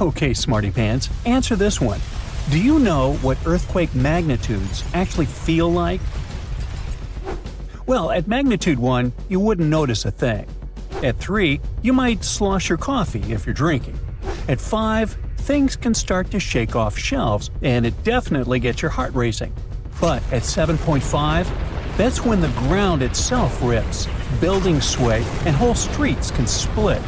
Okay, smarty pants, answer this one. Do you know what earthquake magnitudes actually feel like? Well, at magnitude 1, you wouldn't notice a thing. At 3, you might slosh your coffee if you're drinking. At 5, things can start to shake off shelves, and it definitely gets your heart racing. But at 7.5, that's when the ground itself rips, buildings sway, and whole streets can split.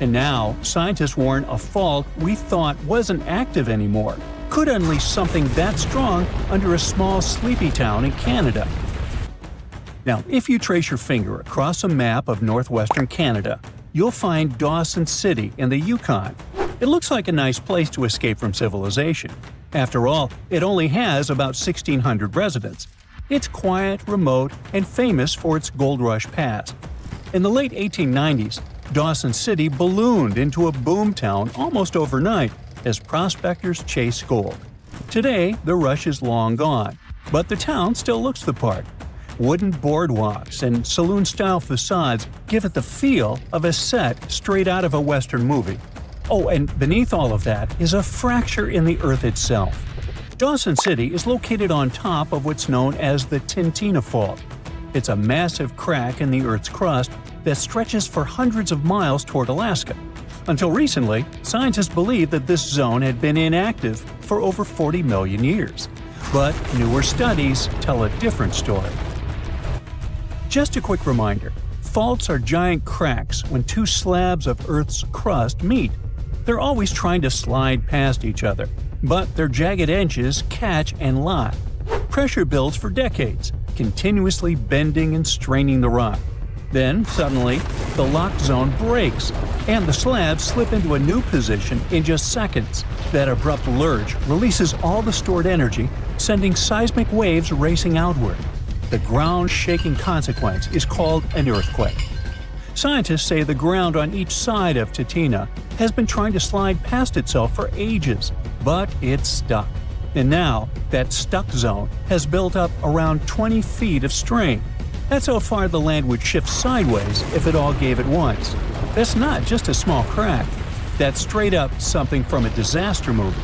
And now, scientists warn a fault we thought wasn't active anymore could unleash something that strong under a small sleepy town in Canada. Now, if you trace your finger across a map of northwestern Canada, you'll find Dawson City in the Yukon. It looks like a nice place to escape from civilization. After all, it only has about 1,600 residents. It's quiet, remote, and famous for its gold rush past. In the late 1890s, Dawson City ballooned into a boomtown almost overnight as prospectors chased gold. Today, the rush is long gone, but the town still looks the part. Wooden boardwalks and saloon-style facades give it the feel of a set straight out of a Western movie. Oh, and beneath all of that is a fracture in the earth itself. Dawson City is located on top of what's known as the Tintina Fault. It's a massive crack in the Earth's crust that stretches for hundreds of miles toward Alaska. Until recently, scientists believed that this zone had been inactive for over 40 million years. But newer studies tell a different story. Just a quick reminder, faults are giant cracks when two slabs of Earth's crust meet. They're always trying to slide past each other, but their jagged edges catch and lock. Pressure builds for decades, continuously bending and straining the rock. Then, suddenly, the locked zone breaks, and the slabs slip into a new position in just seconds. That abrupt lurch releases all the stored energy, sending seismic waves racing outward. The ground-shaking consequence is called an earthquake. Scientists say the ground on each side of Tintina has been trying to slide past itself for ages, but it's stuck. And now, that stuck zone has built up around 20 feet of strain. That's how far the land would shift sideways if it all gave at once. That's not just a small crack. That's straight up something from a disaster movie.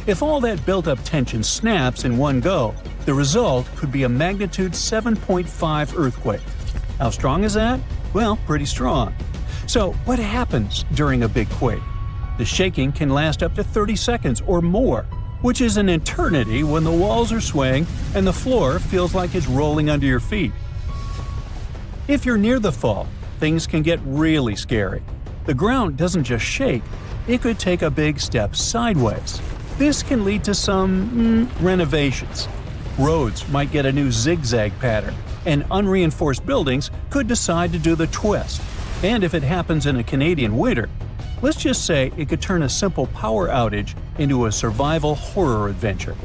If all that built-up tension snaps in one go, the result could be a magnitude 7.5 earthquake. How strong is that? Well, pretty strong. So, what happens during a big quake? The shaking can last up to 30 seconds or more, which is an eternity when the walls are swaying and the floor feels like it's rolling under your feet. If you're near the fault, things can get really scary. The ground doesn't just shake, it could take a big step sideways. This can lead to some renovations. Roads might get a new zigzag pattern, and unreinforced buildings could decide to do the twist. And if it happens in a Canadian winter, let's just say it could turn a simple power outage into a survival horror adventure.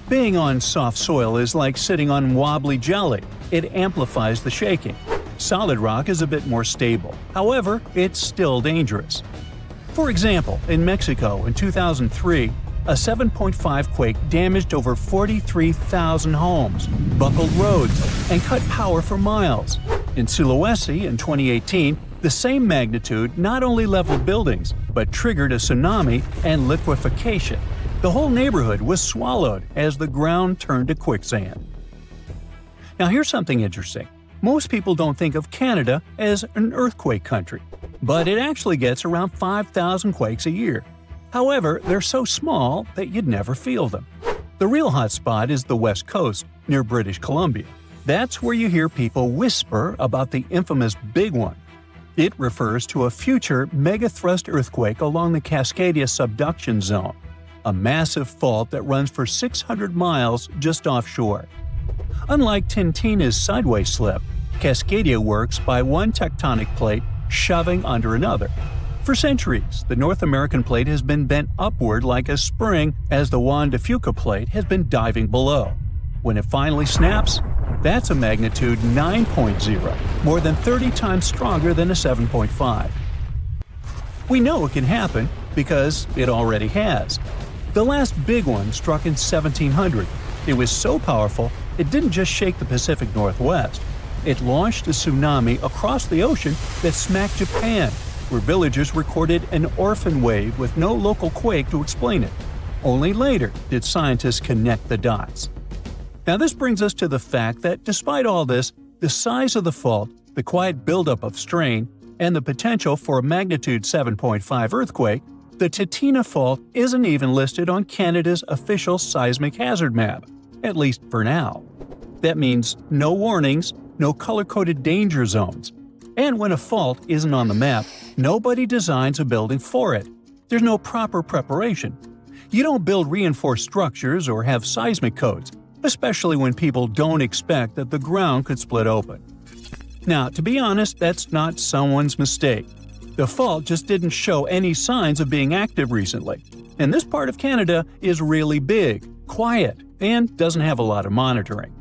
Being on soft soil is like sitting on wobbly jelly. It amplifies the shaking. Solid rock is a bit more stable. However, it's still dangerous. For example, in Mexico in 2003, a 7.5 quake damaged over 43,000 homes, buckled roads, and cut power for miles. In Sulawesi in 2018, the same magnitude not only leveled buildings, but triggered a tsunami and liquefaction. The whole neighborhood was swallowed as the ground turned to quicksand. Now here's something interesting. Most people don't think of Canada as an earthquake country, but it actually gets around 5,000 quakes a year. However, they're so small that you'd never feel them. The real hot spot is the West Coast, near British Columbia. That's where you hear people whisper about the infamous Big One. It refers to a future megathrust earthquake along the Cascadia subduction zone, a massive fault that runs for 600 miles just offshore. Unlike Tintina's sideways slip, Cascadia works by one tectonic plate shoving under another. For centuries, the North American plate has been bent upward like a spring as the Juan de Fuca plate has been diving below. When it finally snaps, that's a magnitude 9.0, more than 30 times stronger than a 7.5. We know it can happen because it already has. The last big one struck in 1700. It was so powerful, it didn't just shake the Pacific Northwest. It launched a tsunami across the ocean that smacked Japan, where villagers recorded an orphan wave with no local quake to explain it. Only later did scientists connect the dots. Now this brings us to the fact that despite all this, the size of the fault, the quiet buildup of strain, and the potential for a magnitude 7.5 earthquake, the Titina Fault isn't even listed on Canada's official seismic hazard map, at least for now. That means no warnings, no color-coded danger zones. And when a fault isn't on the map, nobody designs a building for it. There's no proper preparation. You don't build reinforced structures or have seismic codes, especially when people don't expect that the ground could split open. Now, to be honest, that's not someone's mistake. The fault just didn't show any signs of being active recently. And this part of Canada is really big, quiet, and doesn't have a lot of monitoring.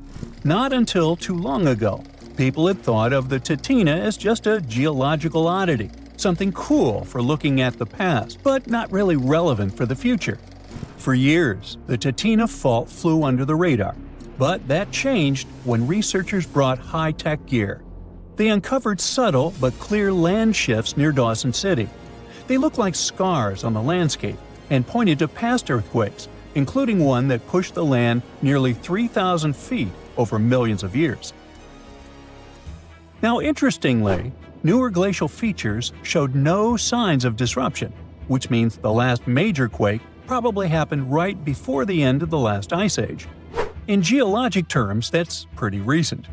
Not until too long ago, people had thought of the Titina as just a geological oddity, something cool for looking at the past, but not really relevant for the future. For years, the Titina Fault flew under the radar, but that changed when researchers brought high-tech gear. They uncovered subtle but clear land shifts near Dawson City. They looked like scars on the landscape and pointed to past earthquakes, including one that pushed the land nearly 3,000 feet over millions of years. Now, interestingly, newer glacial features showed no signs of disruption, which means the last major quake probably happened right before the end of the last ice age. In geologic terms, that's pretty recent.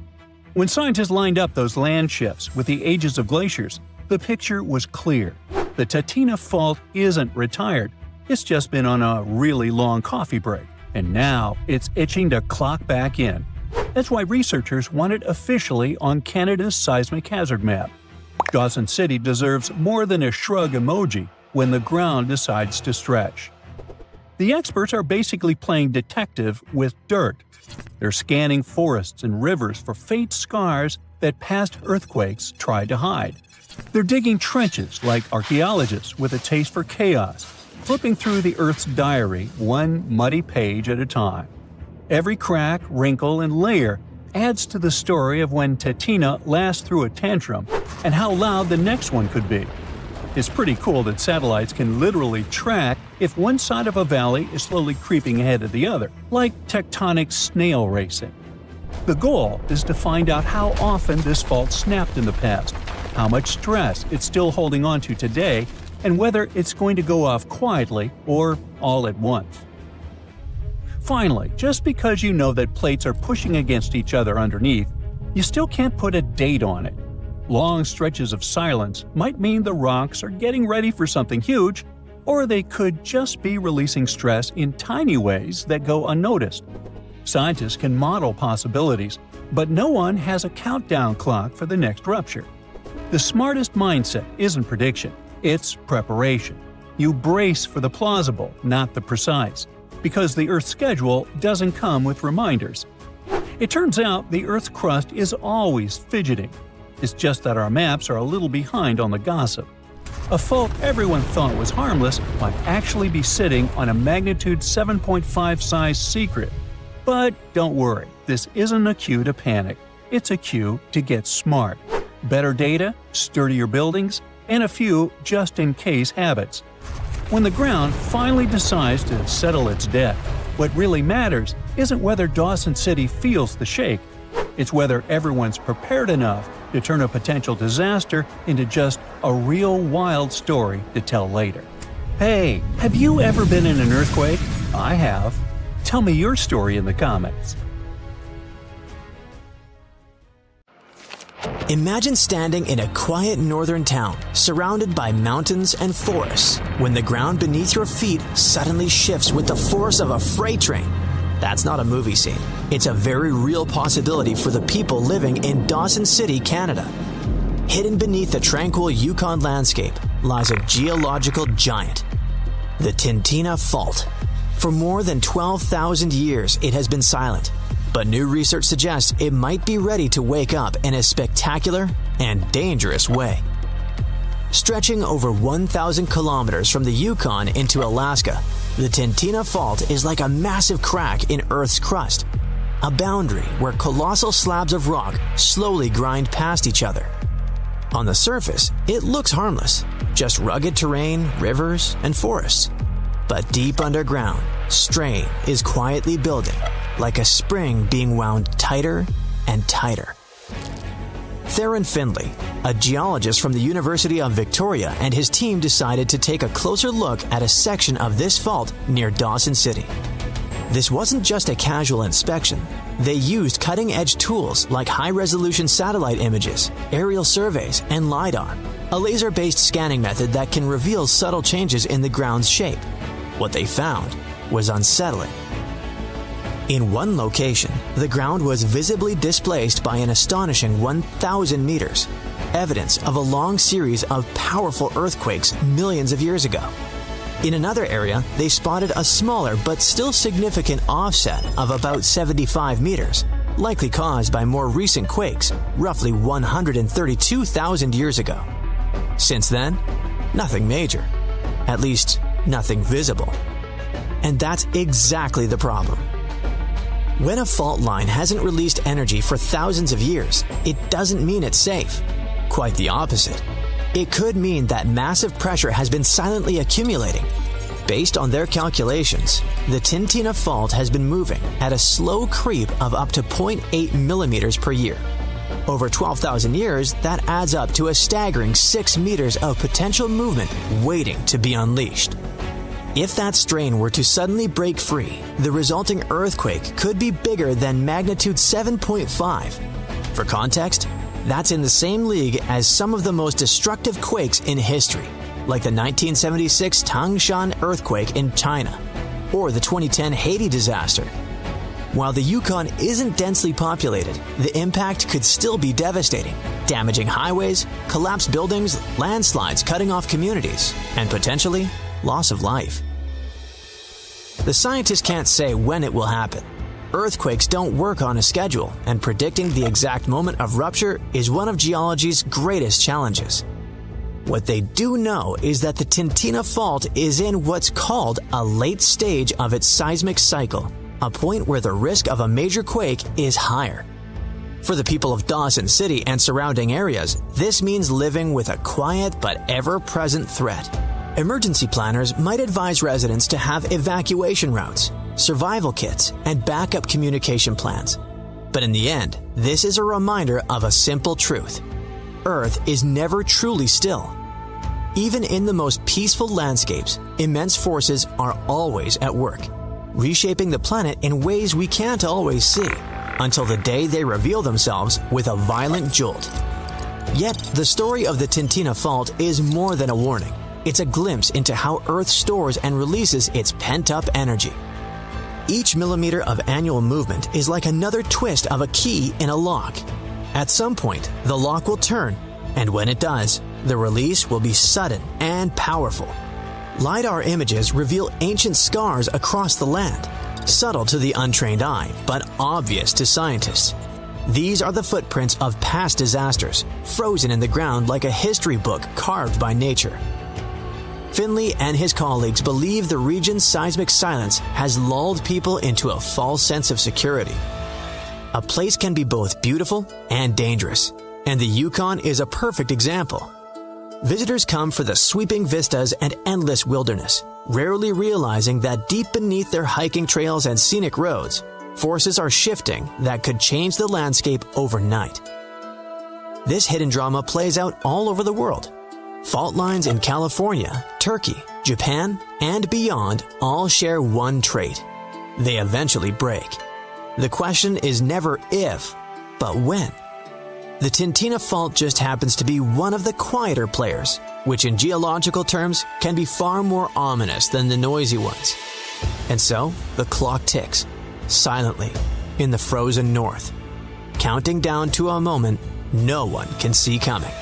When scientists lined up those land shifts with the ages of glaciers, the picture was clear. The Titina Fault isn't retired, it's just been on a really long coffee break, and now it's itching to clock back in. That's why researchers want it officially on Canada's seismic hazard map. Dawson City deserves more than a shrug emoji when the ground decides to stretch. The experts are basically playing detective with dirt. They're scanning forests and rivers for faint scars that past earthquakes tried to hide. They're digging trenches like archaeologists with a taste for chaos, flipping through the Earth's diary one muddy page at a time. Every crack, wrinkle, and layer adds to the story of when Titina last threw a tantrum and how loud the next one could be. It's pretty cool that satellites can literally track if one side of a valley is slowly creeping ahead of the other, like tectonic snail racing. The goal is to find out how often this fault snapped in the past, how much stress it's still holding on to today, and whether it's going to go off quietly or all at once. Finally, just because you know that plates are pushing against each other underneath, you still can't put a date on it. Long stretches of silence might mean the rocks are getting ready for something huge, or they could just be releasing stress in tiny ways that go unnoticed. Scientists can model possibilities, but no one has a countdown clock for the next rupture. The smartest mindset isn't prediction, it's preparation. You brace for the plausible, not the precise, because the Earth's schedule doesn't come with reminders. It turns out the Earth's crust is always fidgeting. It's just that our maps are a little behind on the gossip. A fault everyone thought was harmless might actually be sitting on a magnitude 7.5 size secret. But don't worry, this isn't a cue to panic. It's a cue to get smart. Better data, sturdier buildings, and a few just-in-case habits. When the ground finally decides to settle its debt, what really matters isn't whether Dawson City feels the shake. It's whether everyone's prepared enough to turn a potential disaster into just a real wild story to tell later. Hey, have you ever been in an earthquake? I have. Tell me your story in the comments. Imagine standing in a quiet northern town, surrounded by mountains and forests, when the ground beneath your feet suddenly shifts with the force of a freight train. That's not a movie scene. It's a very real possibility for the people living in Dawson City, Canada. Hidden beneath the tranquil Yukon landscape lies a geological giant, the Titina Fault. For more than 12,000 years, it has been silent, but new research suggests it might be ready to wake up in a spectacular and dangerous way. Stretching over 1,000 kilometers from the Yukon into Alaska, the Titina Fault is like a massive crack in Earth's crust, a boundary where colossal slabs of rock slowly grind past each other. On the surface, it looks harmless, just rugged terrain, rivers, and forests. But deep underground, strain is quietly building, like a spring being wound tighter and tighter. Theron Findlay, a geologist from the University of Victoria, and his team decided to take a closer look at a section of this fault near Dawson City. This wasn't just a casual inspection. They used cutting-edge tools like high-resolution satellite images, aerial surveys, and LiDAR, a laser-based scanning method that can reveal subtle changes in the ground's shape. What they found was unsettling. In one location, the ground was visibly displaced by an astonishing 1,000 meters, evidence of a long series of powerful earthquakes millions of years ago. In another area, they spotted a smaller but still significant offset of about 75 meters, likely caused by more recent quakes, roughly 132,000 years ago. Since then, nothing major. At least, nothing visible. And that's exactly the problem. When a fault line hasn't released energy for thousands of years, it doesn't mean it's safe. Quite the opposite. It could mean that massive pressure has been silently accumulating. Based on their calculations, the Tintina Fault has been moving at a slow creep of up to 0.8 millimeters per year. Over 12,000 years, that adds up to a staggering 6 meters of potential movement waiting to be unleashed. If that strain were to suddenly break free, the resulting earthquake could be bigger than magnitude 7.5. For context, that's in the same league as some of the most destructive quakes in history, like the 1976 Tangshan earthquake in China, or the 2010 Haiti disaster. While the Yukon isn't densely populated, the impact could still be devastating, damaging highways, collapsed buildings, landslides cutting off communities, and potentially loss of life. The scientists can't say when it will happen. Earthquakes don't work on a schedule, and predicting the exact moment of rupture is one of geology's greatest challenges. What they do know is that the Tintina Fault is in what's called a late stage of its seismic cycle, a point where the risk of a major quake is higher. For the people of Dawson City and surrounding areas, this means living with a quiet but ever-present threat. Emergency planners might advise residents to have evacuation routes, survival kits, and backup communication plans. But in the end, this is a reminder of a simple truth. Earth is never truly still. Even in the most peaceful landscapes, immense forces are always at work, reshaping the planet in ways we can't always see, until the day they reveal themselves with a violent jolt. Yet, the story of the Tintina Fault is more than a warning. It's a glimpse into how Earth stores and releases its pent-up energy. Each millimeter of annual movement is like another twist of a key in a lock. At some point, the lock will turn, and when it does, the release will be sudden and powerful. LiDAR images reveal ancient scars across the land, subtle to the untrained eye, but obvious to scientists. These are the footprints of past disasters, frozen in the ground like a history book carved by nature. Findlay and his colleagues believe the region's seismic silence has lulled people into a false sense of security. A place can be both beautiful and dangerous, and the Yukon is a perfect example. Visitors come for the sweeping vistas and endless wilderness, rarely realizing that deep beneath their hiking trails and scenic roads, forces are shifting that could change the landscape overnight. This hidden drama plays out all over the world. Fault lines in California, Turkey, Japan, and beyond all share one trait. They eventually break. The question is never if, but when. The Tintina Fault just happens to be one of the quieter players, which in geological terms can be far more ominous than the noisy ones. And so, the clock ticks, silently, in the frozen north, counting down to a moment no one can see coming.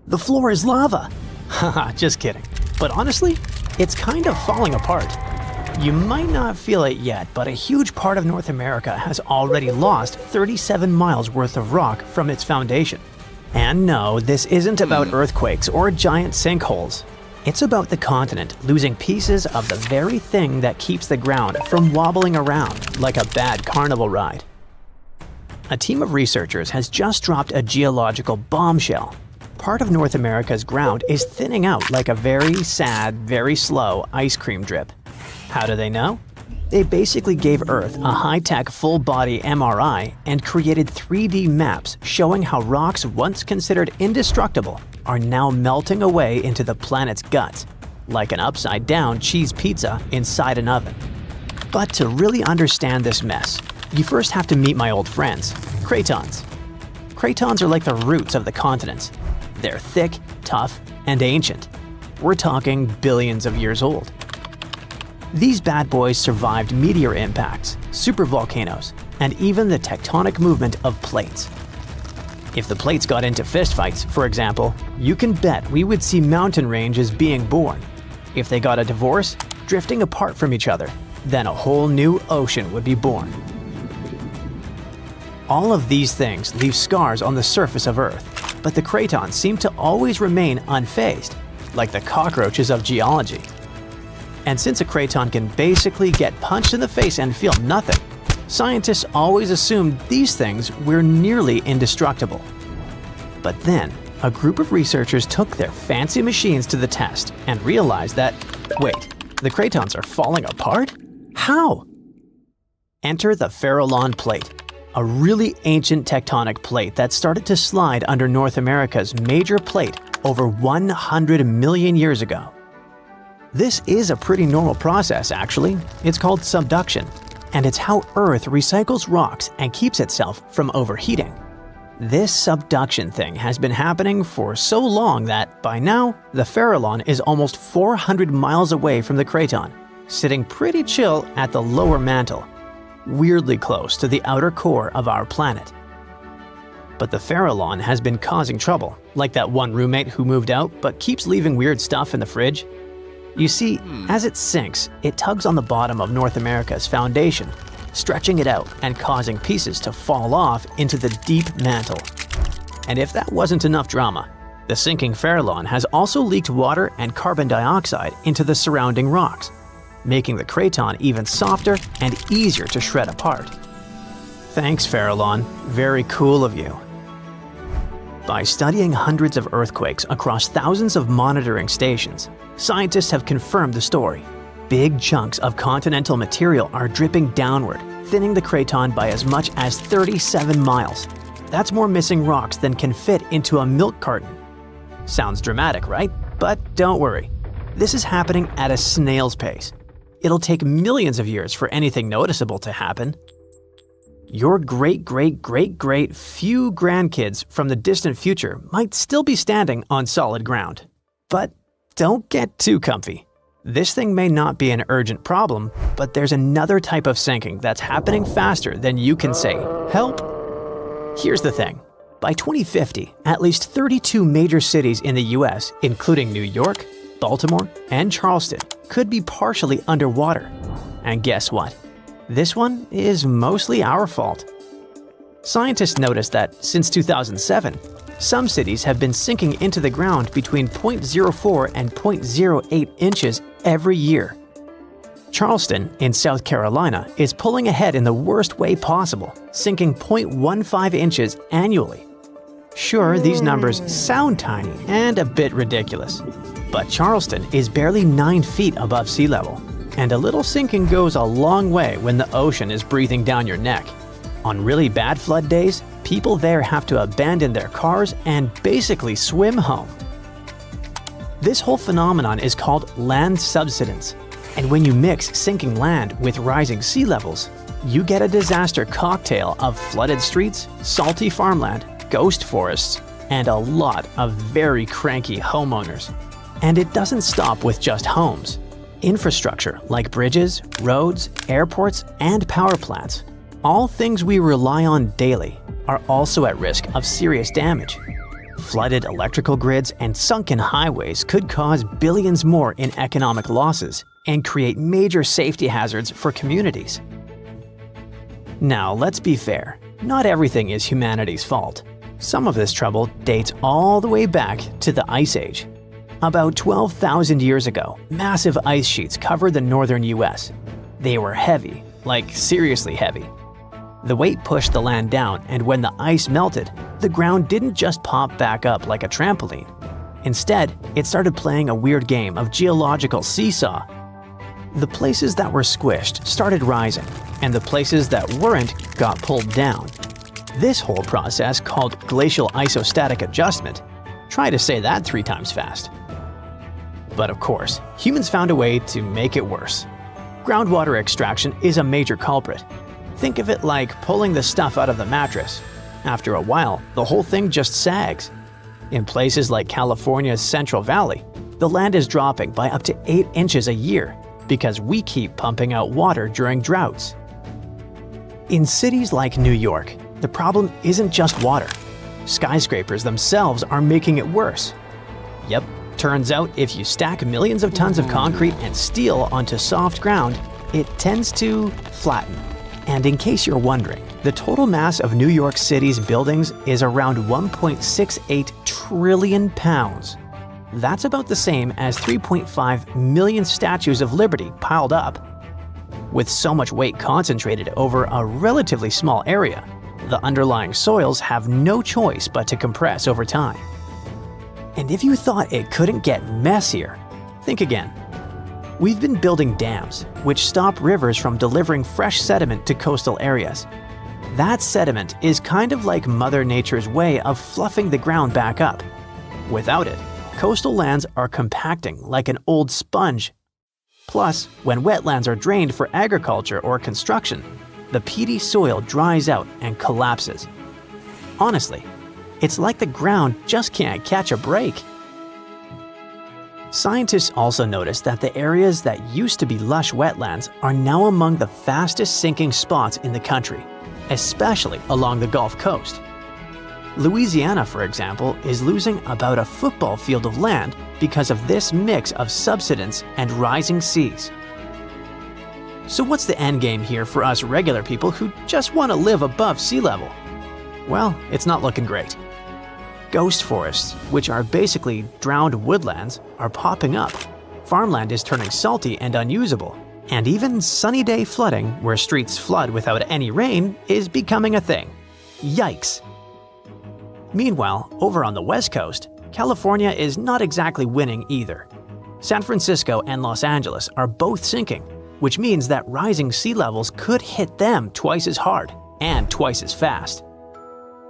The floor is lava. Haha, just kidding. But honestly, it's kind of falling apart. You might not feel it yet, but a huge part of North America has already lost 37 miles worth of rock from its foundation. And no, this isn't about earthquakes or giant sinkholes. It's about the continent losing pieces of the very thing that keeps the ground from wobbling around like a bad carnival ride. a team of researchers has just dropped a geological bombshell. Part of North America's ground is thinning out like a very sad, very slow ice cream drip. How do they know? They basically gave Earth a high-tech full-body MRI and created 3D maps showing how rocks once considered indestructible are now melting away into the planet's guts, like an upside-down cheese pizza inside an oven. But to really understand this mess, you first have to meet my old friends, cratons. Cratons are like the roots of the continents. They're thick, tough, and ancient. We're talking billions of years old. These bad boys survived meteor impacts, supervolcanoes, and even the tectonic movement of plates. If the plates got into fistfights, for example, you can bet we would see mountain ranges being born. If they got a divorce, drifting apart from each other, then a whole new ocean would be born. All of these things leave scars on the surface of Earth, but the cratons seem to always remain unfazed, like the cockroaches of geology. And since a craton can basically get punched in the face and feel nothing, scientists always assumed these things were nearly indestructible. But then, a group of researchers took their fancy machines to the test and realized that, wait, the cratons are falling apart? How? Enter the Farallon Plate, a really ancient tectonic plate that started to slide under North America's major plate over 100 million years ago. This is a pretty normal process, actually. It's called subduction, and it's how Earth recycles rocks and keeps itself from overheating. This subduction thing has been happening for so long that, by now, the Farallon is almost 400 miles away from the craton, sitting pretty chill at the lower mantle, weirdly close to the outer core of our planet. But the Farallon has been causing trouble, like that one roommate who moved out but keeps leaving weird stuff in the fridge. You see, as it sinks, it tugs on the bottom of North America's foundation, stretching it out and causing pieces to fall off into the deep mantle. And if that wasn't enough drama, the sinking Farallon has also leaked water and carbon dioxide into the surrounding rocks, making the craton even softer and easier to shred apart. Thanks, Farallon. Very cool of you. By studying hundreds of earthquakes across thousands of monitoring stations, scientists have confirmed the story. Big chunks of continental material are dripping downward, thinning the craton by as much as 37 miles. That's more missing rocks than can fit into a milk carton. Sounds dramatic, right? But don't worry. This is happening at a snail's pace. It'll take millions of years for anything noticeable to happen. Your great-great-great-great few grandkids from the distant future might still be standing on solid ground. But don't get too comfy. This thing may not be an urgent problem, but there's another type of sinking that's happening faster than you can say, "Help." Here's the thing. By 2050, at least 32 major cities in the US, including New York, Baltimore, and Charleston, could be partially underwater. And guess what? This one is mostly our fault. Scientists noticed that since 2007, some cities have been sinking into the ground between 0.04 and 0.08 inches every year. Charleston, in South Carolina, is pulling ahead in the worst way possible, sinking 0.15 inches annually. Sure, these numbers sound tiny and a bit ridiculous, but Charleston is barely 9 feet above sea level, and a little sinking goes a long way when the ocean is breathing down your neck. On really bad flood days, people there have to abandon their cars and basically swim home. This whole phenomenon is called land subsidence, and when you mix sinking land with rising sea levels, you get a disaster cocktail of flooded streets, salty farmland, ghost forests, and a lot of very cranky homeowners. And it doesn't stop with just homes. Infrastructure like bridges, roads, airports, and power plants, all things we rely on daily, are also at risk of serious damage. Flooded electrical grids and sunken highways could cause billions more in economic losses and create major safety hazards for communities. Now, let's be fair. Not everything is humanity's fault. Some of this trouble dates all the way back to the Ice Age. About 12,000 years ago, massive ice sheets covered the northern US. They were heavy, like seriously heavy. The weight pushed the land down, and when the ice melted, the ground didn't just pop back up like a trampoline. Instead, it started playing a weird game of geological seesaw. The places that were squished started rising, and the places that weren't got pulled down. This whole process, called glacial isostatic adjustment, try to say that 3 times fast. But of course, humans found a way to make it worse. Groundwater extraction is a major culprit. Think of it like pulling the stuff out of the mattress. After a while, the whole thing just sags. In places like California's Central Valley, the land is dropping by up to 8 inches a year because we keep pumping out water during droughts. In cities like New York, the problem isn't just water. Skyscrapers themselves are making it worse. Yep, turns out if you stack millions of tons of concrete and steel onto soft ground, it tends to flatten. And in case you're wondering, the total mass of New York City's buildings is around 1.68 trillion pounds. That's about the same as 3.5 million statues of liberty piled up. With so much weight concentrated over a relatively small area, the underlying soils have no choice but to compress over time. And if you thought it couldn't get messier, think again. We've been building dams, which stop rivers from delivering fresh sediment to coastal areas. That sediment is kind of like Mother Nature's way of fluffing the ground back up. Without it, coastal lands are compacting like an old sponge. Plus, when wetlands are drained for agriculture or construction, the peaty soil dries out and collapses. Honestly, it's like the ground just can't catch a break. Scientists also noticed that the areas that used to be lush wetlands are now among the fastest sinking spots in the country, especially along the Gulf Coast. Louisiana, for example, is losing about a football field of land because of this mix of subsidence and rising seas. So what's the end game here for us regular people who just want to live above sea level? Well, it's not looking great. Ghost forests, which are basically drowned woodlands, are popping up. Farmland is turning salty and unusable. And even sunny day flooding, where streets flood without any rain, is becoming a thing. Yikes! Meanwhile, over on the West Coast, California is not exactly winning either. San Francisco and Los Angeles are both sinking, which means that rising sea levels could hit them twice as hard and twice as fast.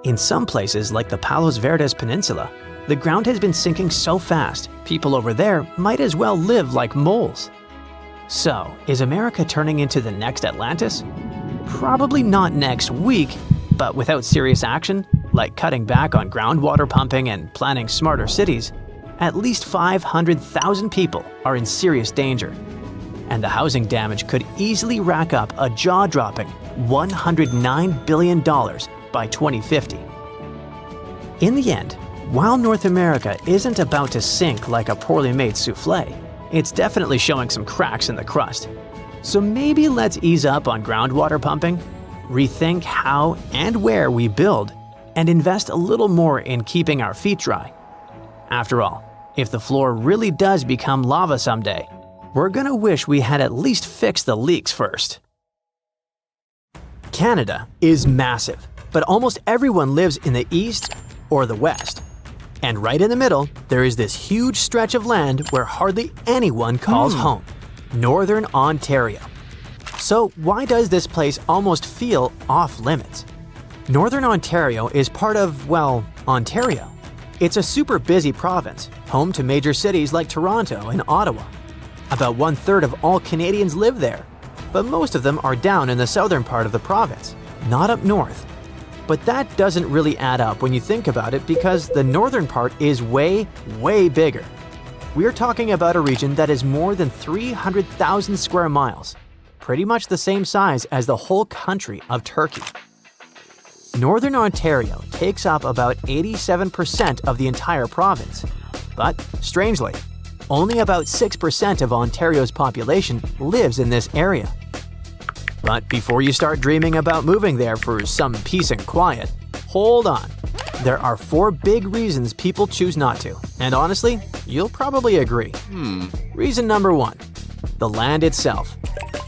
In some places like the Palos Verdes Peninsula, the ground has been sinking so fast, people over there might as well live like moles. So, is America turning into the next Atlantis? Probably not next week, but without serious action, like cutting back on groundwater pumping and planning smarter cities, at least 500,000 people are in serious danger. And the housing damage could easily rack up a jaw-dropping $109 billion by 2050. In the end, while North America isn't about to sink like a poorly made souffle, it's definitely showing some cracks in the crust. So maybe let's ease up on groundwater pumping, rethink how and where we build, and invest a little more in keeping our feet dry. After all, if the floor really does become lava someday, we're gonna wish we had at least fixed the leaks first. Canada is massive, but almost everyone lives in the east or the west. And right in the middle, there is this huge stretch of land where hardly anyone calls home, Northern Ontario. So why does this place almost feel off limits? Northern Ontario is part of, well, Ontario. It's a super busy province, home to major cities like Toronto and Ottawa. About 1/3 of all Canadians live there, but most of them are down in the southern part of the province, not up north. But that doesn't really add up when you think about it because the northern part is way, way bigger. We're talking about a region that is more than 300,000 square miles, pretty much the same size as the whole country of Turkey. Northern Ontario takes up about 87% of the entire province. But, strangely, only about 6% of Ontario's population lives in this area. But before you start dreaming about moving there for some peace and quiet, hold on. There are 4 big reasons people choose not to, and honestly, you'll probably agree. Reason number 1, the land itself.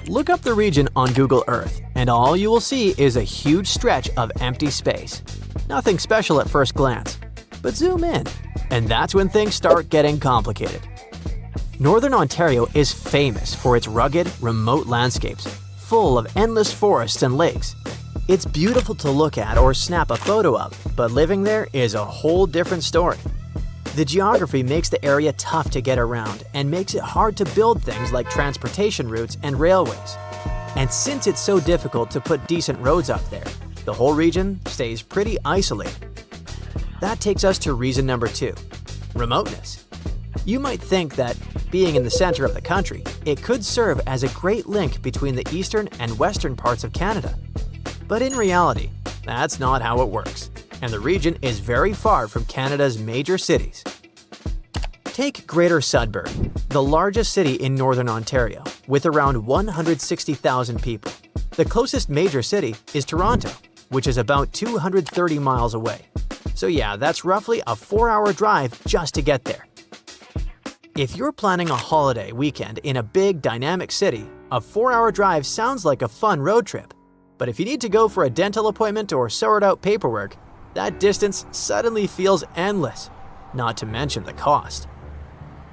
Look up the region on Google Earth, and all you will see is a huge stretch of empty space. Nothing special at first glance. But zoom in, and that's when things start getting complicated. Northern Ontario is famous for its rugged, remote landscapes, full of endless forests and lakes. It's beautiful to look at or snap a photo of, but living there is a whole different story. The geography makes the area tough to get around and makes it hard to build things like transportation routes and railways. And since it's so difficult to put decent roads up there, the whole region stays pretty isolated. That takes us to reason number 2, remoteness. You might think that, being in the center of the country, it could serve as a great link between the eastern and western parts of Canada. But in reality, that's not how it works, and the region is very far from Canada's major cities. Take Greater Sudbury, the largest city in Northern Ontario, with around 160,000 people. The closest major city is Toronto, which is about 230 miles away. So yeah, that's roughly a 4-hour drive just to get there. If you're planning a holiday weekend in a big, dynamic city, a 4-hour drive sounds like a fun road trip. But if you need to go for a dental appointment or sort out paperwork, that distance suddenly feels endless, not to mention the cost.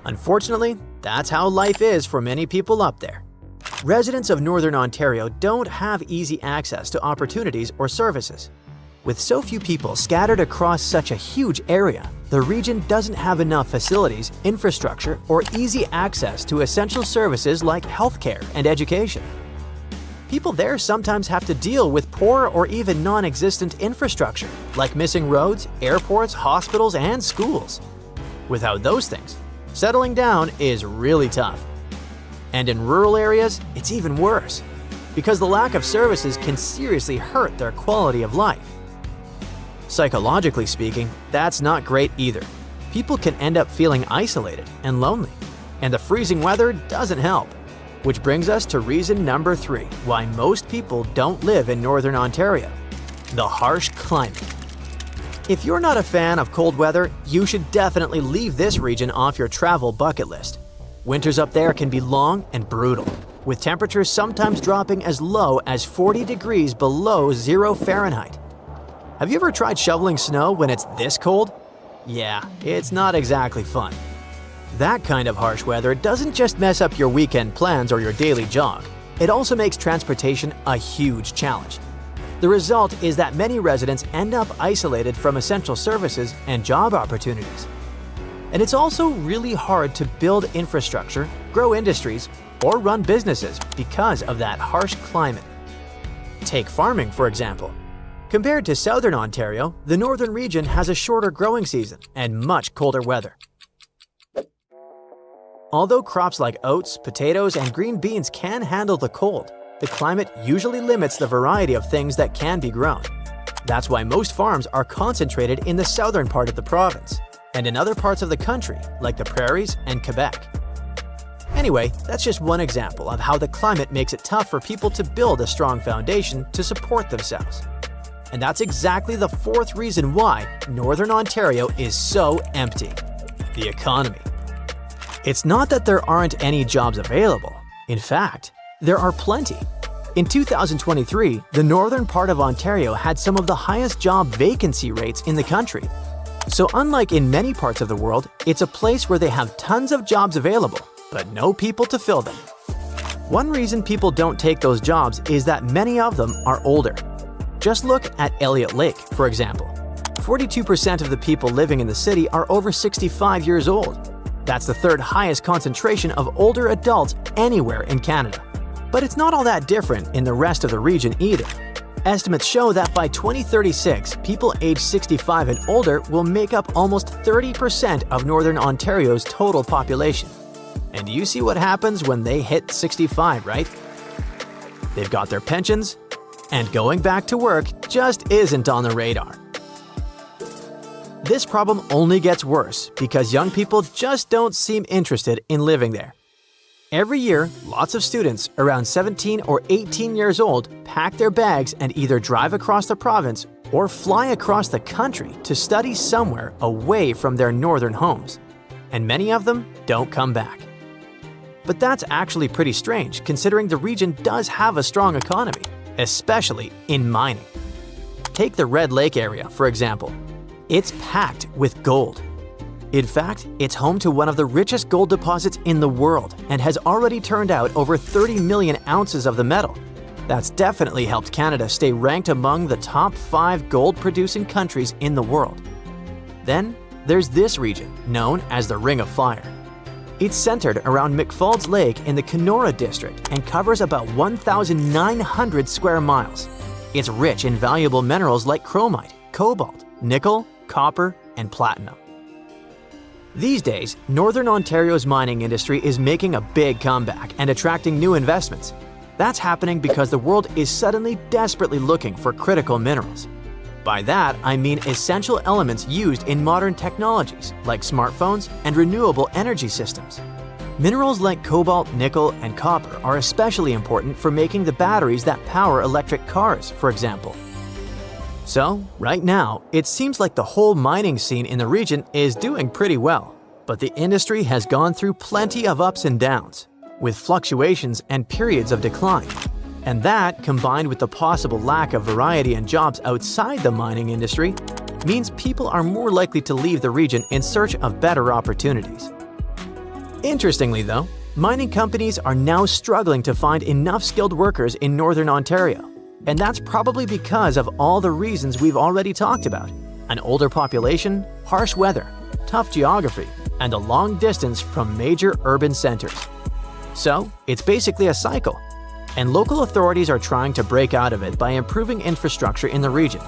Unfortunately, that's how life is for many people up there. Residents of Northern Ontario don't have easy access to opportunities or services. With so few people scattered across such a huge area, the region doesn't have enough facilities, infrastructure, or easy access to essential services like healthcare and education. People there sometimes have to deal with poor or even non-existent infrastructure, like missing roads, airports, hospitals, and schools. Without those things, settling down is really tough. And in rural areas, it's even worse, because the lack of services can seriously hurt their quality of life. Psychologically speaking, that's not great either. People can end up feeling isolated and lonely, and the freezing weather doesn't help. Which brings us to reason number 3 why most people don't live in Northern Ontario: the harsh climate. If you're not a fan of cold weather, you should definitely leave this region off your travel bucket list. Winters up there can be long and brutal, with temperatures sometimes dropping as low as 40 degrees below 0 Fahrenheit. Have you ever tried shoveling snow when it's this cold? Yeah, it's not exactly fun. That kind of harsh weather doesn't just mess up your weekend plans or your daily jog. It also makes transportation a huge challenge. The result is that many residents end up isolated from essential services and job opportunities. And it's also really hard to build infrastructure, grow industries, or run businesses because of that harsh climate. Take farming, for example. Compared to Southern Ontario, the northern region has a shorter growing season and much colder weather. Although crops like oats, potatoes, and green beans can handle the cold, the climate usually limits the variety of things that can be grown. That's why most farms are concentrated in the southern part of the province, and in other parts of the country, like the prairies and Quebec. Anyway, that's just one example of how the climate makes it tough for people to build a strong foundation to support themselves. And that's exactly the 4th reason why Northern Ontario is so empty: the economy. It's not that there aren't any jobs available. In fact, there are plenty. In 2023, the northern part of Ontario had some of the highest job vacancy rates in the country. So unlike in many parts of the world, it's a place where they have tons of jobs available, but no people to fill them. One reason people don't take those jobs is that many of them are older. Just look at Elliott Lake, for example. 42% of the people living in the city are over 65 years old. That's the 3rd highest concentration of older adults anywhere in Canada. But it's not all that different in the rest of the region either. Estimates show that by 2036, people aged 65 and older will make up almost 30% of Northern Ontario's total population. And you see what happens when they hit 65, right? They've got their pensions, and going back to work just isn't on the radar. This problem only gets worse because young people just don't seem interested in living there. Every year, lots of students around 17 or 18 years old pack their bags and either drive across the province or fly across the country to study somewhere away from their northern homes. And many of them don't come back. But that's actually pretty strange considering the region does have a strong economy, especially in mining. Take the Red Lake area, for example. It's packed with gold. In fact, it's home to one of the richest gold deposits in the world and has already turned out over 30 million ounces of the metal. That's definitely helped Canada stay ranked among the top 5 gold-producing countries in the world. Then, there's this region, known as the Ring of Fire. It's centered around McFaulds Lake in the Kenora district and covers about 1,900 square miles. It's rich in valuable minerals like chromite, cobalt, nickel, copper, and platinum. These days, Northern Ontario's mining industry is making a big comeback and attracting new investments. That's happening because the world is suddenly desperately looking for critical minerals. By that, I mean essential elements used in modern technologies like smartphones and renewable energy systems. Minerals like cobalt, nickel, and copper are especially important for making the batteries that power electric cars, for example. So, right now, it seems like the whole mining scene in the region is doing pretty well. But the industry has gone through plenty of ups and downs, with fluctuations and periods of decline. And that, combined with the possible lack of variety and jobs outside the mining industry, means people are more likely to leave the region in search of better opportunities. Interestingly though, mining companies are now struggling to find enough skilled workers in Northern Ontario. And that's probably because of all the reasons we've already talked about: an older population, harsh weather, tough geography, and a long distance from major urban centers. So, it's basically a cycle. And local authorities are trying to break out of it by improving infrastructure in the region,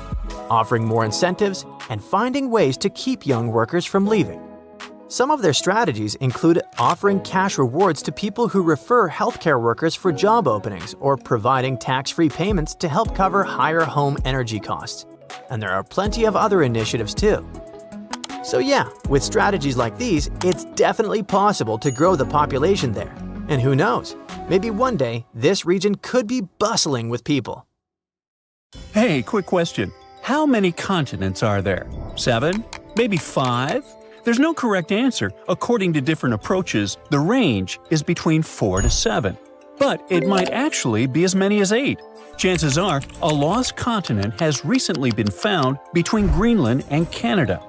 offering more incentives, and finding ways to keep young workers from leaving. Some of their strategies include offering cash rewards to people who refer healthcare workers for job openings or providing tax-free payments to help cover higher home energy costs. And there are plenty of other initiatives too. So yeah, with strategies like these, it's definitely possible to grow the population there. And who knows, maybe one day this region could be bustling with people. Hey, quick question. How many continents are there? 7? Maybe 5? There's no correct answer. According to different approaches, the range is between 4 to 7. But it might actually be as many as 8. Chances are, a lost continent has recently been found between Greenland and Canada.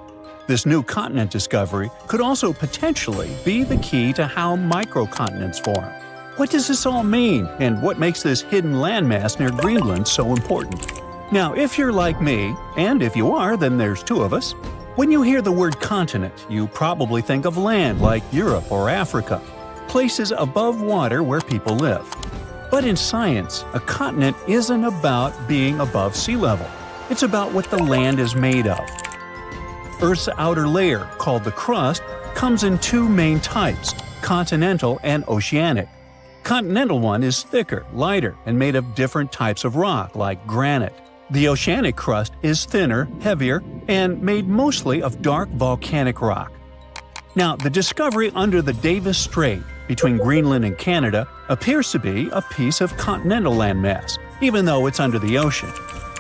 This new continent discovery could also potentially be the key to how microcontinents form. What does this all mean, and what makes this hidden landmass near Greenland so important? Now, if you're like me, and if you are, then there's 2 of us, when you hear the word continent, you probably think of land like Europe or Africa, places above water where people live. But in science, a continent isn't about being above sea level. It's about what the land is made of. Earth's outer layer, called the crust, comes in 2 main types, continental and oceanic. Continental one is thicker, lighter, and made of different types of rock, like granite. The oceanic crust is thinner, heavier, and made mostly of dark volcanic rock. Now, the discovery under the Davis Strait between Greenland and Canada appears to be a piece of continental landmass, even though it's under the ocean.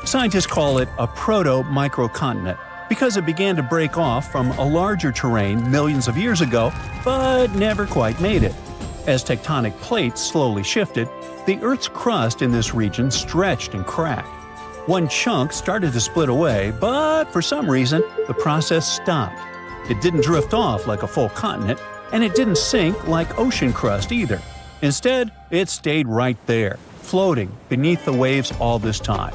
Scientists call it a proto-microcontinent because it began to break off from a larger terrain millions of years ago, but never quite made it. As tectonic plates slowly shifted, the Earth's crust in this region stretched and cracked. One chunk started to split away, but for some reason, the process stopped. It didn't drift off like a full continent, and it didn't sink like ocean crust either. Instead, it stayed right there, floating beneath the waves all this time.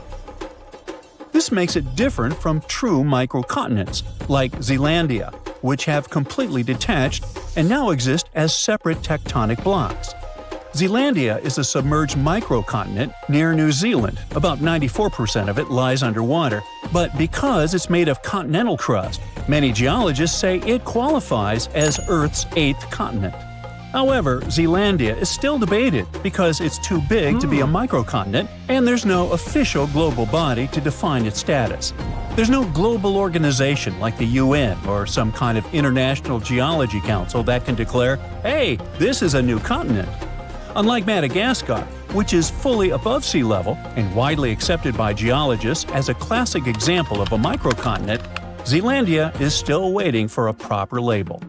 This makes it different from true microcontinents, like Zealandia, which have completely detached and now exist as separate tectonic blocks. Zealandia is a submerged microcontinent near New Zealand. About 94% of it lies underwater, but because it's made of continental crust, many geologists say it qualifies as Earth's 8th continent. However, Zealandia is still debated because it's too big to be a microcontinent, and there's no official global body to define its status. There's no global organization like the UN or some kind of international geology council that can declare, hey, this is a new continent. Unlike Madagascar, which is fully above sea level and widely accepted by geologists as a classic example of a microcontinent, Zealandia is still waiting for a proper label.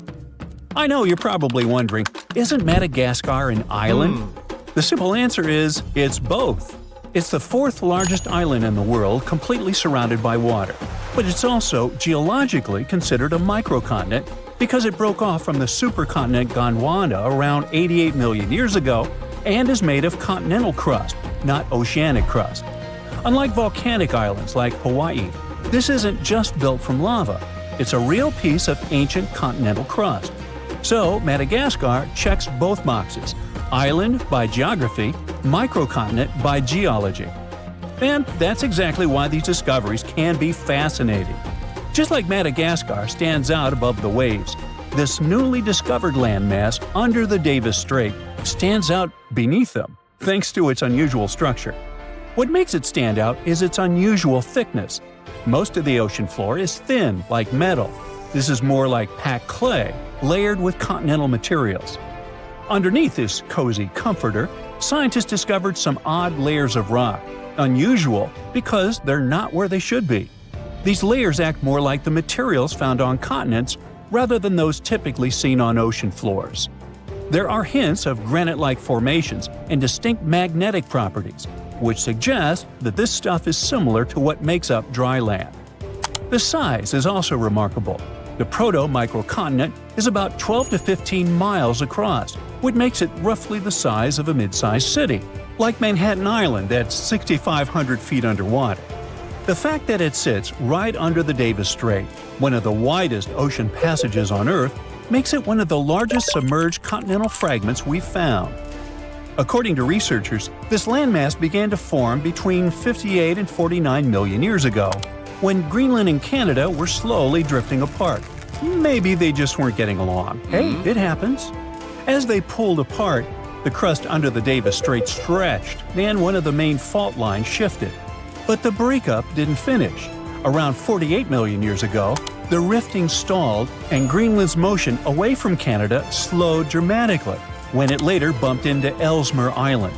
I know you're probably wondering, isn't Madagascar an island? The simple answer is it's both. It's the fourth largest island in the world, completely surrounded by water. But it's also geologically considered a microcontinent because it broke off from the supercontinent Gondwana around 88 million years ago and is made of continental crust, not oceanic crust. Unlike volcanic islands like Hawaii, this isn't just built from lava. It's a real piece of ancient continental crust. So Madagascar checks both boxes: island by geography, microcontinent by geology. And that's exactly why these discoveries can be fascinating. Just like Madagascar stands out above the waves, this newly discovered landmass under the Davis Strait stands out beneath them, thanks to its unusual structure. What makes it stand out is its unusual thickness. Most of the ocean floor is thin, like metal. This is more like packed clay, layered with continental materials. Underneath this cozy comforter, scientists discovered some odd layers of rock, unusual because they're not where they should be. These layers act more like the materials found on continents rather than those typically seen on ocean floors. There are hints of granite-like formations and distinct magnetic properties, which suggest that this stuff is similar to what makes up dry land. The size is also remarkable. The proto-microcontinent is about 12 to 15 miles across, which makes it roughly the size of a mid-sized city, like Manhattan Island that's 6,500 feet underwater. The fact that it sits right under the Davis Strait, one of the widest ocean passages on Earth, makes it one of the largest submerged continental fragments we've found. According to researchers, this landmass began to form between 58 and 49 million years ago, when Greenland and Canada were slowly drifting apart. Maybe they just weren't getting along. Hey, it happens. As they pulled apart, the crust under the Davis Strait stretched, and one of the main fault lines shifted. But the breakup didn't finish. Around 48 million years ago, the rifting stalled and Greenland's motion away from Canada slowed dramatically when it later bumped into Ellesmere Island.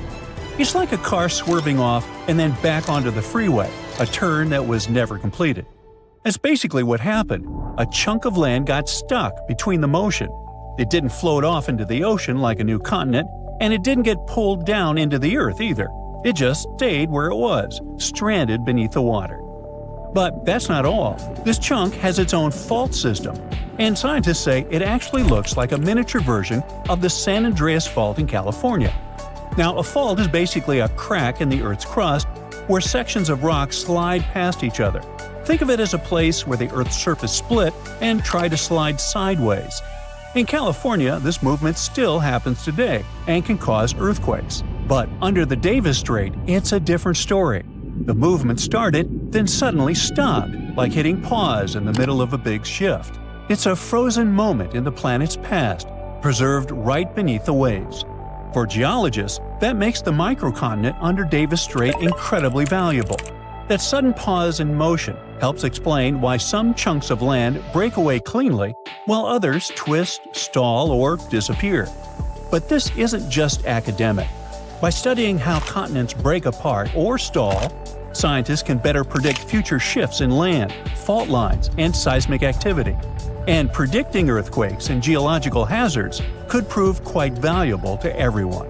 It's like a car swerving off and then back onto the freeway, a turn that was never completed. That's basically what happened. A chunk of land got stuck between the motion. It didn't float off into the ocean like a new continent, and it didn't get pulled down into the earth either. It just stayed where it was, stranded beneath the water. But that's not all. This chunk has its own fault system, and scientists say it actually looks like a miniature version of the San Andreas Fault in California. Now, a fault is basically a crack in the Earth's crust where sections of rock slide past each other. Think of it as a place where the Earth's surface split and tried to slide sideways. In California, this movement still happens today and can cause earthquakes. But under the Davis Strait, it's a different story. The movement started, then suddenly stopped, like hitting pause in the middle of a big shift. It's a frozen moment in the planet's past, preserved right beneath the waves. For geologists, that makes the microcontinent under Davis Strait incredibly valuable. That sudden pause in motion helps explain why some chunks of land break away cleanly, while others twist, stall, or disappear. But this isn't just academic. By studying how continents break apart or stall, scientists can better predict future shifts in land, fault lines, and seismic activity. And predicting earthquakes and geological hazards could prove quite valuable to everyone.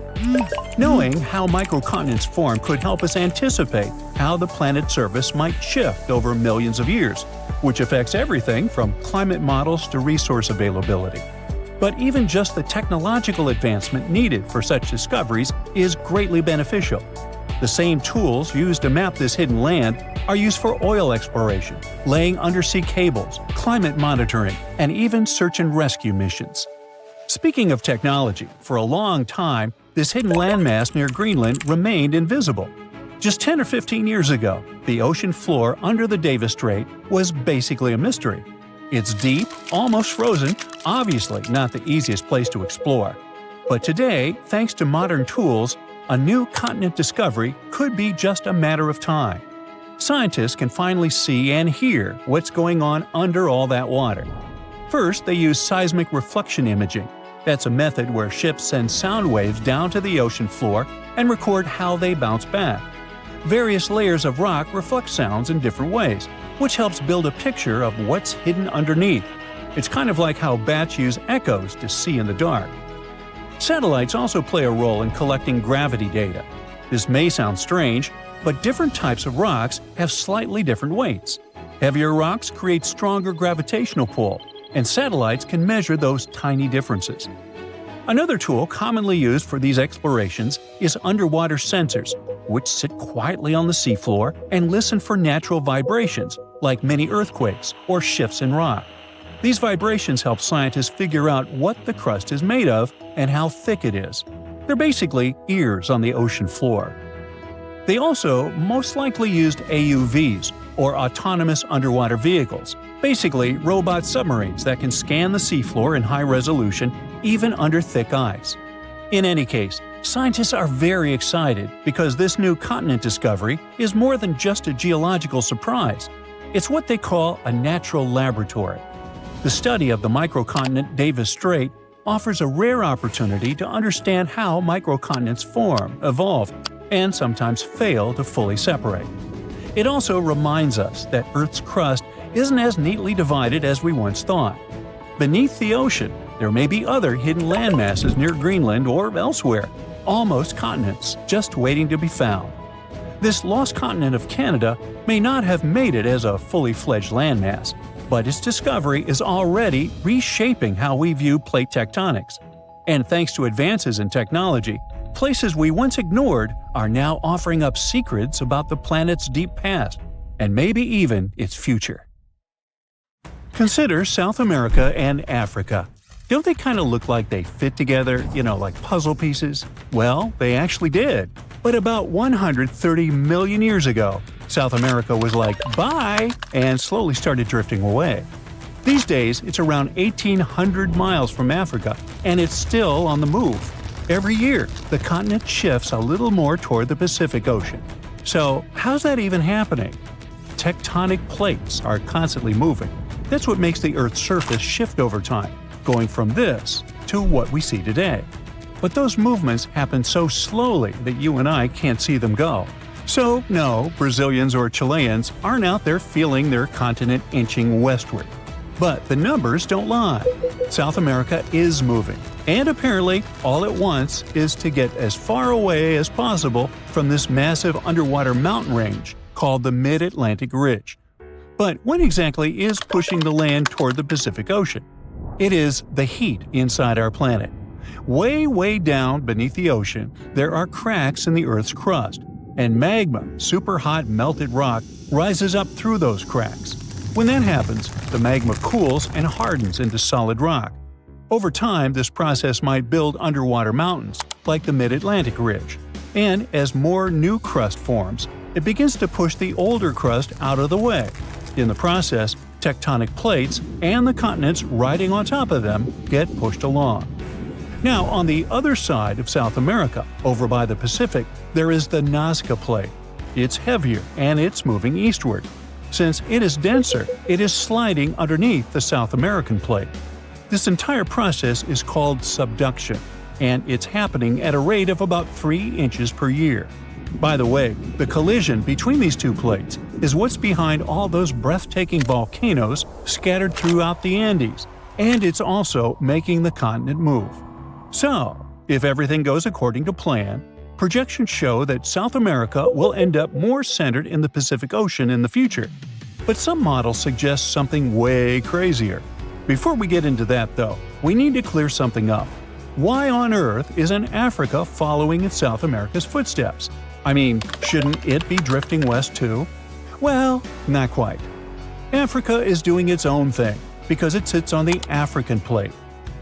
Knowing how microcontinents form could help us anticipate how the planet's surface might shift over millions of years, which affects everything from climate models to resource availability. But even just the technological advancement needed for such discoveries is greatly beneficial. The same tools used to map this hidden land are used for oil exploration, laying undersea cables, climate monitoring, and even search and rescue missions. Speaking of technology, for a long time, this hidden landmass near Greenland remained invisible. Just 10 or 15 years ago, the ocean floor under the Davis Strait was basically a mystery. It's deep, almost frozen, obviously not the easiest place to explore. But today, thanks to modern tools, a new continent discovery could be just a matter of time. Scientists can finally see and hear what's going on under all that water. First, they use seismic reflection imaging. That's a method where ships send sound waves down to the ocean floor and record how they bounce back. Various layers of rock reflect sounds in different ways, which helps build a picture of what's hidden underneath. It's kind of like how bats use echoes to see in the dark. Satellites also play a role in collecting gravity data. This may sound strange, but different types of rocks have slightly different weights. Heavier rocks create stronger gravitational pull, and satellites can measure those tiny differences. Another tool commonly used for these explorations is underwater sensors, which sit quietly on the seafloor and listen for natural vibrations, like mini earthquakes or shifts in rock. These vibrations help scientists figure out what the crust is made of and how thick it is. They're basically ears on the ocean floor. They also most likely used AUVs, or autonomous underwater vehicles, basically robot submarines that can scan the seafloor in high resolution even under thick ice. In any case, scientists are very excited because this new continent discovery is more than just a geological surprise. It's what they call a natural laboratory. The study of the microcontinent Davis Strait offers a rare opportunity to understand how microcontinents form, evolve, and sometimes fail to fully separate. It also reminds us that Earth's crust isn't as neatly divided as we once thought. Beneath the ocean, there may be other hidden landmasses near Greenland or elsewhere, almost continents just waiting to be found. This lost continent of Canada may not have made it as a fully fledged landmass, but its discovery is already reshaping how we view plate tectonics. And thanks to advances in technology, places we once ignored are now offering up secrets about the planet's deep past, and maybe even its future. Consider South America and Africa. Don't they kind of look like they fit together, like puzzle pieces? Well, they actually did. But about 130 million years ago, South America was like, bye, and slowly started drifting away. These days, it's around 1,800 miles from Africa, and it's still on the move. Every year, the continent shifts a little more toward the Pacific Ocean. So, how's that even happening? Tectonic plates are constantly moving. That's what makes the Earth's surface shift over time, going from this to what we see today. But those movements happen so slowly that you and I can't see them go. So, no, Brazilians or Chileans aren't out there feeling their continent inching westward. But the numbers don't lie. South America is moving, and apparently all it wants is to get as far away as possible from this massive underwater mountain range called the Mid-Atlantic Ridge. But what exactly is pushing the land toward the Pacific Ocean? It is the heat inside our planet. Way down beneath the ocean, there are cracks in the Earth's crust, and magma, super hot melted rock, rises up through those cracks. When that happens, the magma cools and hardens into solid rock. Over time, this process might build underwater mountains, like the Mid-Atlantic Ridge. And as more new crust forms, it begins to push the older crust out of the way. In the process, tectonic plates and the continents riding on top of them get pushed along. Now, on the other side of South America, over by the Pacific, there is the Nazca Plate. It's heavier and it's moving eastward. Since it is denser, it is sliding underneath the South American Plate. This entire process is called subduction, and it's happening at a rate of about 3 inches per year. By the way, the collision between these two plates is what's behind all those breathtaking volcanoes scattered throughout the Andes, and it's also making the continent move. So, if everything goes according to plan, projections show that South America will end up more centered in the Pacific Ocean in the future. But some models suggest something way crazier. Before we get into that, though, we need to clear something up. Why on earth isn't Africa following in South America's footsteps? I mean, shouldn't it be drifting west too? Well, not quite. Africa is doing its own thing because it sits on the African Plate.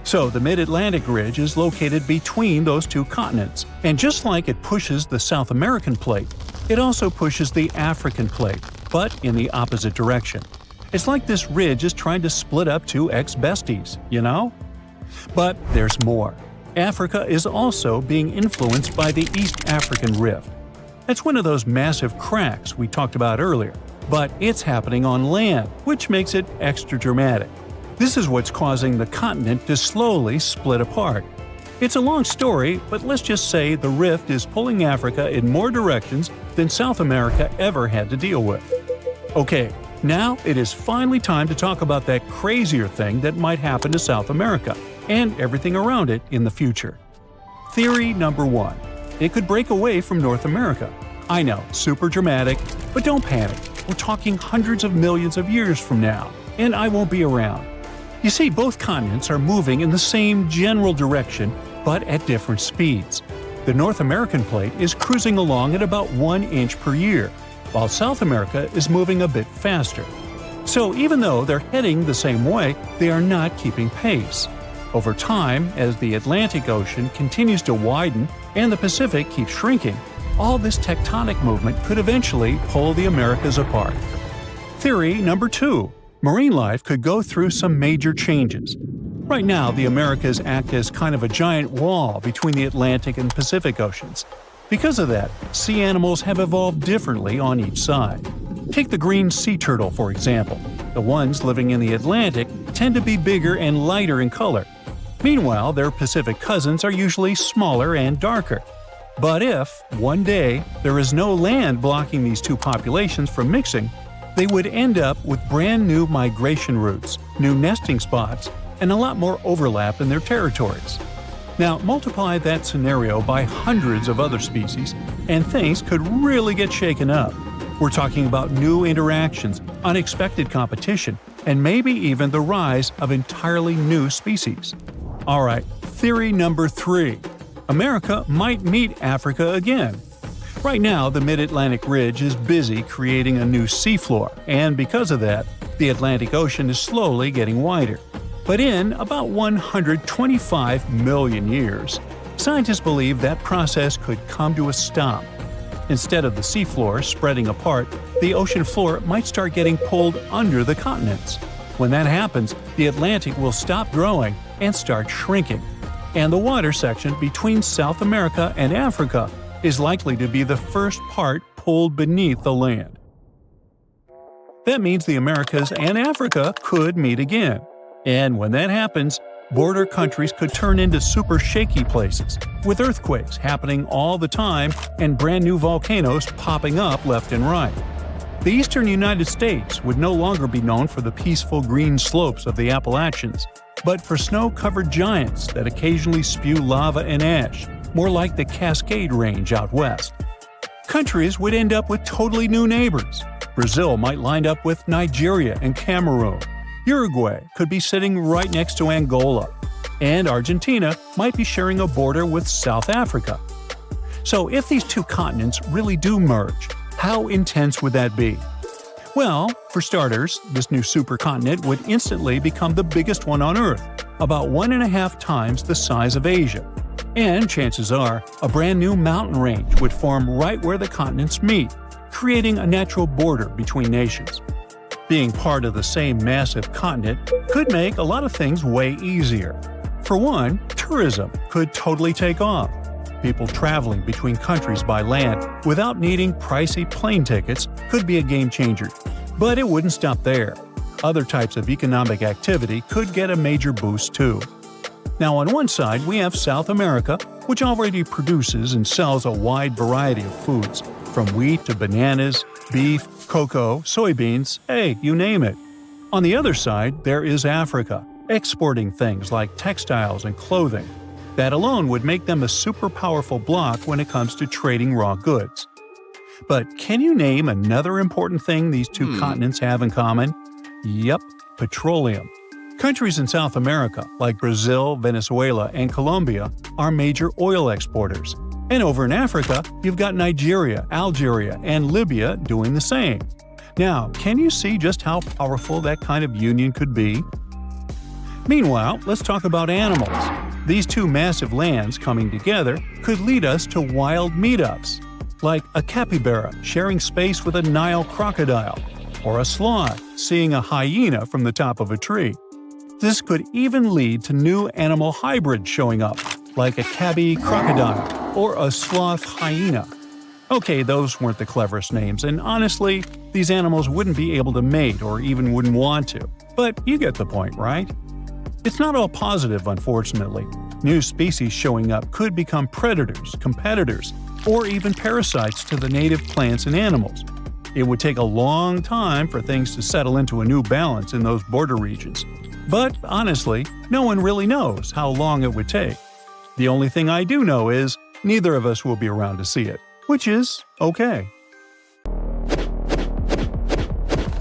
So the Mid-Atlantic Ridge is located between those two continents, and just like it pushes the South American Plate, it also pushes the African Plate, but in the opposite direction. It's like this ridge is trying to split up two ex-besties, But there's more. Africa is also being influenced by the East African Rift. It's one of those massive cracks we talked about earlier, but it's happening on land, which makes it extra dramatic. This is what's causing the continent to slowly split apart. It's a long story, but let's just say the rift is pulling Africa in more directions than South America ever had to deal with. Okay, now it is finally time to talk about that crazier thing that might happen to South America and everything around it in the future. Theory number 1. It could break away from North America. I know, super dramatic, but don't panic. We're talking hundreds of millions of years from now, and I won't be around. You see, both continents are moving in the same general direction, but at different speeds. The North American plate is cruising along at about 1 inch per year, while South America is moving a bit faster. So even though they're heading the same way, they are not keeping pace. Over time, as the Atlantic Ocean continues to widen and the Pacific keeps shrinking, all this tectonic movement could eventually pull the Americas apart. Theory number 2. Marine life could go through some major changes. Right now, the Americas act as kind of a giant wall between the Atlantic and Pacific Oceans. Because of that, sea animals have evolved differently on each side. Take the green sea turtle, for example. The ones living in the Atlantic tend to be bigger and lighter in color. Meanwhile, their Pacific cousins are usually smaller and darker. But if, one day, there is no land blocking these two populations from mixing, they would end up with brand new migration routes, new nesting spots, and a lot more overlap in their territories. Now, multiply that scenario by hundreds of other species, and things could really get shaken up. We're talking about new interactions, unexpected competition, and maybe even the rise of entirely new species. Alright, theory number 3. America might meet Africa again. Right now, the Mid-Atlantic Ridge is busy creating a new seafloor, and because of that, the Atlantic Ocean is slowly getting wider. But in about 125 million years, scientists believe that process could come to a stop. Instead of the seafloor spreading apart, the ocean floor might start getting pulled under the continents. When that happens, the Atlantic will stop growing and start shrinking. And the water section between South America and Africa is likely to be the first part pulled beneath the land. That means the Americas and Africa could meet again. And when that happens, border countries could turn into super shaky places, with earthquakes happening all the time and brand new volcanoes popping up left and right. The eastern United States would no longer be known for the peaceful green slopes of the Appalachians, but for snow-covered giants that occasionally spew lava and ash, more like the Cascade Range out west. Countries would end up with totally new neighbors. Brazil might line up with Nigeria and Cameroon. Uruguay could be sitting right next to Angola. And Argentina might be sharing a border with South Africa. So if these two continents really do merge, how intense would that be? Well, for starters, this new supercontinent would instantly become the biggest one on Earth, about 1.5 times the size of Asia. And chances are, a brand new mountain range would form right where the continents meet, creating a natural border between nations. Being part of the same massive continent could make a lot of things way easier. For one, tourism could totally take off. People traveling between countries by land without needing pricey plane tickets could be a game changer. But it wouldn't stop there. Other types of economic activity could get a major boost too. Now on one side we have South America, which already produces and sells a wide variety of foods, from wheat to bananas, beef, cocoa, soybeans, hey, you name it. On the other side, there is Africa, exporting things like textiles and clothing. That alone would make them a super powerful bloc when it comes to trading raw goods. But can you name another important thing these two continents have in common? Yep, petroleum. Countries in South America, like Brazil, Venezuela, and Colombia, are major oil exporters. And over in Africa, you've got Nigeria, Algeria, and Libya doing the same. Now, can you see just how powerful that kind of union could be? Meanwhile, let's talk about animals. These two massive lands coming together could lead us to wild meetups, like a capybara sharing space with a Nile crocodile, or a sloth seeing a hyena from the top of a tree. This could even lead to new animal hybrids showing up, like a tabby crocodile or a sloth hyena. Okay, those weren't the cleverest names, and honestly, these animals wouldn't be able to mate or even wouldn't want to. But you get the point, right? It's not all positive, unfortunately. New species showing up could become predators, competitors, or even parasites to the native plants and animals. It would take a long time for things to settle into a new balance in those border regions. But honestly, no one really knows how long it would take. The only thing I do know is neither of us will be around to see it, which is okay.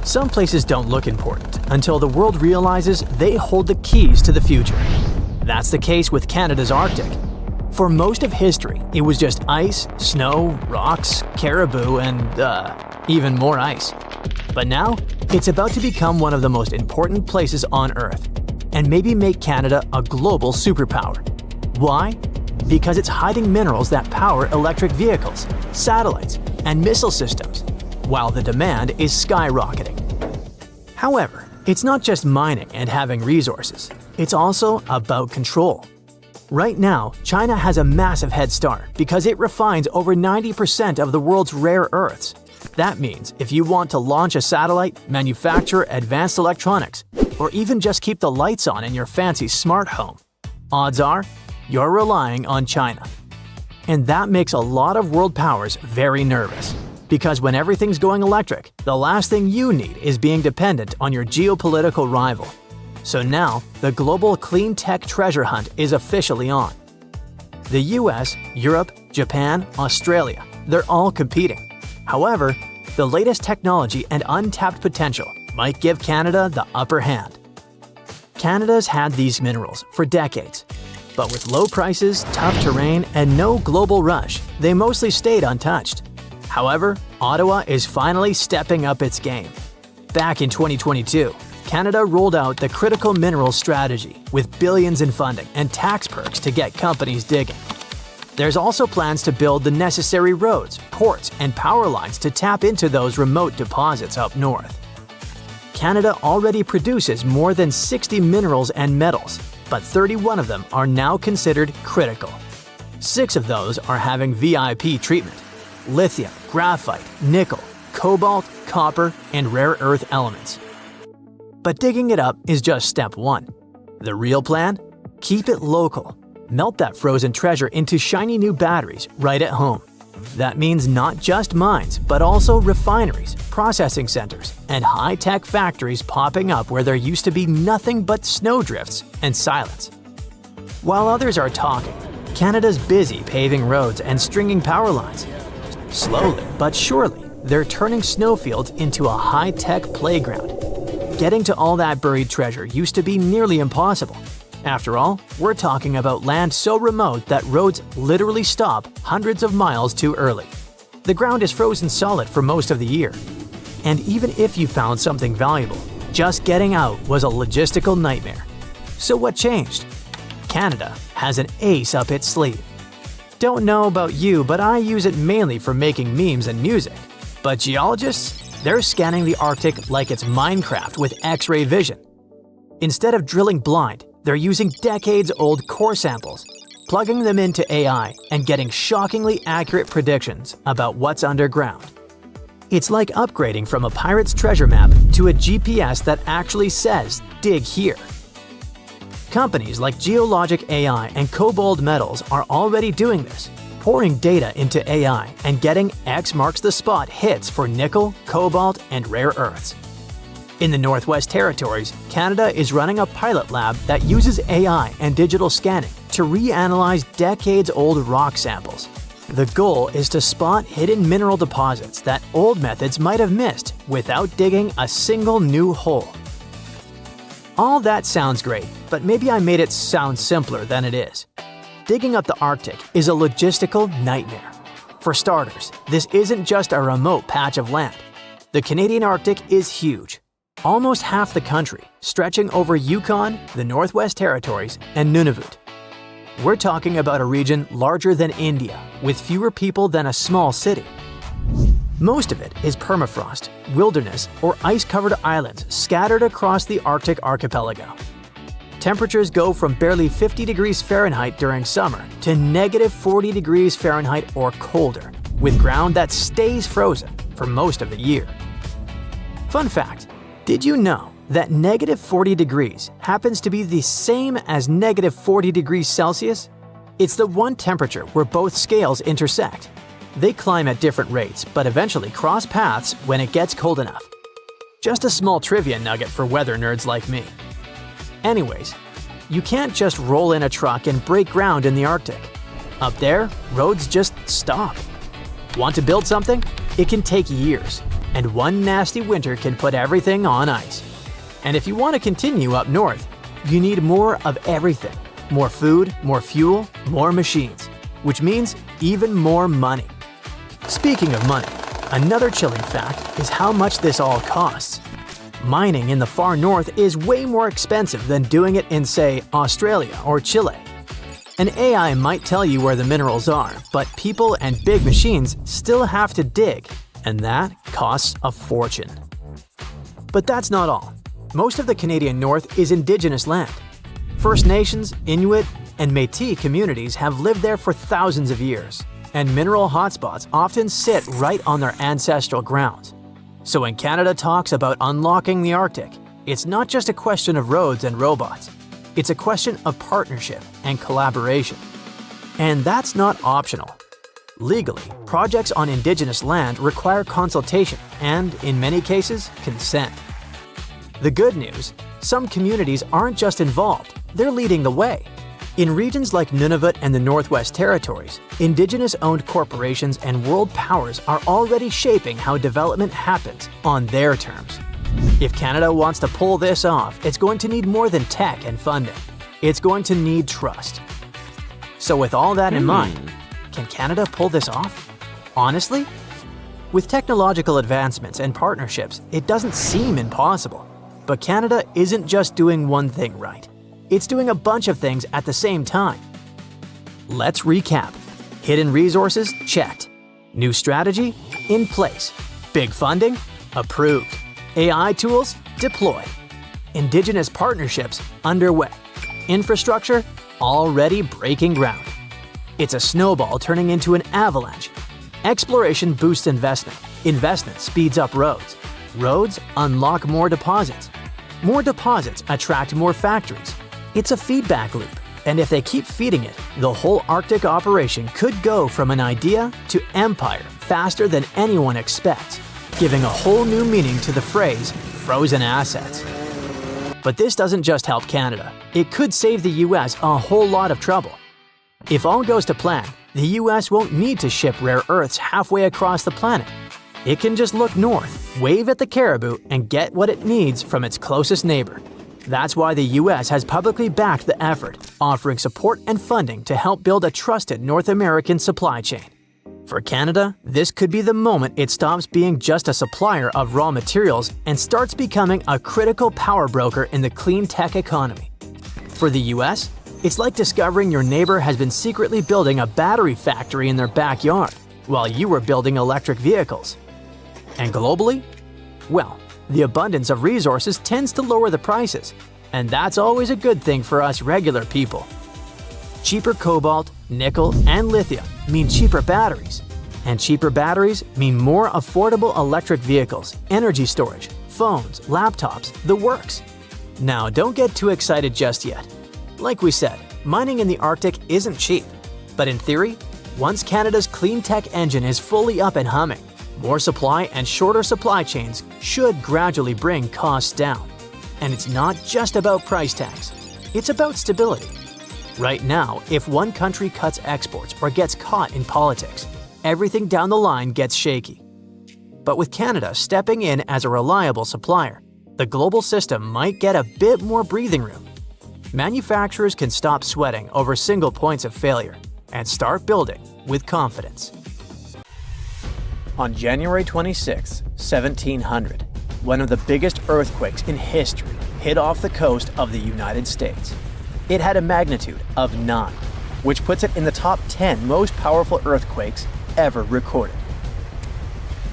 Some places don't look important until the world realizes they hold the keys to the future. That's the case with Canada's Arctic. For most of history, it was just ice, snow, rocks, caribou, and, even more ice. But now, it's about to become one of the most important places on Earth, and maybe make Canada a global superpower. Why? Because it's hiding minerals that power electric vehicles, satellites, and missile systems, while the demand is skyrocketing. However, it's not just mining and having resources, it's also about control. Right now, China has a massive head start because it refines over 90% of the world's rare earths. That means if you want to launch a satellite, manufacture advanced electronics, or even just keep the lights on in your fancy smart home, odds are you're relying on China. And that makes a lot of world powers very nervous. Because when everything's going electric, the last thing you need is being dependent on your geopolitical rival. So now, the global clean tech treasure hunt is officially on. The US, Europe, Japan, Australia, they're all competing. However, the latest technology and untapped potential might give Canada the upper hand. Canada's had these minerals for decades. But with low prices, tough terrain, and no global rush, they mostly stayed untouched. However, Ottawa is finally stepping up its game. Back in 2022, Canada rolled out the Critical Minerals Strategy with billions in funding and tax perks to get companies digging. There's also plans to build the necessary roads, ports, and power lines to tap into those remote deposits up north. Canada already produces more than 60 minerals and metals, but 31 of them are now considered critical. 6 of those are having VIP treatment: lithium, graphite, nickel, cobalt, copper, and rare earth elements. But digging it up is just step 1. The real plan? Keep it local. Melt that frozen treasure into shiny new batteries right at home. That means not just mines, but also refineries, processing centers, and high-tech factories popping up where there used to be nothing but snowdrifts and silence. While others are talking, Canada's busy paving roads and stringing power lines. Slowly but surely, they're turning snowfields into a high-tech playground. Getting to all that buried treasure used to be nearly impossible. After all, we're talking about land so remote that roads literally stop hundreds of miles too early. The ground is frozen solid for most of the year. And even if you found something valuable, just getting out was a logistical nightmare. So what changed? Canada has an ace up its sleeve. Don't know about you, but I use it mainly for making memes and music. But geologists? They're scanning the Arctic like it's Minecraft with X-ray vision. Instead of drilling blind, they're using decades-old core samples, plugging them into AI, and getting shockingly accurate predictions about what's underground. It's like upgrading from a pirate's treasure map to a GPS that actually says, "Dig here." Companies like Geologic AI and Cobalt Metals are already doing this, pouring data into AI and getting X marks the spot hits for nickel, cobalt, and rare earths. In the Northwest Territories, Canada is running a pilot lab that uses AI and digital scanning to reanalyze decades-old rock samples. The goal is to spot hidden mineral deposits that old methods might have missed without digging a single new hole. All that sounds great, but maybe I made it sound simpler than it is. Digging up the Arctic is a logistical nightmare. For starters, this isn't just a remote patch of land. The Canadian Arctic is huge. Almost half the country, stretching over Yukon, the Northwest Territories, and Nunavut. We're talking about a region larger than India, with fewer people than a small city. Most of it is permafrost, wilderness, or ice-covered islands scattered across the Arctic archipelago. Temperatures go from barely 50 degrees Fahrenheit during summer to negative 40 degrees Fahrenheit or colder, with ground that stays frozen for most of the year. Fun fact, did you know that negative 40 degrees happens to be the same as negative 40 degrees Celsius? It's the one temperature where both scales intersect. They climb at different rates, but eventually cross paths when it gets cold enough. Just a small trivia nugget for weather nerds like me. Anyways, You can't just roll in a truck and break ground in the Arctic. Up there, roads just stop. Want to build something? It can take years, and one nasty winter can put everything on ice. And if you want to continue up north, you need more of everything. More food, more fuel, more machines, which means even more money. Speaking of money, another chilling fact is how much this all costs. Mining in the far north is way more expensive than doing it in, say, Australia or Chile. An AI might tell you where the minerals are, but people and big machines still have to dig, and that costs a fortune. But that's not all. Most of the Canadian North is Indigenous land. First Nations, Inuit, and Métis communities have lived there for thousands of years, and mineral hotspots often sit right on their ancestral grounds. So when Canada talks about unlocking the Arctic, it's not just a question of roads and robots. It's a question of partnership and collaboration. And that's not optional. Legally, projects on Indigenous land require consultation and, in many cases, consent. The good news, some communities aren't just involved, they're leading the way. In regions like Nunavut and the Northwest Territories, Indigenous-owned corporations and world powers are already shaping how development happens on their terms. If Canada wants to pull this off, it's going to need more than tech and funding. It's going to need trust. So with all that in mind, can Canada pull this off? Honestly? With technological advancements and partnerships, it doesn't seem impossible. But Canada isn't just doing one thing right. It's doing a bunch of things at the same time. Let's recap. Hidden resources? Checked. New strategy? In place. Big funding? Approved. AI tools? Deployed. Indigenous partnerships? Underway. Infrastructure? Already breaking ground. It's a snowball turning into an avalanche. Exploration boosts investment. Investment speeds up roads. Roads unlock more deposits. More deposits attract more factories. It's a feedback loop, and if they keep feeding it, the whole Arctic operation could go from an idea to empire faster than anyone expects, giving a whole new meaning to the phrase frozen assets. But this doesn't just help Canada. It could save the US a whole lot of trouble. If all goes to plan, the US won't need to ship rare earths halfway across the planet. It can just look north, wave at the caribou, and get what it needs from its closest neighbor. That's why the US has publicly backed the effort, offering support and funding to help build a trusted North American supply chain. For Canada, this could be the moment it stops being just a supplier of raw materials and starts becoming a critical power broker in the clean tech economy. For the US, it's like discovering your neighbor has been secretly building a battery factory in their backyard while you were building electric vehicles. And globally? Well, the abundance of resources tends to lower the prices, and that's always a good thing for us regular people. Cheaper cobalt, nickel, and lithium mean cheaper batteries, and cheaper batteries mean more affordable electric vehicles, energy storage, phones, laptops, the works. Now, don't get too excited just yet. Like we said, mining in the Arctic isn't cheap, but in theory, once Canada's clean tech engine is fully up and humming, more supply and shorter supply chains should gradually bring costs down. And it's not just about price tags, it's about stability. Right now, if one country cuts exports or gets caught in politics, everything down the line gets shaky. But with Canada stepping in as a reliable supplier, the global system might get a bit more breathing room. Manufacturers can stop sweating over single points of failure and start building with confidence. On January 26, 1700, one of the biggest earthquakes in history hit off the coast of the United States. It had a magnitude of 9, which puts it in the top 10 most powerful earthquakes ever recorded.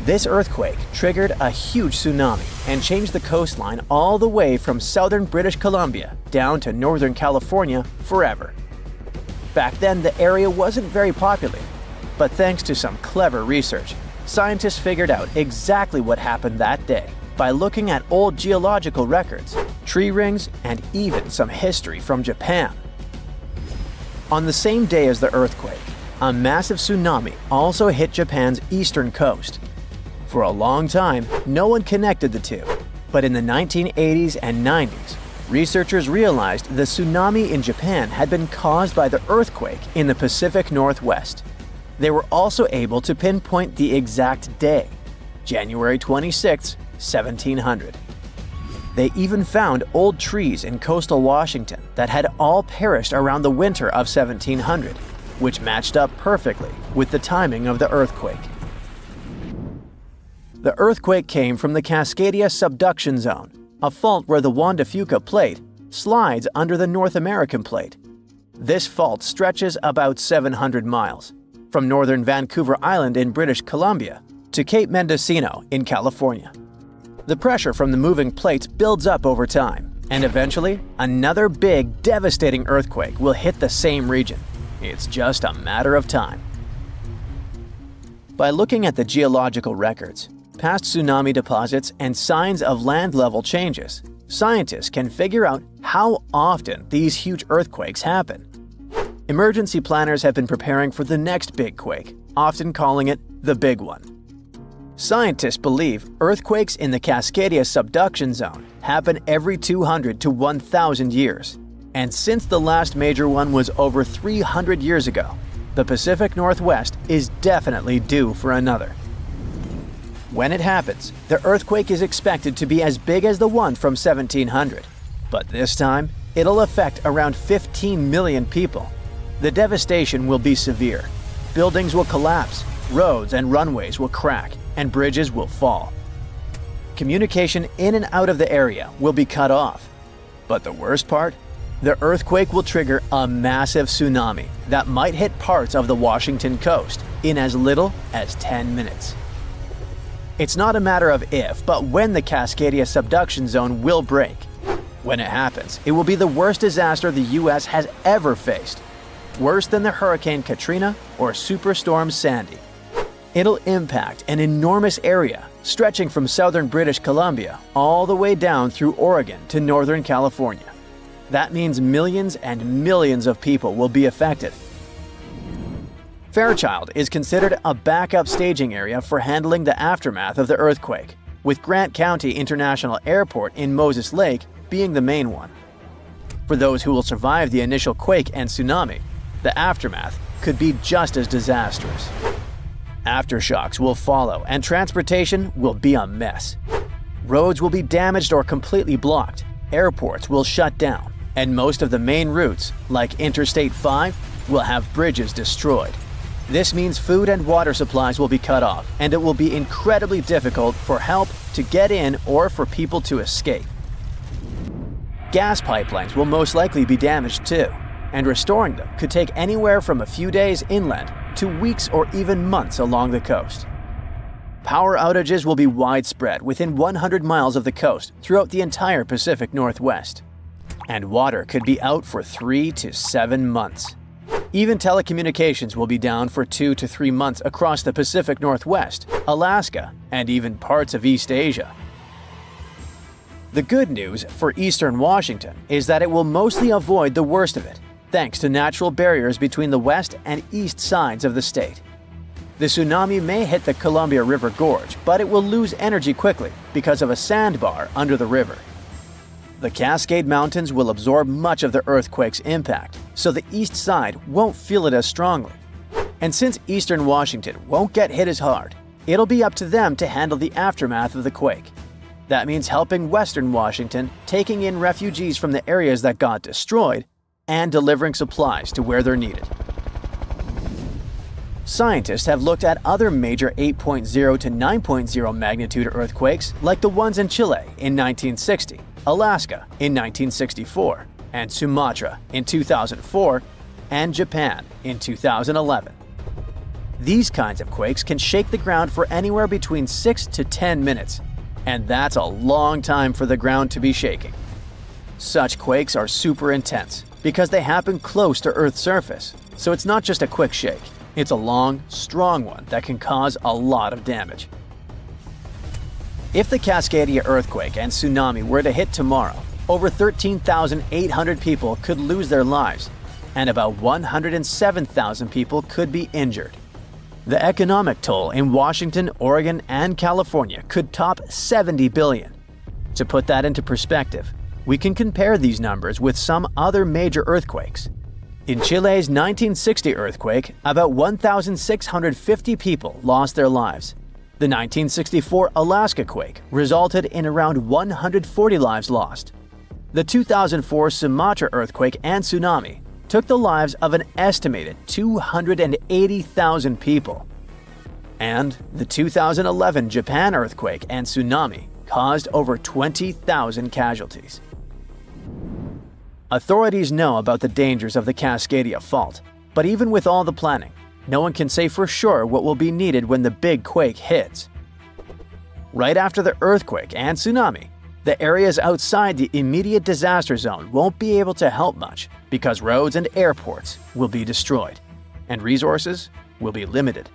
This earthquake triggered a huge tsunami and changed the coastline all the way from southern British Columbia down to northern California forever. Back then, the area wasn't very populated, but thanks to some clever research, scientists figured out exactly what happened that day by looking at old geological records, tree rings, and even some history from Japan. On the same day as the earthquake, a massive tsunami also hit Japan's eastern coast. For a long time, no one connected the two, but in the 1980s and 90s, researchers realized the tsunami in Japan had been caused by the earthquake in the Pacific Northwest. They were also able to pinpoint the exact day, January 26, 1700. They even found old trees in coastal Washington that had all perished around the winter of 1700, which matched up perfectly with the timing of the earthquake. The earthquake came from the Cascadia subduction zone, a fault where the Juan de Fuca plate slides under the North American plate. This fault stretches about 700 miles, from northern Vancouver Island in British Columbia to Cape Mendocino in California. The pressure from the moving plates builds up over time, and eventually, another big, devastating earthquake will hit the same region. It's just a matter of time. By looking at the geological records, past tsunami deposits, and signs of land level changes, scientists can figure out how often these huge earthquakes happen. Emergency planners have been preparing for the next big quake, often calling it the big one. Scientists believe earthquakes in the Cascadia subduction zone happen every 200 to 1,000 years. And since the last major one was over 300 years ago, the Pacific Northwest is definitely due for another. When it happens, the earthquake is expected to be as big as the one from 1700. But this time, it'll affect around 15 million people. The devastation will be severe. Buildings will collapse, roads and runways will crack, and bridges will fall. Communication in and out of the area will be cut off. But the worst part? The earthquake will trigger a massive tsunami that might hit parts of the Washington coast in as little as 10 minutes. It's not a matter of if, but when the Cascadia subduction zone will break. When it happens, it will be the worst disaster the US has ever faced. Worse than the Hurricane Katrina or Superstorm Sandy. It'll impact an enormous area, stretching from southern British Columbia all the way down through Oregon to northern California. That means millions and millions of people will be affected. Fairchild is considered a backup staging area for handling the aftermath of the earthquake, with Grant County International Airport in Moses Lake being the main one. For those who will survive the initial quake and tsunami, the aftermath could be just as disastrous. Aftershocks will follow, and transportation will be a mess. Roads will be damaged or completely blocked, airports will shut down, and most of the main routes, like Interstate 5, will have bridges destroyed. This means food and water supplies will be cut off, and it will be incredibly difficult for help to get in or for people to escape. Gas pipelines will most likely be damaged too, and restoring them could take anywhere from a few days inland to weeks or even months along the coast. Power outages will be widespread within 100 miles of the coast throughout the entire Pacific Northwest. And water could be out for 3 to 7 months. Even telecommunications will be down for 2 to 3 months across the Pacific Northwest, Alaska, and even parts of East Asia. The good news for eastern Washington is that it will mostly avoid the worst of it, thanks to natural barriers between the west and east sides of the state. The tsunami may hit the Columbia River Gorge, but it will lose energy quickly because of a sandbar under the river. The Cascade Mountains will absorb much of the earthquake's impact, so the east side won't feel it as strongly. And since eastern Washington won't get hit as hard, it'll be up to them to handle the aftermath of the quake. That means helping western Washington, taking in refugees from the areas that got destroyed, and delivering supplies to where they're needed. Scientists have looked at other major 8.0 to 9.0 magnitude earthquakes like the ones in Chile in 1960, Alaska in 1964, and Sumatra in 2004, and Japan in 2011. These kinds of quakes can shake the ground for anywhere between 6 to 10 minutes, and that's a long time for the ground to be shaking. Such quakes are super intense because they happen close to Earth's surface, so it's not just a quick shake. It's a long, strong one that can cause a lot of damage. If the Cascadia earthquake and tsunami were to hit tomorrow, over 13,800 people could lose their lives, and about 107,000 people could be injured. The economic toll in Washington, Oregon, and California could top $70 billion. To put that into perspective, We can compare these numbers with some other major earthquakes. In Chile's 1960 earthquake, about 1,650 people lost their lives. The 1964 Alaska quake resulted in around 140 lives lost. The 2004 Sumatra earthquake and tsunami took the lives of an estimated 280,000 people. And the 2011 Japan earthquake and tsunami caused over 20,000 casualties. Authorities know about the dangers of the Cascadia Fault, but even with all the planning, no one can say for sure what will be needed when the big quake hits. Right after the earthquake and tsunami, the areas outside the immediate disaster zone won't be able to help much because roads and airports will be destroyed, and resources will be limited.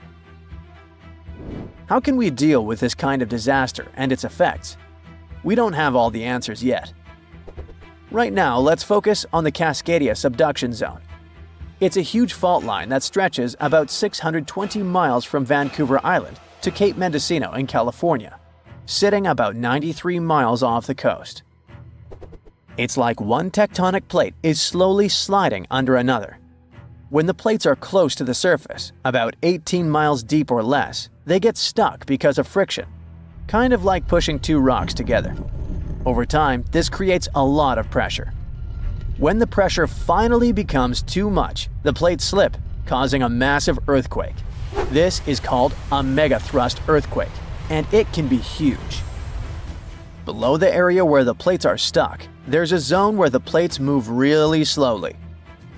How can we deal with this kind of disaster and its effects? We don't have all the answers yet. Right now, let's focus on the Cascadia subduction zone. It's a huge fault line that stretches about 620 miles from Vancouver Island to Cape Mendocino in California, sitting about 93 miles off the coast. It's like one tectonic plate is slowly sliding under another. When the plates are close to the surface, about 18 miles deep or less, they get stuck because of friction, kind of like pushing two rocks together. Over time, this creates a lot of pressure. When the pressure finally becomes too much, the plates slip, causing a massive earthquake. This is called a megathrust earthquake, and it can be huge. Below the area where the plates are stuck, there's a zone where the plates move really slowly.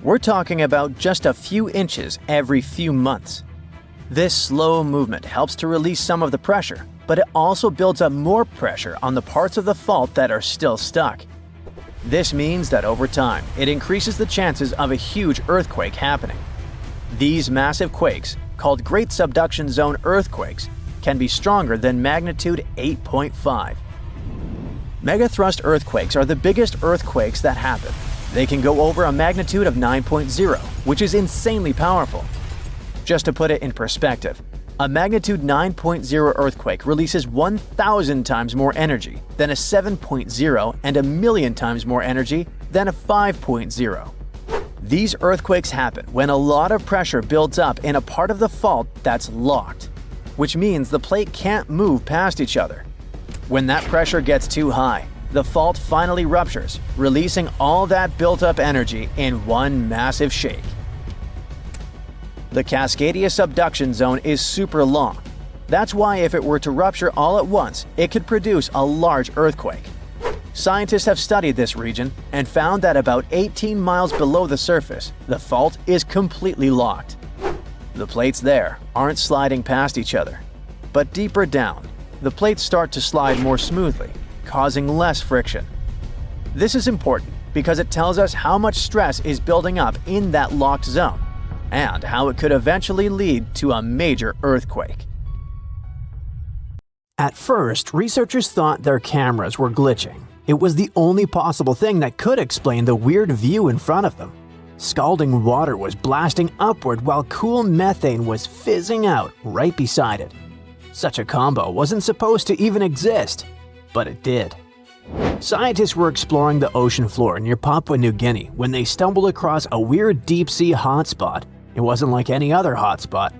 We're talking about just a few inches every few months. This slow movement helps to release some of the pressure, but it also builds up more pressure on the parts of the fault that are still stuck. This means that over time, it increases the chances of a huge earthquake happening. These massive quakes, called Great Subduction Zone earthquakes, can be stronger than magnitude 8.5. Megathrust earthquakes are the biggest earthquakes that happen. They can go over a magnitude of 9.0, which is insanely powerful. Just to put it in perspective, a magnitude 9.0 earthquake releases 1,000 times more energy than a 7.0 and 1,000,000 times more energy than a 5.0. These earthquakes happen when a lot of pressure builds up in a part of the fault that's locked, which means the plate can't move past each other. When that pressure gets too high, the fault finally ruptures, releasing all that built-up energy in one massive shake. The Cascadia subduction zone is super long. That's why if it were to rupture all at once, it could produce a large earthquake. Scientists have studied this region and found that about 18 miles below the surface, the fault is completely locked. The plates there aren't sliding past each other. But deeper down, the plates start to slide more smoothly, causing less friction. This is important because it tells us how much stress is building up in that locked zone, and how it could eventually lead to a major earthquake. At first, researchers thought their cameras were glitching. It was the only possible thing that could explain the weird view in front of them. Scalding water was blasting upward while cool methane was fizzing out right beside it. Such a combo wasn't supposed to even exist, but it did. Scientists were exploring the ocean floor near Papua New Guinea when they stumbled across a weird deep-sea hotspot. It wasn't like any other hotspot.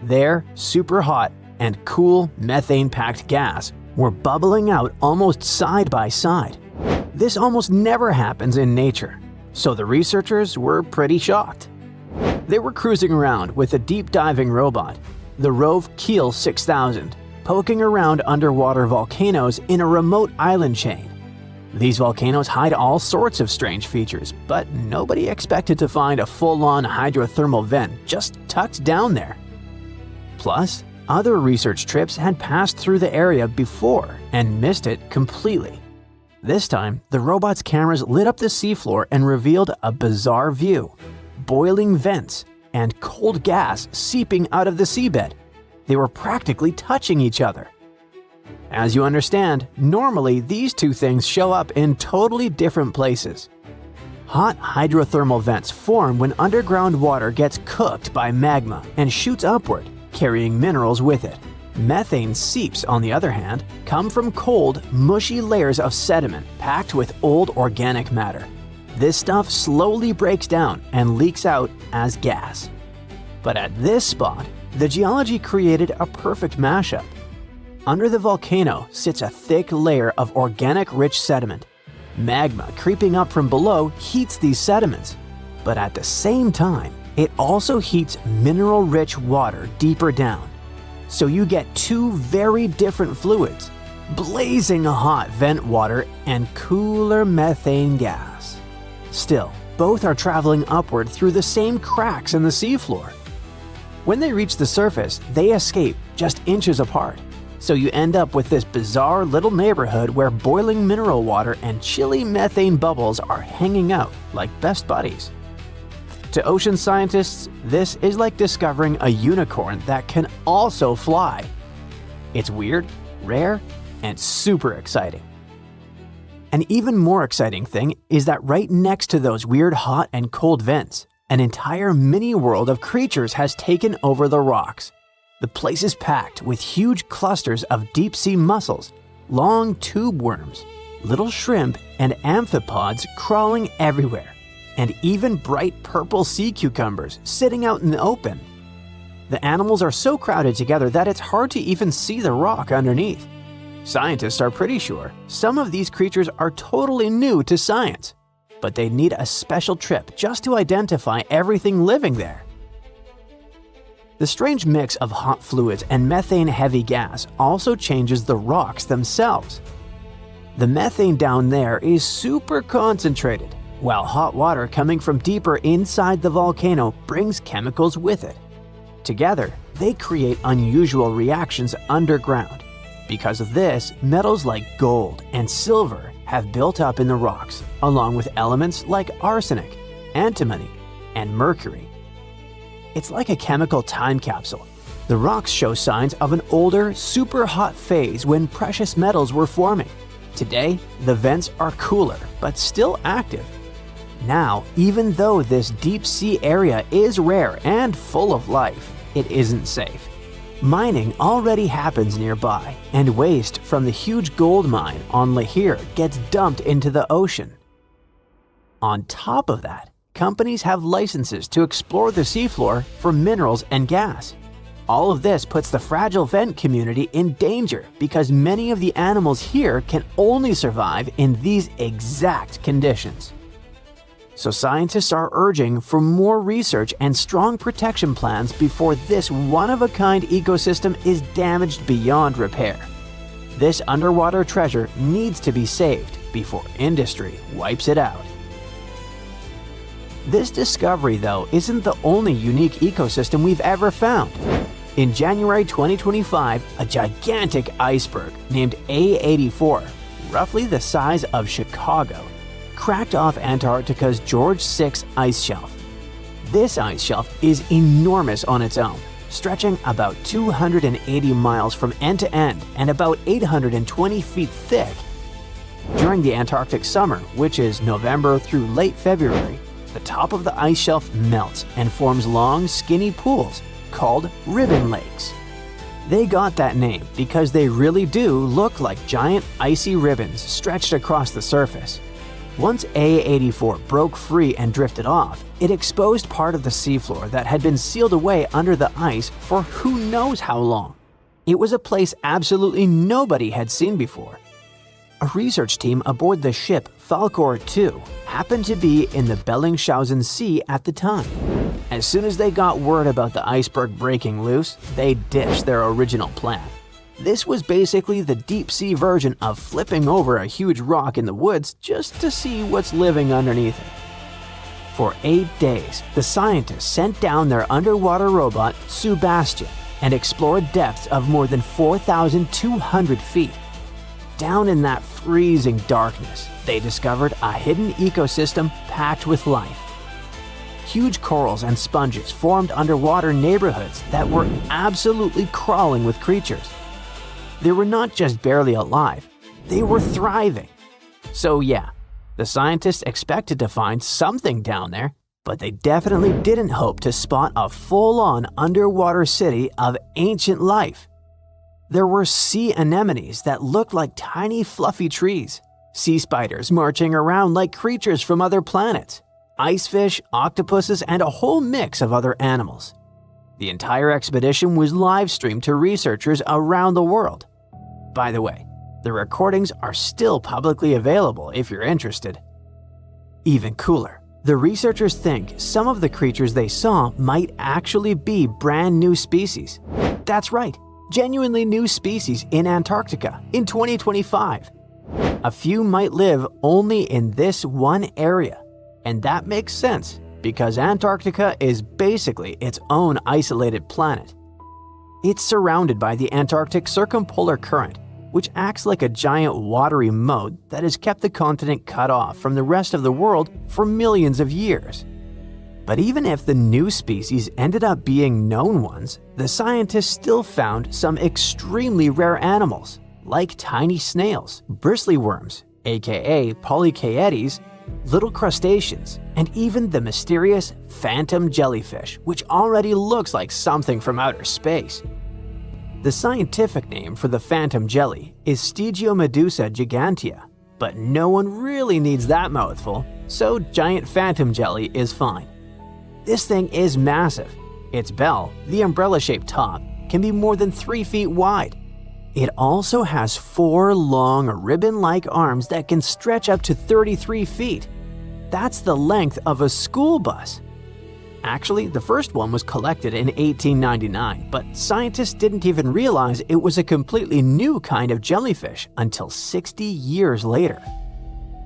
There, super hot and cool methane-packed gas were bubbling out almost side by side. This almost never happens in nature, so the researchers were pretty shocked. They were cruising around with a deep-diving robot, the Rove Keel 6000, poking around underwater volcanoes in a remote island chain. These volcanoes hide all sorts of strange features, but nobody expected to find a full-on hydrothermal vent just tucked down there. Plus, other research trips had passed through the area before and missed it completely. This time, the robot's cameras lit up the seafloor and revealed a bizarre view: boiling vents and cold gas seeping out of the seabed. They were practically touching each other. As you understand, normally these two things show up in totally different places. Hot hydrothermal vents form when underground water gets cooked by magma and shoots upward, carrying minerals with it. Methane seeps, on the other hand, come from cold, mushy layers of sediment packed with old organic matter. This stuff slowly breaks down and leaks out as gas. But at this spot, the geology created a perfect mashup. Under the volcano sits a thick layer of organic-rich sediment. Magma creeping up from below heats these sediments, but at the same time, it also heats mineral-rich water deeper down. So you get two very different fluids, blazing hot vent water and cooler methane gas. Still, both are traveling upward through the same cracks in the seafloor. When they reach the surface, they escape just inches apart. So you end up with this bizarre little neighborhood where boiling mineral water and chilly methane bubbles are hanging out like best buddies. To ocean scientists, this is like discovering a unicorn that can also fly. It's weird, rare, and super exciting. An even more exciting thing is that right next to those weird hot and cold vents, an entire mini world of creatures has taken over the rocks. The place is packed with huge clusters of deep-sea mussels, long tube worms, little shrimp and amphipods crawling everywhere, and even bright purple sea cucumbers sitting out in the open. The animals are so crowded together that it's hard to even see the rock underneath. Scientists are pretty sure some of these creatures are totally new to science, but they need a special trip just to identify everything living there. The strange mix of hot fluids and methane-heavy gas also changes the rocks themselves. The methane down there is super concentrated, while hot water coming from deeper inside the volcano brings chemicals with it. Together, they create unusual reactions underground. Because of this, metals like gold and silver have built up in the rocks, along with elements like arsenic, antimony, and mercury. It's like a chemical time capsule. The rocks show signs of an older, super hot phase when precious metals were forming. Today, the vents are cooler, but still active. Now, even though this deep sea area is rare and full of life, it isn't safe. Mining already happens nearby, and waste from the huge gold mine on Lahir gets dumped into the ocean. On top of that, companies have licenses to explore the seafloor for minerals and gas. All of this puts the fragile vent community in danger because many of the animals here can only survive in these exact conditions. So scientists are urging for more research and strong protection plans before this one-of-a-kind ecosystem is damaged beyond repair. This underwater treasure needs to be saved before industry wipes it out. This discovery, though, isn't the only unique ecosystem we've ever found. In January 2025, a gigantic iceberg named A84, roughly the size of Chicago, cracked off Antarctica's George VI ice shelf. This ice shelf is enormous on its own, stretching about 280 miles from end to end and about 820 feet thick. During the Antarctic summer, which is November through late February, the top of the ice shelf melts and forms long, skinny pools called ribbon lakes. They got that name because they really do look like giant icy ribbons stretched across the surface. Once A84 broke free and drifted off, it exposed part of the seafloor that had been sealed away under the ice for who knows how long. It was a place absolutely nobody had seen before. A research team aboard the ship Falkor 2 happened to be in the Bellingshausen Sea at the time. As soon as they got word about the iceberg breaking loose, they ditched their original plan. This was basically the deep-sea version of flipping over a huge rock in the woods just to see what's living underneath it. For 8 days, the scientists sent down their underwater robot, Sebastian, and explored depths of more than 4,200 feet. Down in that freezing darkness, they discovered a hidden ecosystem packed with life. Huge corals and sponges formed underwater neighborhoods that were absolutely crawling with creatures. They were not just barely alive, they were thriving. So yeah, the scientists expected to find something down there, but they definitely didn't hope to spot a full-on underwater city of ancient life. There were sea anemones that looked like tiny fluffy trees, sea spiders marching around like creatures from other planets, ice fish, octopuses, and a whole mix of other animals. The entire expedition was live-streamed to researchers around the world. By the way, the recordings are still publicly available if you're interested. Even cooler, the researchers think some of the creatures they saw might actually be brand new species. That's right, genuinely new species in Antarctica in 2025. A few might live only in this one area, and that makes sense because Antarctica is basically its own isolated planet. It's surrounded by the Antarctic Circumpolar Current, which acts like a giant watery moat that has kept the continent cut off from the rest of the world for millions of years. But even if the new species ended up being known ones, the scientists still found some extremely rare animals, like tiny snails, bristly worms, aka polychaetes, little crustaceans, and even the mysterious phantom jellyfish, which already looks like something from outer space. The scientific name for the phantom jelly is Stygiomedusa gigantea, but no one really needs that mouthful, so giant phantom jelly is fine. This thing is massive. Its bell, the umbrella-shaped top, can be more than 3 feet wide. It also has 4 long ribbon-like arms that can stretch up to 33 feet. That's the length of a school bus. Actually, the first one was collected in 1899, but scientists didn't even realize it was a completely new kind of jellyfish until 60 years later.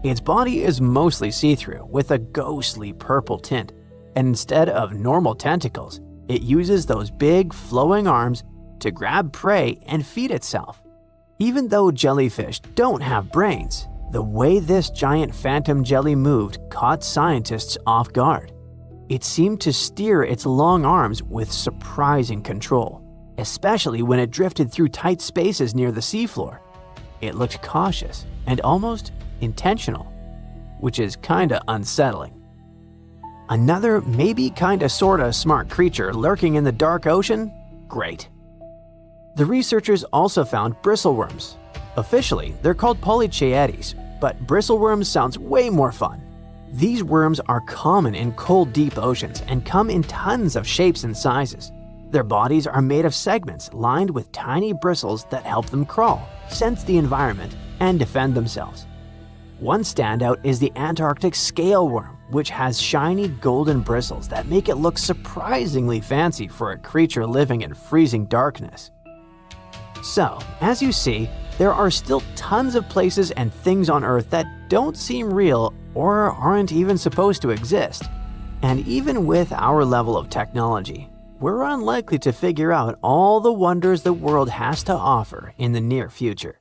Its body is mostly see-through with a ghostly purple tint, and instead of normal tentacles, it uses those big flowing arms to grab prey and feed itself. Even though jellyfish don't have brains, the way this giant phantom jelly moved caught scientists off guard. It seemed to steer its long arms with surprising control, especially when it drifted through tight spaces near the seafloor. It looked cautious and almost intentional, which is kinda unsettling. Another maybe kinda sorta smart creature lurking in the dark ocean? Great. The researchers also found bristleworms. Officially, they're called polychaetes, but bristleworms sounds way more fun. These worms are common in cold, deep oceans and come in tons of shapes and sizes. Their bodies are made of segments lined with tiny bristles that help them crawl, sense the environment, and defend themselves. One standout is the Antarctic scale worm, which has shiny golden bristles that make it look surprisingly fancy for a creature living in freezing darkness. So, as you see, there are still tons of places and things on Earth that don't seem real or aren't even supposed to exist. And even with our level of technology, we're unlikely to figure out all the wonders the world has to offer in the near future.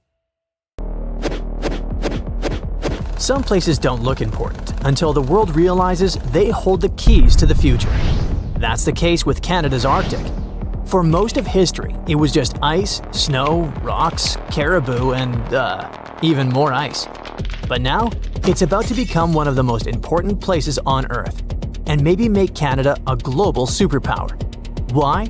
Some places don't look important until the world realizes they hold the keys to the future. That's the case with Canada's Arctic. For most of history, it was just ice, snow, rocks, caribou, and even more ice. But now, it's about to become one of the most important places on Earth, and maybe make Canada a global superpower. Why?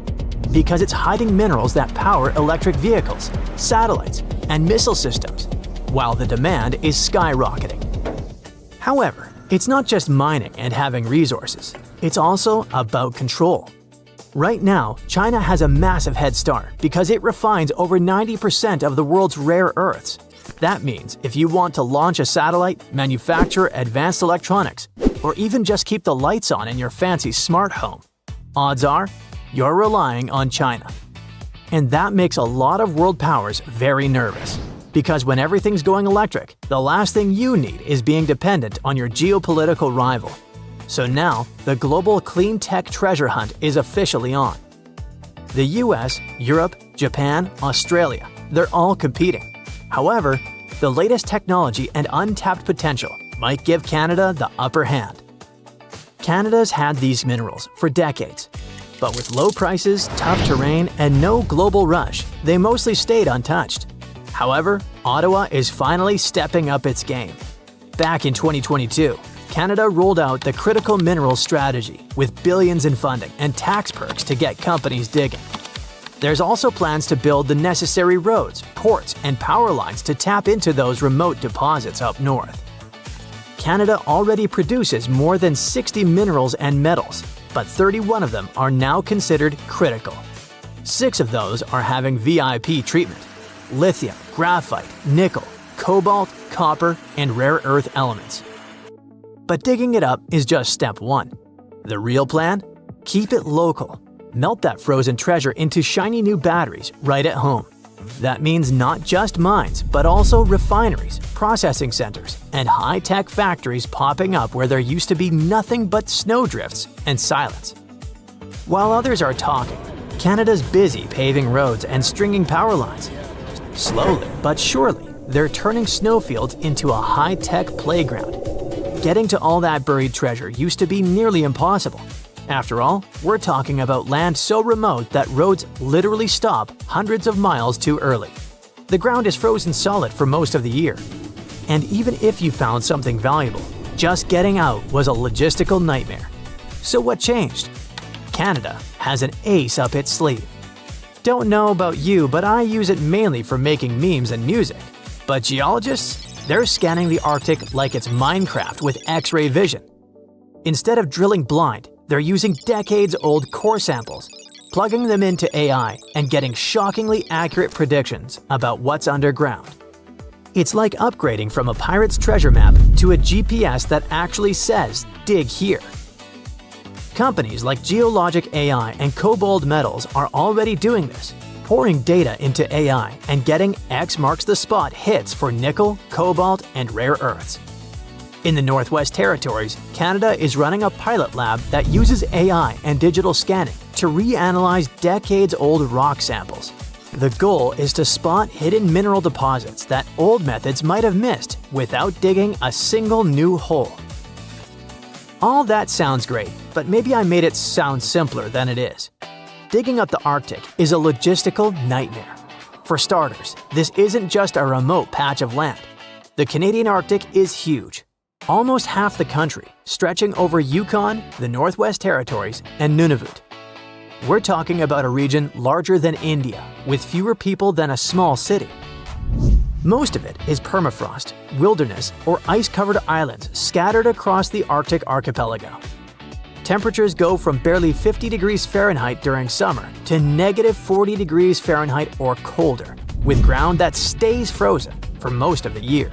Because it's hiding minerals that power electric vehicles, satellites, and missile systems, while the demand is skyrocketing. However, it's not just mining and having resources, it's also about control. Right now, China has a massive head start because it refines over 90% of the world's rare earths. That means if you want to launch a satellite, manufacture advanced electronics, or even just keep the lights on in your fancy smart home, odds are you're relying on China. And that makes a lot of world powers very nervous. Because when everything's going electric, the last thing you need is being dependent on your geopolitical rival. So now, the global clean tech treasure hunt is officially on. The US, Europe, Japan, Australia, they're all competing. However, the latest technology and untapped potential might give Canada the upper hand. Canada's had these minerals for decades, but with low prices, tough terrain, and no global rush, they mostly stayed untouched. However, Ottawa is finally stepping up its game. Back in 2022, Canada rolled out the Critical Minerals Strategy with billions in funding and tax perks to get companies digging. There's also plans to build the necessary roads, ports, and power lines to tap into those remote deposits up north. Canada already produces more than 60 minerals and metals, but 31 of them are now considered critical. 6 of those are having VIP treatment: lithium, graphite, nickel, cobalt, copper, and rare earth elements. But digging it up is just step 1. The real plan? Keep it local. Melt that frozen treasure into shiny new batteries right at home. That means not just mines, but also refineries, processing centers, and high-tech factories popping up where there used to be nothing but snowdrifts and silence. While others are talking, Canada's busy paving roads and stringing power lines. Slowly but surely, they're turning snowfields into a high-tech playground. Getting to all that buried treasure used to be nearly impossible. After all, we're talking about land so remote that roads literally stop hundreds of miles too early. The ground is frozen solid for most of the year. And even if you found something valuable, just getting out was a logistical nightmare. So what changed? Canada has an ace up its sleeve. Don't know about you, but I use it mainly for making memes and music. But geologists? They're scanning the Arctic like it's Minecraft with X-ray vision. Instead of drilling blind, they're using decades-old core samples, plugging them into AI, and getting shockingly accurate predictions about what's underground. It's like upgrading from a pirate's treasure map to a GPS that actually says, "Dig here." Companies like Geologic AI and Cobalt Metals are already doing this, pouring data into AI and getting X marks the spot hits for nickel, cobalt, and rare earths. In the Northwest Territories, Canada is running a pilot lab that uses AI and digital scanning to reanalyze decades-old rock samples. The goal is to spot hidden mineral deposits that old methods might have missed without digging a single new hole. All that sounds great, but maybe I made it sound simpler than it is. Digging up the Arctic is a logistical nightmare. For starters, this isn't just a remote patch of land. The Canadian Arctic is huge. Almost half the country, stretching over Yukon, the Northwest Territories, and Nunavut. We're talking about a region larger than India, with fewer people than a small city. Most of it is permafrost, wilderness, or ice-covered islands scattered across the Arctic archipelago. Temperatures go from barely 50 degrees Fahrenheit during summer to negative 40 degrees Fahrenheit or colder, with ground that stays frozen for most of the year.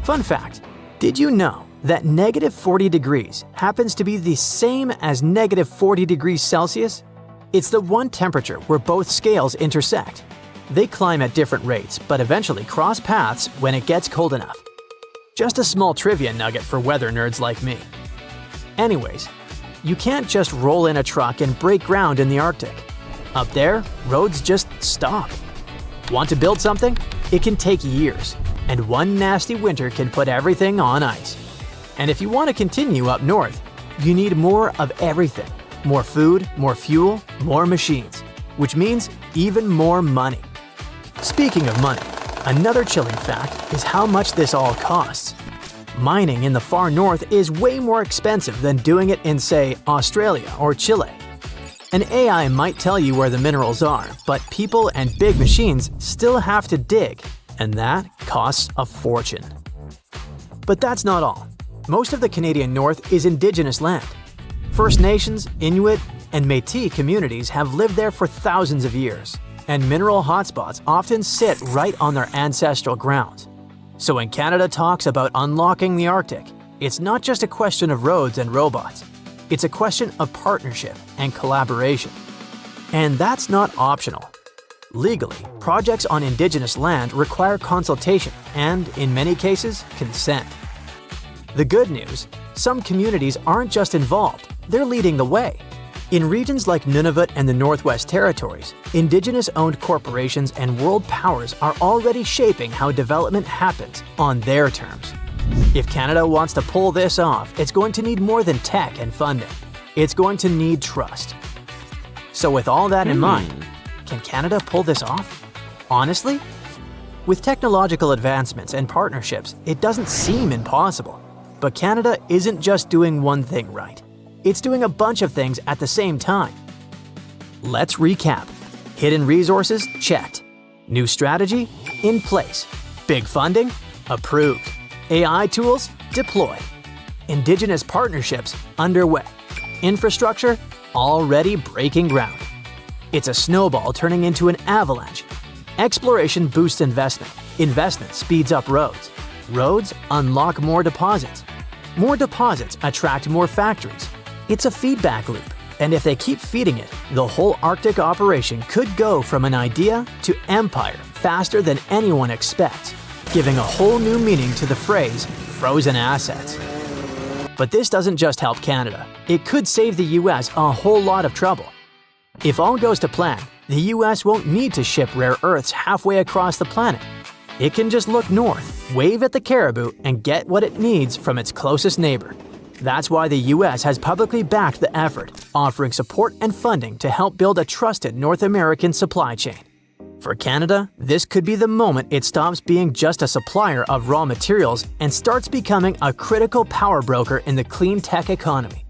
Fun fact, did you know that negative 40 degrees happens to be the same as negative 40 degrees Celsius? It's the one temperature where both scales intersect. They climb at different rates, but eventually cross paths when it gets cold enough. Just a small trivia nugget for weather nerds like me. Anyways, you can't just roll in a truck and break ground in the Arctic. Up there, roads just stop. Want to build something? It can take years, and one nasty winter can put everything on ice. And if you want to continue up north, you need more of everything. More food, more fuel, more machines, which means even more money. Speaking of money, another chilling fact is how much this all costs. Mining in the far north is way more expensive than doing it in, say, Australia or Chile. An AI might tell you where the minerals are, but people and big machines still have to dig, and that costs a fortune. But that's not all. Most of the Canadian North is Indigenous land. First Nations, Inuit, and Métis communities have lived there for thousands of years, and mineral hotspots often sit right on their ancestral grounds. So when Canada talks about unlocking the Arctic, it's not just a question of roads and robots. It's a question of partnership and collaboration. And that's not optional. Legally, projects on Indigenous land require consultation and, in many cases, consent. The good news, some communities aren't just involved, they're leading the way. In regions like Nunavut and the Northwest Territories, Indigenous-owned corporations and world powers are already shaping how development happens on their terms. If Canada wants to pull this off, it's going to need more than tech and funding. It's going to need trust. So with all that in mind, can Canada pull this off? Honestly? With technological advancements and partnerships, it doesn't seem impossible. But Canada isn't just doing one thing right. It's doing a bunch of things at the same time. Let's recap. Hidden resources? Checked. New strategy? In place. Big funding? Approved. AI tools? Deployed. Indigenous partnerships? Underway. Infrastructure? Already breaking ground. It's a snowball turning into an avalanche. Exploration boosts investment. Investment speeds up roads. Roads unlock more deposits. More deposits attract more factories. It's a feedback loop, and if they keep feeding it, the whole Arctic operation could go from an idea to empire faster than anyone expects, giving a whole new meaning to the phrase frozen assets. But this doesn't just help Canada. It could save the US a whole lot of trouble. If all goes to plan, the US won't need to ship rare earths halfway across the planet. It can just look north, wave at the caribou, and get what it needs from its closest neighbor. That's why the US has publicly backed the effort, offering support and funding to help build a trusted North American supply chain. For Canada, this could be the moment it stops being just a supplier of raw materials and starts becoming a critical power broker in the clean tech economy.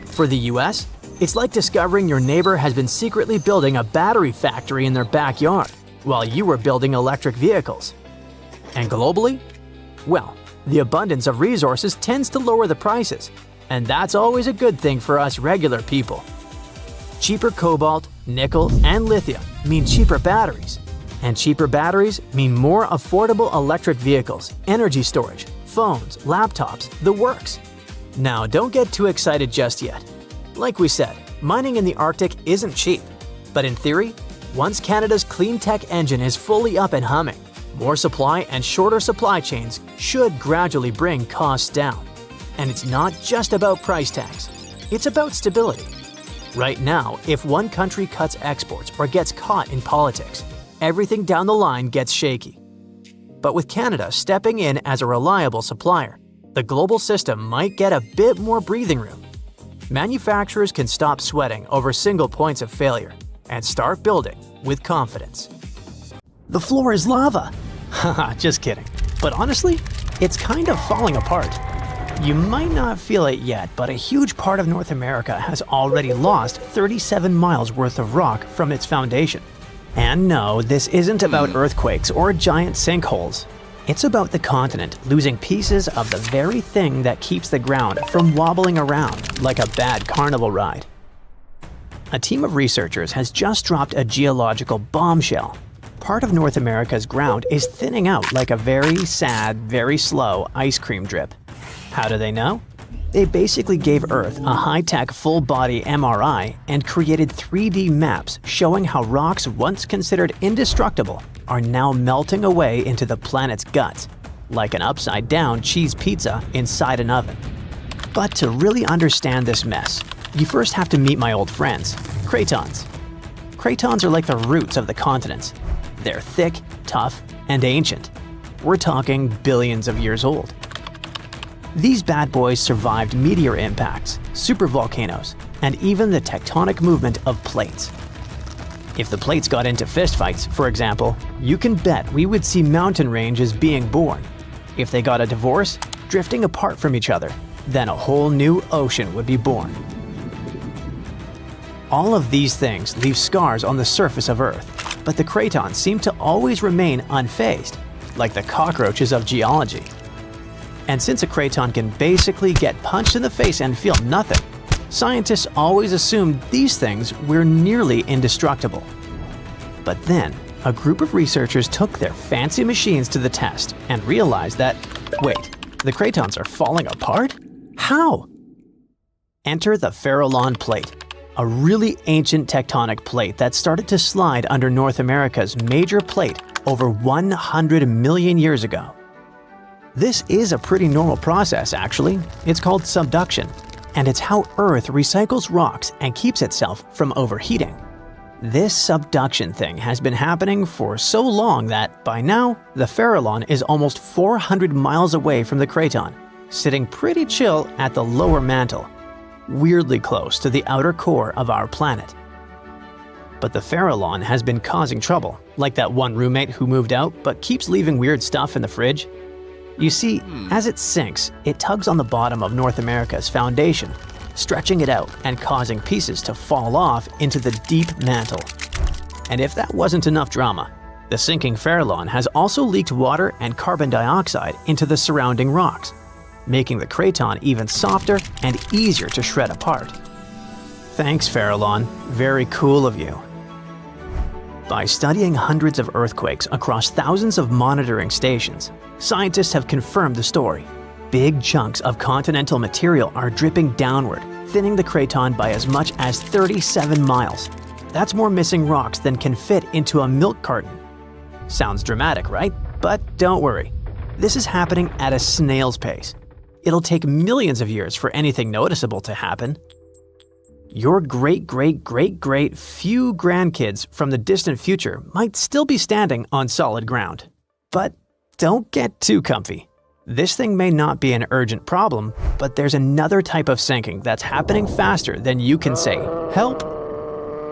For the US, it's like discovering your neighbor has been secretly building a battery factory in their backyard while you were building electric vehicles. And globally? Well, the abundance of resources tends to lower the prices, and that's always a good thing for us regular people. Cheaper cobalt, nickel, and lithium mean cheaper batteries, and cheaper batteries mean more affordable electric vehicles, energy storage, phones, laptops, the works. Now, don't get too excited just yet. Like we said, mining in the Arctic isn't cheap, but in theory, once Canada's clean tech engine is fully up and humming, more supply and shorter supply chains should gradually bring costs down. And it's not just about price tags, it's about stability. Right now, if one country cuts exports or gets caught in politics, everything down the line gets shaky. But with Canada stepping in as a reliable supplier, the global system might get a bit more breathing room. Manufacturers can stop sweating over single points of failure and start building with confidence. The floor is lava. Haha, just kidding. But honestly, it's kind of falling apart. You might not feel it yet, but a huge part of North America has already lost 37 miles worth of rock from its foundation. And no, this isn't about earthquakes or giant sinkholes. It's about the continent losing pieces of the very thing that keeps the ground from wobbling around like a bad carnival ride. A team of researchers has just dropped a geological bombshell. Part of North America's ground is thinning out like a very sad, very slow ice cream drip. How do they know? They basically gave Earth a high-tech full-body MRI and created 3D maps showing how rocks once considered indestructible are now melting away into the planet's guts, like an upside-down cheese pizza inside an oven. But to really understand this mess, you first have to meet my old friends, cratons. Cratons are like the roots of the continents. They're thick, tough, and ancient. We're talking billions of years old. These bad boys survived meteor impacts, supervolcanoes, and even the tectonic movement of plates. If the plates got into fistfights, for example, you can bet we would see mountain ranges being born. If they got a divorce, drifting apart from each other, then a whole new ocean would be born. All of these things leave scars on the surface of Earth, but the cratons seem to always remain unfazed, like the cockroaches of geology. And since a craton can basically get punched in the face and feel nothing, scientists always assumed these things were nearly indestructible. But then, a group of researchers took their fancy machines to the test and realized that, wait, the cratons are falling apart? How? Enter the Farallon Plate, a really ancient tectonic plate that started to slide under North America's major plate over 100 million years ago. This is a pretty normal process, actually. It's called subduction, and it's how Earth recycles rocks and keeps itself from overheating. This subduction thing has been happening for so long that, by now, the Farallon is almost 400 miles away from the craton, sitting pretty chill at the lower mantle, weirdly close to the outer core of our planet. But the Farallon has been causing trouble, like that one roommate who moved out but keeps leaving weird stuff in the fridge. You see, as it sinks, it tugs on the bottom of North America's foundation, stretching it out and causing pieces to fall off into the deep mantle. And if that wasn't enough drama, the sinking Farallon has also leaked water and carbon dioxide into the surrounding rocks, making the craton even softer and easier to shred apart. Thanks, Farallon. Very cool of you. By studying hundreds of earthquakes across thousands of monitoring stations, scientists have confirmed the story. Big chunks of continental material are dripping downward, thinning the craton by as much as 37 miles. That's more missing rocks than can fit into a milk carton. Sounds dramatic, right? But don't worry. This is happening at a snail's pace. It'll take millions of years for anything noticeable to happen. Your great-great-great-great few grandkids from the distant future might still be standing on solid ground. But don't get too comfy. This thing may not be an urgent problem, but there's another type of sinking that's happening faster than you can say, "Help."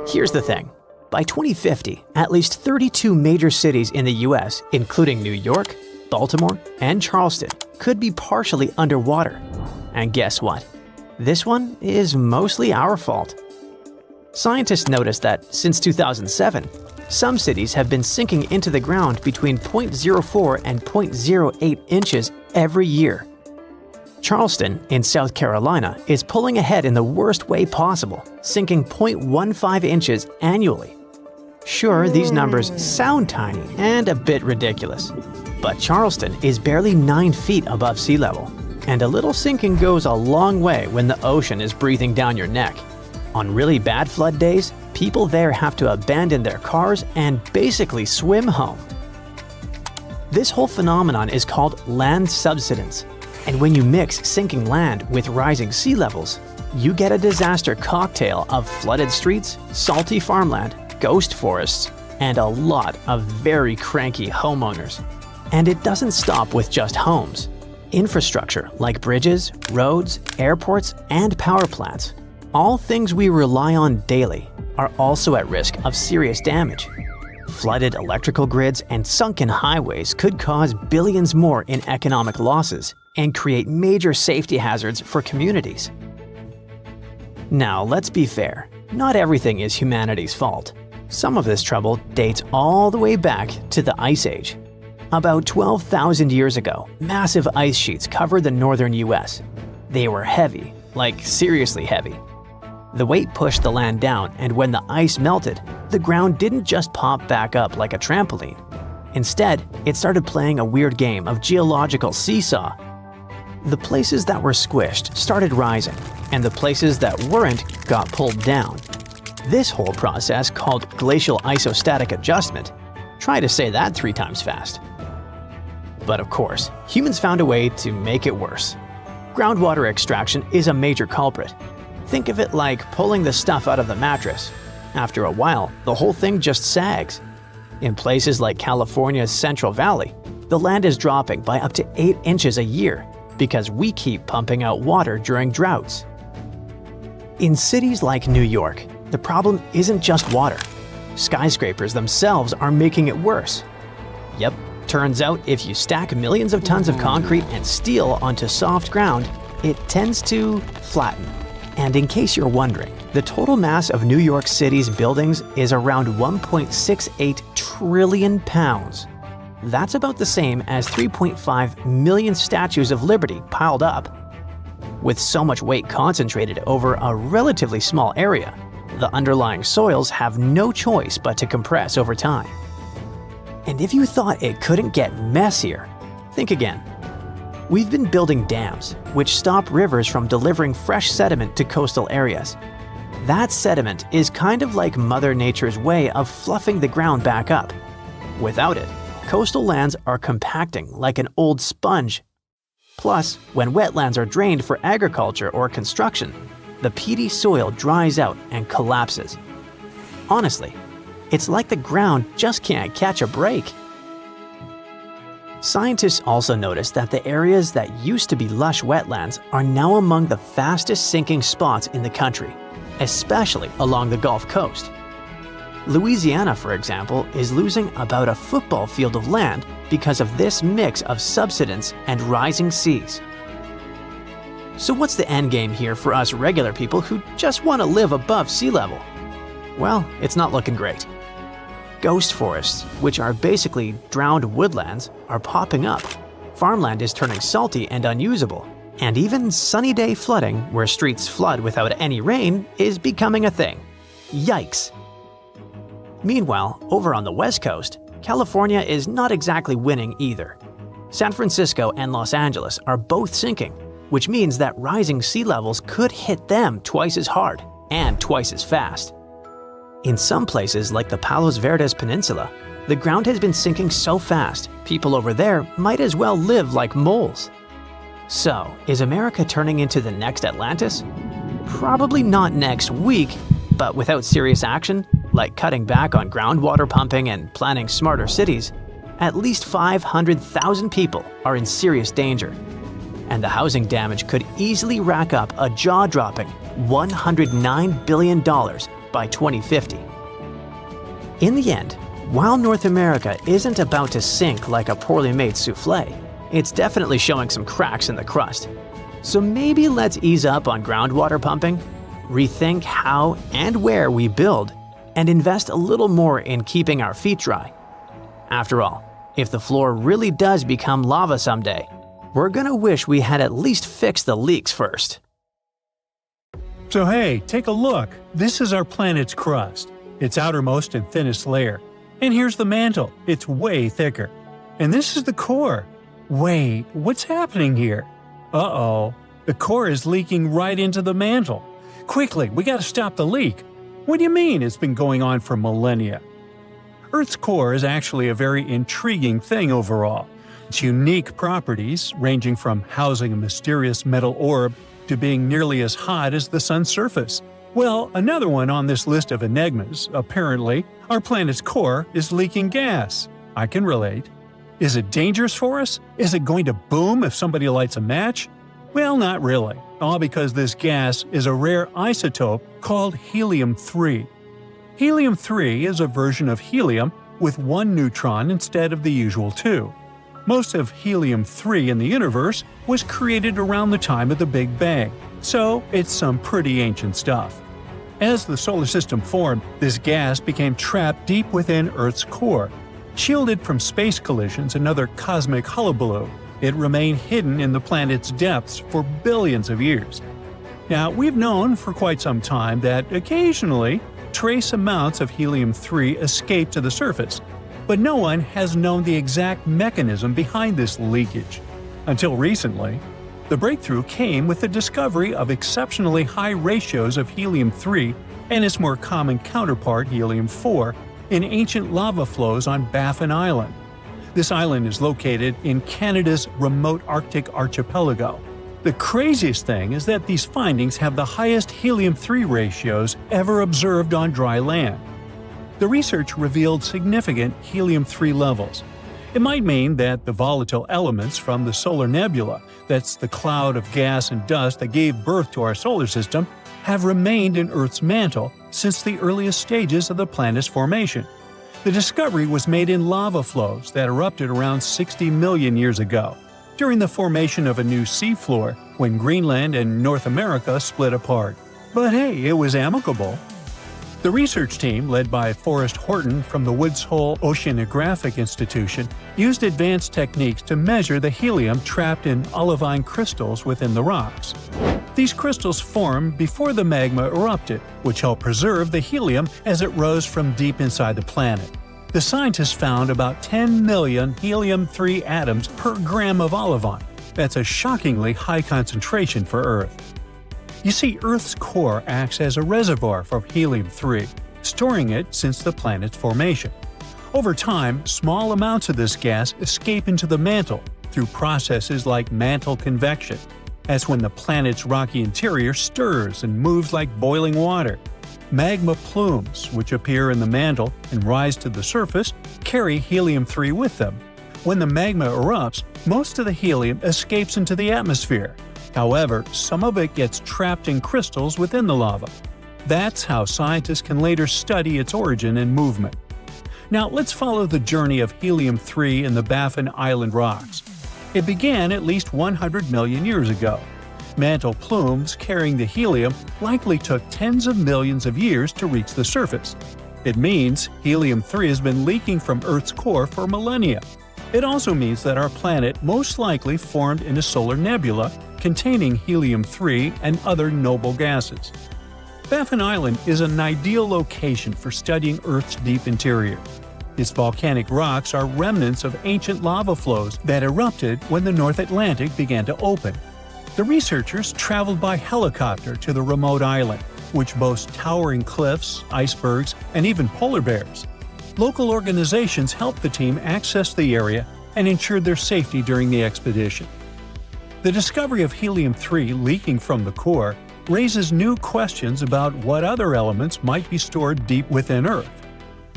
Here's the thing. By 2050, at least 32 major cities in the US, including New York, Baltimore, and Charleston, could be partially underwater. And guess what? This one is mostly our fault. Scientists noticed that since 2007, some cities have been sinking into the ground between 0.04 and 0.08 inches every year. Charleston, in South Carolina, is pulling ahead in the worst way possible, sinking 0.15 inches annually. Sure, these numbers sound tiny and a bit ridiculous, but Charleston is barely 9 feet above sea level, and a little sinking goes a long way when the ocean is breathing down your neck. On really bad flood days, people there have to abandon their cars and basically swim home. This whole phenomenon is called land subsidence, and when you mix sinking land with rising sea levels, you get a disaster cocktail of flooded streets, salty farmland, ghost forests, and a lot of very cranky homeowners. And it doesn't stop with just homes. Infrastructure like bridges, roads, airports, and power plants, all things we rely on daily, are also at risk of serious damage. Flooded electrical grids and sunken highways could cause billions more in economic losses and create major safety hazards for communities. Now, let's be fair. Not everything is humanity's fault. Some of this trouble dates all the way back to the Ice Age. About 12,000 years ago, massive ice sheets covered the northern US. They were heavy, like seriously heavy. The weight pushed the land down, and when the ice melted, the ground didn't just pop back up like a trampoline. Instead, it started playing a weird game of geological seesaw. The places that were squished started rising, and the places that weren't got pulled down. This whole process, called glacial isostatic adjustment, try to say that 3 times fast. But of course, humans found a way to make it worse. Groundwater extraction is a major culprit. Think of it like pulling the stuff out of the mattress. After a while, the whole thing just sags. In places like California's Central Valley, the land is dropping by up to 8 inches a year because we keep pumping out water during droughts. In cities like New York, the problem isn't just water. Skyscrapers themselves are making it worse. Yep, turns out if you stack millions of tons of concrete and steel onto soft ground, it tends to flatten. And in case you're wondering, the total mass of New York City's buildings is around 1.68 trillion pounds. That's about the same as 3.5 million statues of liberty piled up. With so much weight concentrated over a relatively small area, the underlying soils have no choice but to compress over time. And if you thought it couldn't get messier, think again. We've been building dams, which stop rivers from delivering fresh sediment to coastal areas. That sediment is kind of like Mother Nature's way of fluffing the ground back up. Without it, coastal lands are compacting like an old sponge. Plus, when wetlands are drained for agriculture or construction, the peaty soil dries out and collapses. Honestly, it's like the ground just can't catch a break. Scientists also noticed that the areas that used to be lush wetlands are now among the fastest sinking spots in the country, especially along the Gulf Coast. Louisiana, for example, is losing about a football field of land because of this mix of subsidence and rising seas. So what's the end game here for us regular people who just want to live above sea level? Well, it's not looking great. ghost forests, which are basically drowned woodlands, are popping up. Farmland is turning salty and unusable. And even sunny day flooding, where streets flood without any rain, is becoming a thing. Yikes! Meanwhile, over on the West Coast, California is not exactly winning either. San Francisco and Los Angeles are both sinking, which means that rising sea levels could hit them twice as hard and twice as fast. In some places like the Palos Verdes Peninsula, the ground has been sinking so fast, people over there might as well live like moles. So, is America turning into the next Atlantis? Probably not next week, but without serious action, like cutting back on groundwater pumping and planning smarter cities, at least 500,000 people are in serious danger. And the housing damage could easily rack up a jaw-dropping $109 billion by 2050. In the end, while North America isn't about to sink like a poorly made souffle, it's definitely showing some cracks in the crust. So maybe let's ease up on groundwater pumping, rethink how and where we build, and invest a little more in keeping our feet dry. After all, if the floor really does become lava someday, we're gonna wish we had at least fixed the leaks first. So hey, take a look. This is our planet's crust, its outermost and thinnest layer. And here's the mantle, it's way thicker. And this is the core. Wait, what's happening here? Uh-oh, the core is leaking right into the mantle. Quickly, we gotta stop the leak. What do you mean it's been going on for millennia? Earth's core is actually a very intriguing thing overall. Its unique properties, ranging from housing a mysterious metal orb to being nearly as hot as the sun's surface. Well, another one on this list of enigmas, apparently, our planet's core is leaking gas. I can relate. Is it dangerous for us? Is it going to boom if somebody lights a match? Well, not really, all because this gas is a rare isotope called helium-3. Helium-3 is a version of helium with one neutron instead of the usual two. Most of helium-3 in the universe was created around the time of the Big Bang, so it's some pretty ancient stuff. As the solar system formed, this gas became trapped deep within Earth's core. Shielded from space collisions and other cosmic hullabaloo, it remained hidden in the planet's depths for billions of years. Now, we've known for quite some time that occasionally, trace amounts of helium-3 escape to the surface, but no one has known the exact mechanism behind this leakage. Until recently, the breakthrough came with the discovery of exceptionally high ratios of helium-3 and its more common counterpart helium-4 in ancient lava flows on Baffin Island. This island is located in Canada's remote Arctic archipelago. The craziest thing is that these findings have the highest helium-3 ratios ever observed on dry land. The research revealed significant helium-3 levels. It might mean that the volatile elements from the solar nebula, that's the cloud of gas and dust that gave birth to our solar system, have remained in Earth's mantle since the earliest stages of the planet's formation. The discovery was made in lava flows that erupted around 60 million years ago, during the formation of a new seafloor when Greenland and North America split apart. But hey, it was amicable. The research team, led by Forrest Horton from the Woods Hole Oceanographic Institution, used advanced techniques to measure the helium trapped in olivine crystals within the rocks. These crystals formed before the magma erupted, which helped preserve the helium as it rose from deep inside the planet. The scientists found about 10 million helium-3 atoms per gram of olivine. That's a shockingly high concentration for Earth. You see, Earth's core acts as a reservoir for helium-3, storing it since the planet's formation. Over time, small amounts of this gas escape into the mantle through processes like mantle convection. That's when the planet's rocky interior stirs and moves like boiling water. Magma plumes, which appear in the mantle and rise to the surface, carry helium-3 with them. When the magma erupts, most of the helium escapes into the atmosphere. However, some of it gets trapped in crystals within the lava. That's how scientists can later study its origin and movement. Now let's follow the journey of helium-3 in the Baffin Island rocks. It began at least 100 million years ago. Mantle plumes carrying the helium likely took tens of millions of years to reach the surface. It means helium-3 has been leaking from Earth's core for millennia. It also means that our planet most likely formed in a solar nebula containing helium-3 and other noble gases. Baffin Island is an ideal location for studying Earth's deep interior. Its volcanic rocks are remnants of ancient lava flows that erupted when the North Atlantic began to open. The researchers traveled by helicopter to the remote island, which boasts towering cliffs, icebergs, and even polar bears. Local organizations helped the team access the area and ensured their safety during the expedition. The discovery of helium-3 leaking from the core raises new questions about what other elements might be stored deep within Earth.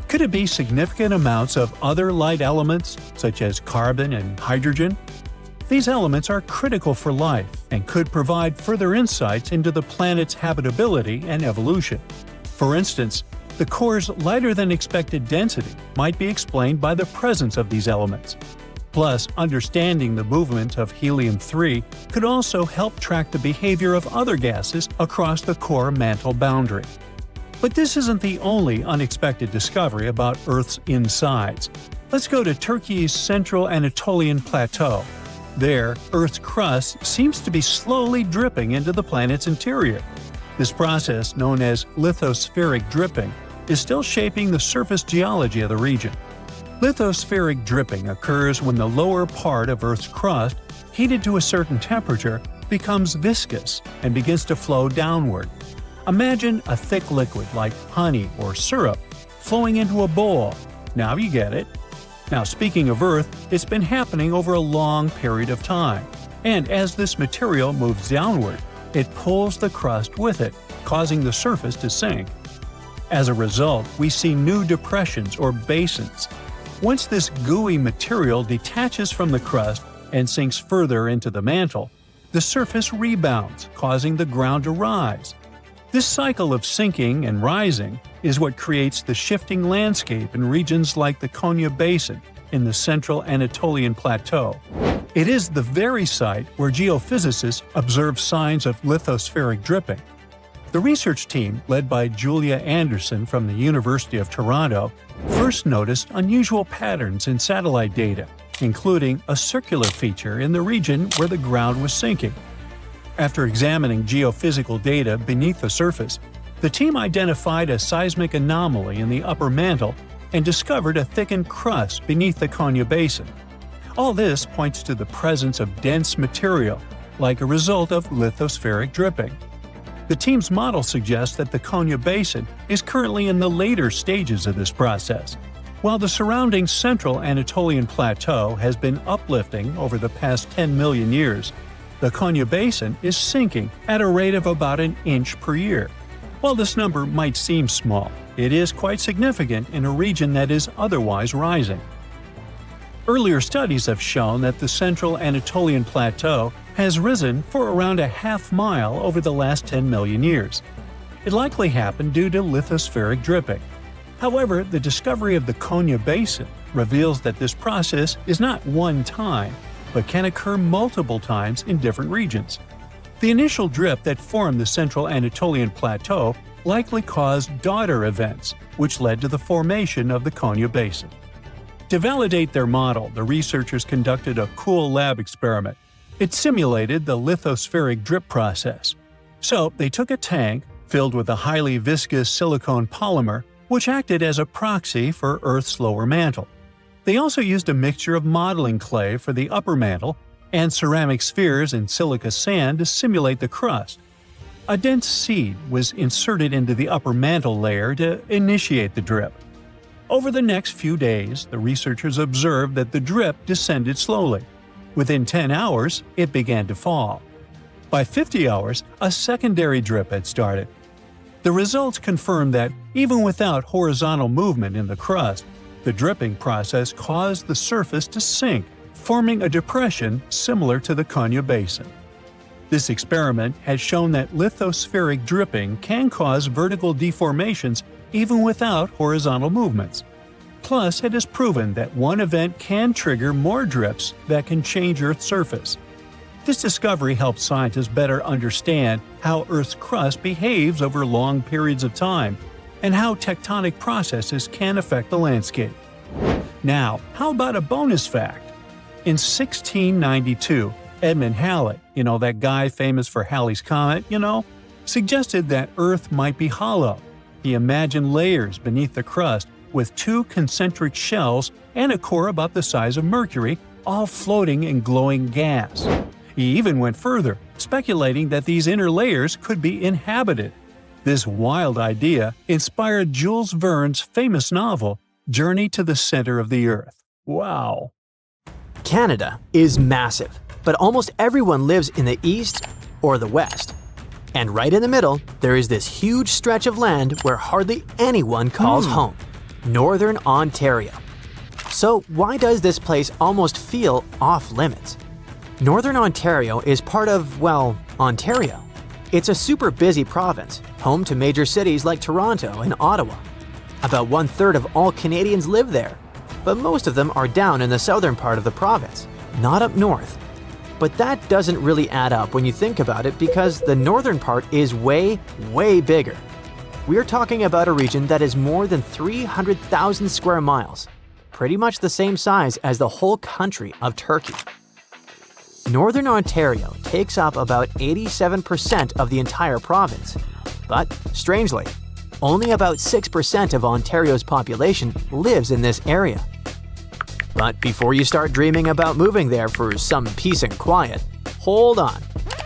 Could it be significant amounts of other light elements, such as carbon and hydrogen? These elements are critical for life and could provide further insights into the planet's habitability and evolution. For instance, the core's lighter-than-expected density might be explained by the presence of these elements. Plus, understanding the movement of helium-3 could also help track the behavior of other gases across the core mantle boundary. But this isn't the only unexpected discovery about Earth's insides. Let's go to Turkey's central Anatolian Plateau. There, Earth's crust seems to be slowly dripping into the planet's interior. This process, known as lithospheric dripping, is still shaping the surface geology of the region. Lithospheric dripping occurs when the lower part of Earth's crust, heated to a certain temperature, becomes viscous and begins to flow downward. Imagine a thick liquid like honey or syrup flowing into a bowl. Now you get it. Now, speaking of Earth, it's been happening over a long period of time. And as this material moves downward, it pulls the crust with it, causing the surface to sink. As a result, we see new depressions or basins. Once this gooey material detaches from the crust and sinks further into the mantle, the surface rebounds, causing the ground to rise. This cycle of sinking and rising is what creates the shifting landscape in regions like the Konya Basin in the central Anatolian Plateau. It is the very site where geophysicists observe signs of lithospheric dripping. The research team, led by Julia Anderson from the University of Toronto, first noticed unusual patterns in satellite data, including a circular feature in the region where the ground was sinking. After examining geophysical data beneath the surface, the team identified a seismic anomaly in the upper mantle and discovered a thickened crust beneath the Konya Basin. All this points to the presence of dense material, like a result of lithospheric dripping. The team's model suggests that the Konya Basin is currently in the later stages of this process. While the surrounding central Anatolian Plateau has been uplifting over the past 10 million years, the Konya Basin is sinking at a rate of about an inch per year. While this number might seem small, it is quite significant in a region that is otherwise rising. Earlier studies have shown that the central Anatolian Plateau has risen for around a half-mile over the last 10 million years. It likely happened due to lithospheric dripping. However, the discovery of the Konya Basin reveals that this process is not one time, but can occur multiple times in different regions. The initial drip that formed the central Anatolian Plateau likely caused daughter events, which led to the formation of the Konya Basin. To validate their model, the researchers conducted a cool lab experiment. It simulated the lithospheric drip process. So, they took a tank filled with a highly viscous silicone polymer, which acted as a proxy for Earth's lower mantle. They also used a mixture of modeling clay for the upper mantle and ceramic spheres and silica sand to simulate the crust. A dense seed was inserted into the upper mantle layer to initiate the drip. Over the next few days, the researchers observed that the drip descended slowly. Within 10 hours, it began to fall. By 50 hours, a secondary drip had started. The results confirmed that, even without horizontal movement in the crust, the dripping process caused the surface to sink, forming a depression similar to the Konya Basin. This experiment has shown that lithospheric dripping can cause vertical deformations even without horizontal movements. Plus, it has proven that one event can trigger more drips that can change Earth's surface. This discovery helps scientists better understand how Earth's crust behaves over long periods of time and how tectonic processes can affect the landscape. Now, how about a bonus fact? In 1692, Edmund Halley, that guy famous for Halley's Comet, suggested that Earth might be hollow. He imagined layers beneath the crust with two concentric shells and a core about the size of Mercury, all floating in glowing gas. He even went further, speculating that these inner layers could be inhabited. This wild idea inspired Jules Verne's famous novel, Journey to the Center of the Earth. Wow. Canada is massive, but almost everyone lives in the east or the west. And right in the middle, there is this huge stretch of land where hardly anyone calls home, Northern Ontario. So why does this place almost feel off-limits? Northern Ontario is part of, Ontario. It's a super busy province, home to major cities like Toronto and Ottawa. About 1/3 of all Canadians live there, but most of them are down in the southern part of the province, not up north. But that doesn't really add up when you think about it because the northern part is way, way bigger. We're talking about a region that is more than 300,000 square miles, pretty much the same size as the whole country of Turkey. Northern Ontario takes up about 87% of the entire province. But, strangely, only about 6% of Ontario's population lives in this area. But before you start dreaming about moving there for some peace and quiet, hold on.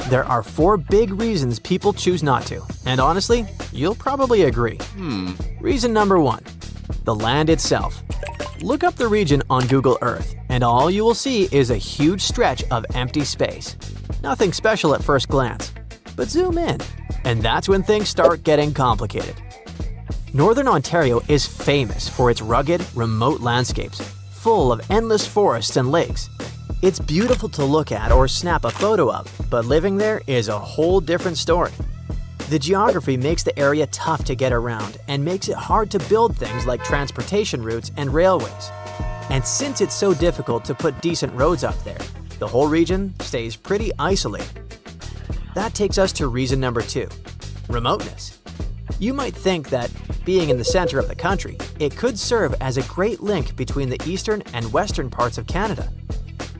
There are 4 big reasons people choose not to, and honestly, you'll probably agree. Reason number 1, the land itself. Look up the region on Google Earth, and all you will see is a huge stretch of empty space. Nothing special at first glance, but zoom in, and that's when things start getting complicated. Northern Ontario is famous for its rugged, remote landscapes, full of endless forests and lakes. It's beautiful to look at or snap a photo of, but living there is a whole different story. The geography makes the area tough to get around and makes it hard to build things like transportation routes and railways. And since it's so difficult to put decent roads up there, the whole region stays pretty isolated. That takes us to reason number 2, remoteness. You might think that, being in the center of the country, it could serve as a great link between the eastern and western parts of Canada.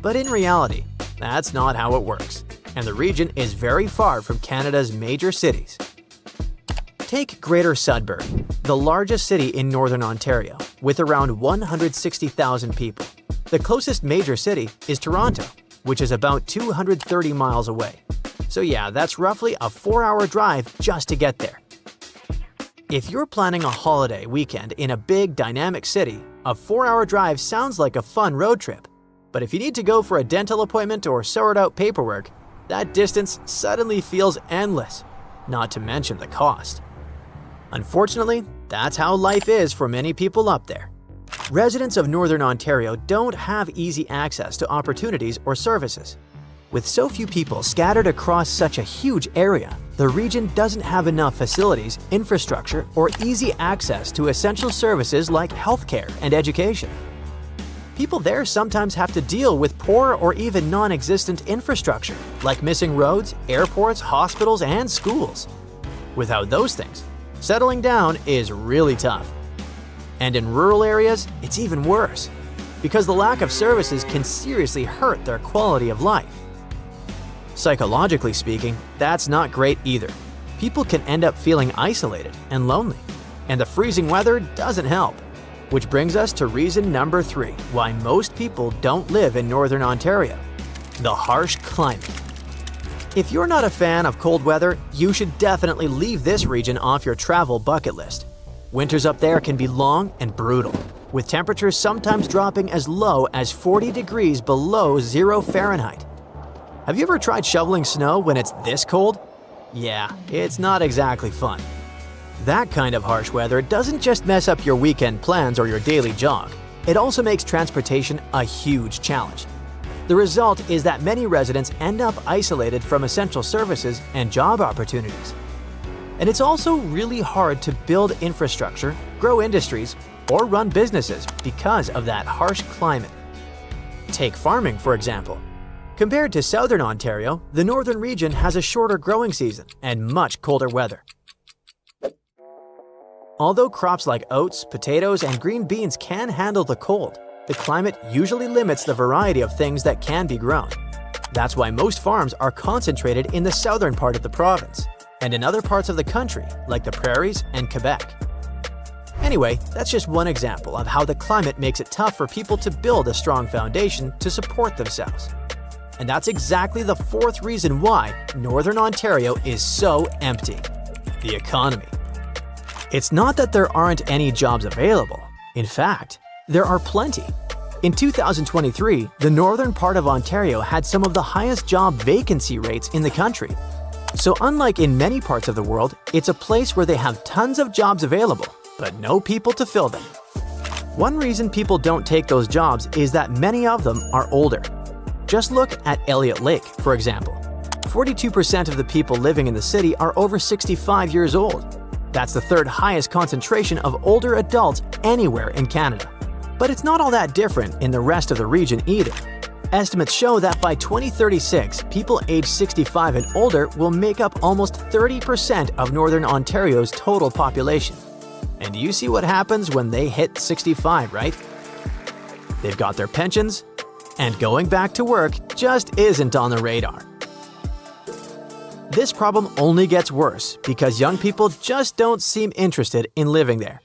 But in reality, that's not how it works, and the region is very far from Canada's major cities. Take Greater Sudbury, the largest city in Northern Ontario, with around 160,000 people. The closest major city is Toronto, which is about 230 miles away. So yeah, that's roughly a 4-hour drive just to get there. If you're planning a holiday weekend in a big, dynamic city, a 4-hour drive sounds like a fun road trip. But if you need to go for a dental appointment or sort out paperwork, that distance suddenly feels endless, not to mention the cost. Unfortunately, that's how life is for many people up there. Residents of Northern Ontario don't have easy access to opportunities or services. With so few people scattered across such a huge area, the region doesn't have enough facilities, infrastructure, or easy access to essential services like healthcare and education. People there sometimes have to deal with poor or even non-existent infrastructure, like missing roads, airports, hospitals, and schools. Without those things, settling down is really tough. And in rural areas, it's even worse, because the lack of services can seriously hurt their quality of life. Psychologically speaking, that's not great either. People can end up feeling isolated and lonely, and the freezing weather doesn't help. Which brings us to reason number 3 why most people don't live in Northern Ontario: the harsh climate. If you're not a fan of cold weather, you should definitely leave this region off your travel bucket list. Winters up there can be long and brutal, with temperatures sometimes dropping as low as 40 degrees below 0 Fahrenheit. Have you ever tried shoveling snow when it's this cold? Yeah, it's not exactly fun. That kind of harsh weather doesn't just mess up your weekend plans or your daily jog. It also makes transportation a huge challenge. The result is that many residents end up isolated from essential services and job opportunities. And it's also really hard to build infrastructure, grow industries, or run businesses because of that harsh climate. Take farming, for example. Compared to Southern Ontario, the northern region has a shorter growing season and much colder weather. Although crops like oats, potatoes, and green beans can handle the cold, the climate usually limits the variety of things that can be grown. That's why most farms are concentrated in the southern part of the province, and in other parts of the country, like the prairies and Quebec. Anyway, that's just one example of how the climate makes it tough for people to build a strong foundation to support themselves. And that's exactly the fourth reason why Northern Ontario is so empty: the economy. It's not that there aren't any jobs available. In fact, there are plenty. In 2023, the northern part of Ontario had some of the highest job vacancy rates in the country. So unlike in many parts of the world, it's a place where they have tons of jobs available, but no people to fill them. One reason people don't take those jobs is that many of them are older. Just look at Elliott Lake, for example. 42% of the people living in the city are over 65 years old. That's the third highest concentration of older adults anywhere in Canada. But it's not all that different in the rest of the region either. Estimates show that by 2036, people aged 65 and older will make up almost 30% of Northern Ontario's total population. And you see what happens when they hit 65, right? They've got their pensions, and going back to work just isn't on the radar. This problem only gets worse because young people just don't seem interested in living there.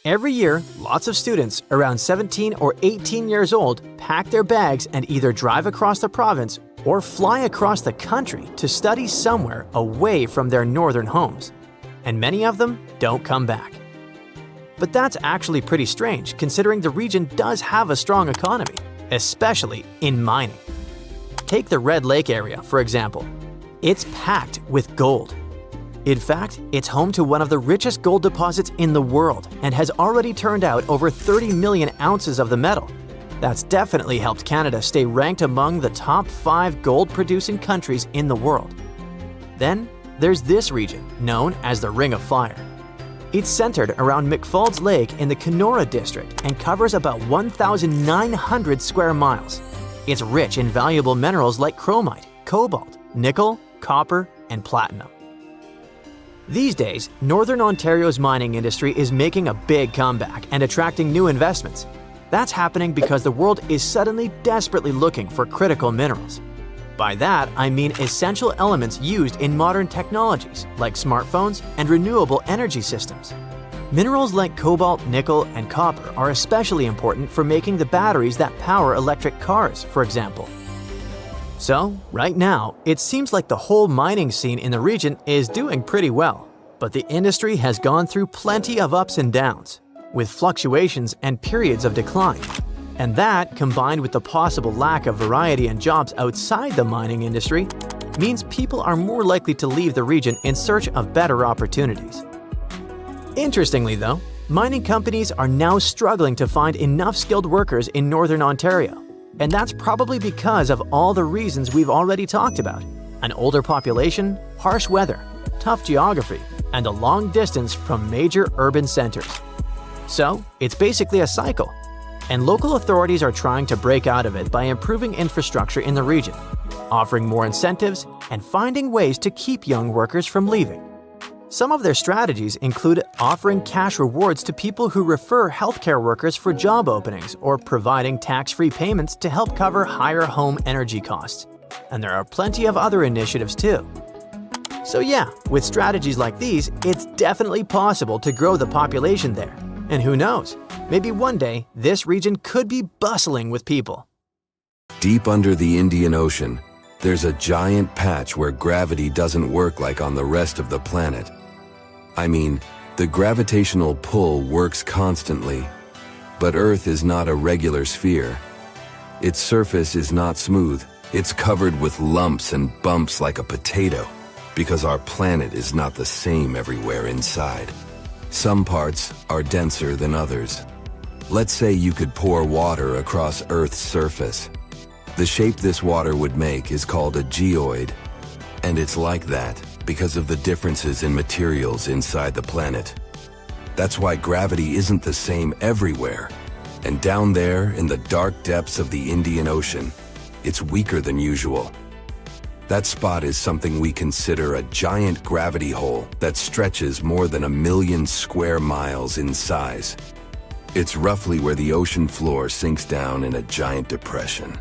Every year, lots of students around 17 or 18 years old pack their bags and either drive across the province or fly across the country to study somewhere away from their northern homes. And many of them don't come back. But that's actually pretty strange considering the region does have a strong economy, especially in mining. Take the Red Lake area, for example. It's packed with gold. In fact, it's home to one of the richest gold deposits in the world and has already turned out over 30 million ounces of the metal. That's definitely helped Canada stay ranked among the top 5 gold-producing countries in the world. Then, there's this region, known as the Ring of Fire. It's centered around McFaulds Lake in the Kenora district and covers about 1,900 square miles. It's rich in valuable minerals like chromite, cobalt, nickel, copper, and platinum. These days, Northern Ontario's mining industry is making a big comeback and attracting new investments. That's happening because the world is suddenly desperately looking for critical minerals. By that, I mean essential elements used in modern technologies like smartphones and renewable energy systems. Minerals like cobalt, nickel, and copper are especially important for making the batteries that power electric cars, for example. So, right now, it seems like the whole mining scene in the region is doing pretty well, but the industry has gone through plenty of ups and downs, with fluctuations and periods of decline. And that, combined with the possible lack of variety and jobs outside the mining industry, means people are more likely to leave the region in search of better opportunities. Interestingly though, mining companies are now struggling to find enough skilled workers in Northern Ontario. And that's probably because of all the reasons we've already talked about: an older population, harsh weather, tough geography, and a long distance from major urban centers. So, it's basically a cycle. And local authorities are trying to break out of it by improving infrastructure in the region, offering more incentives, and finding ways to keep young workers from leaving. Some of their strategies include offering cash rewards to people who refer healthcare workers for job openings or providing tax-free payments to help cover higher home energy costs. And there are plenty of other initiatives too. So yeah, with strategies like these, it's definitely possible to grow the population there. And who knows, maybe one day this region could be bustling with people. Deep under the Indian Ocean, there's a giant patch where gravity doesn't work like on the rest of the planet. I mean, the gravitational pull works constantly, but Earth is not a regular sphere. Its surface is not smooth. It's covered with lumps and bumps like a potato, because our planet is not the same everywhere inside. Some parts are denser than others. Let's say you could pour water across Earth's surface. The shape this water would make is called a geoid, and it's like that because of the differences in materials inside the planet. That's why gravity isn't the same everywhere, and down there in the dark depths of the Indian Ocean, it's weaker than usual. That spot is something we consider a giant gravity hole that stretches more than 1 million square miles in size. It's roughly where the ocean floor sinks down in a giant depression.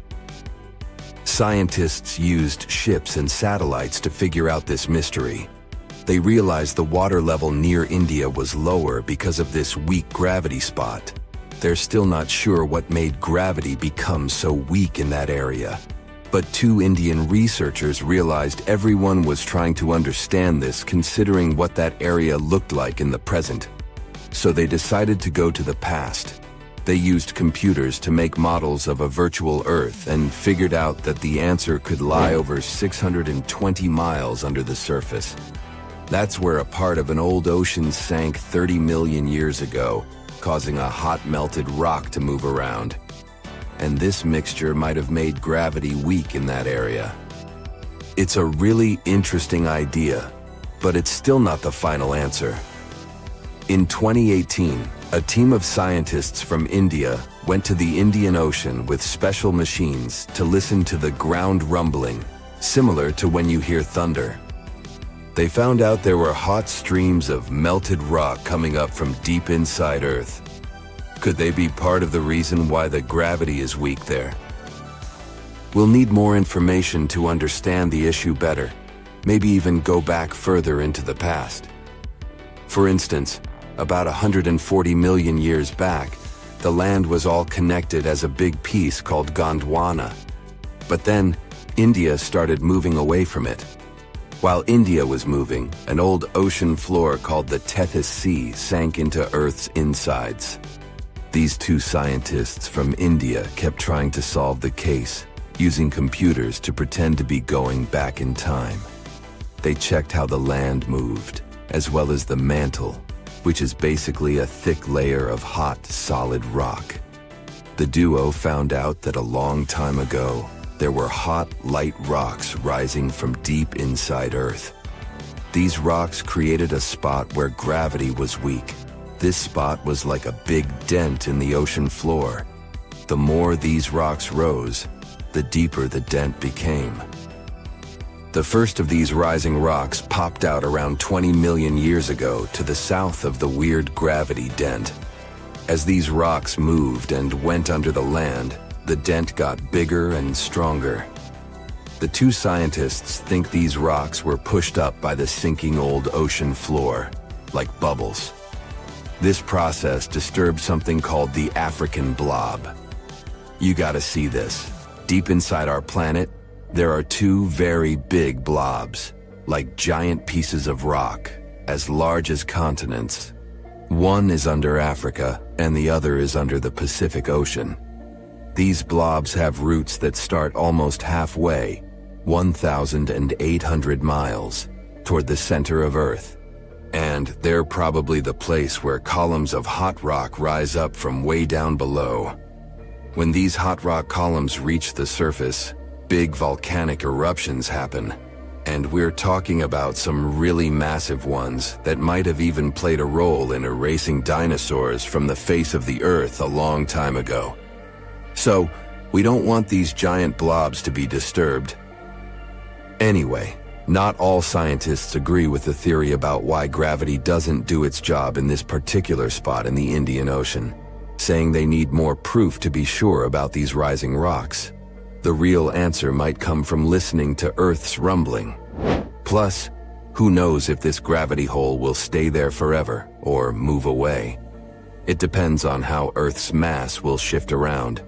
Scientists used ships and satellites to figure out this mystery. They realized the water level near India was lower because of this weak gravity spot. They're still not sure what made gravity become so weak in that area. But 2 Indian researchers realized everyone was trying to understand this, considering what that area looked like in the present. So they decided to go to the past. They used computers to make models of a virtual Earth and figured out that the answer could lie over 620 miles under the surface. That's where a part of an old ocean sank 30 million years ago, causing a hot melted rock to move around. And this mixture might have made gravity weak in that area. It's a really interesting idea, but it's still not the final answer. In 2018, a team of scientists from India went to the Indian Ocean with special machines to listen to the ground rumbling, similar to when you hear thunder. They found out there were hot streams of melted rock coming up from deep inside Earth. Could they be part of the reason why the gravity is weak there? We'll need more information to understand the issue better, maybe even go back further into the past. For instance, about 140 million years back, the land was all connected as a big piece called Gondwana. But then, India started moving away from it. While India was moving, an old ocean floor called the Tethys Sea sank into Earth's insides. These 2 scientists from India kept trying to solve the case, using computers to pretend to be going back in time. They checked how the land moved, as well as the mantle, which is basically a thick layer of hot, solid rock. The duo found out that a long time ago, there were hot, light rocks rising from deep inside Earth. These rocks created a spot where gravity was weak. This spot was like a big dent in the ocean floor. The more these rocks rose, the deeper the dent became. The first of these rising rocks popped out around 20 million years ago to the south of the weird gravity dent. As these rocks moved and went under the land, the dent got bigger and stronger. The 2 scientists think these rocks were pushed up by the sinking old ocean floor, like bubbles. This process disturbed something called the African blob. You gotta see this. Deep inside our planet, there are 2 very big blobs, like giant pieces of rock, as large as continents. One is under Africa, and the other is under the Pacific Ocean. These blobs have roots that start almost halfway, 1,800 miles, toward the center of Earth. And they're probably the place where columns of hot rock rise up from way down below. When these hot rock columns reach the surface, big volcanic eruptions happen. And we're talking about some really massive ones that might have even played a role in erasing dinosaurs from the face of the Earth a long time ago. So, we don't want these giant blobs to be disturbed. Anyway, not all scientists agree with the theory about why gravity doesn't do its job in this particular spot in the Indian Ocean, saying they need more proof to be sure about these rising rocks. The real answer might come from listening to Earth's rumbling. Plus, who knows if this gravity hole will stay there forever or move away. It depends on how Earth's mass will shift around.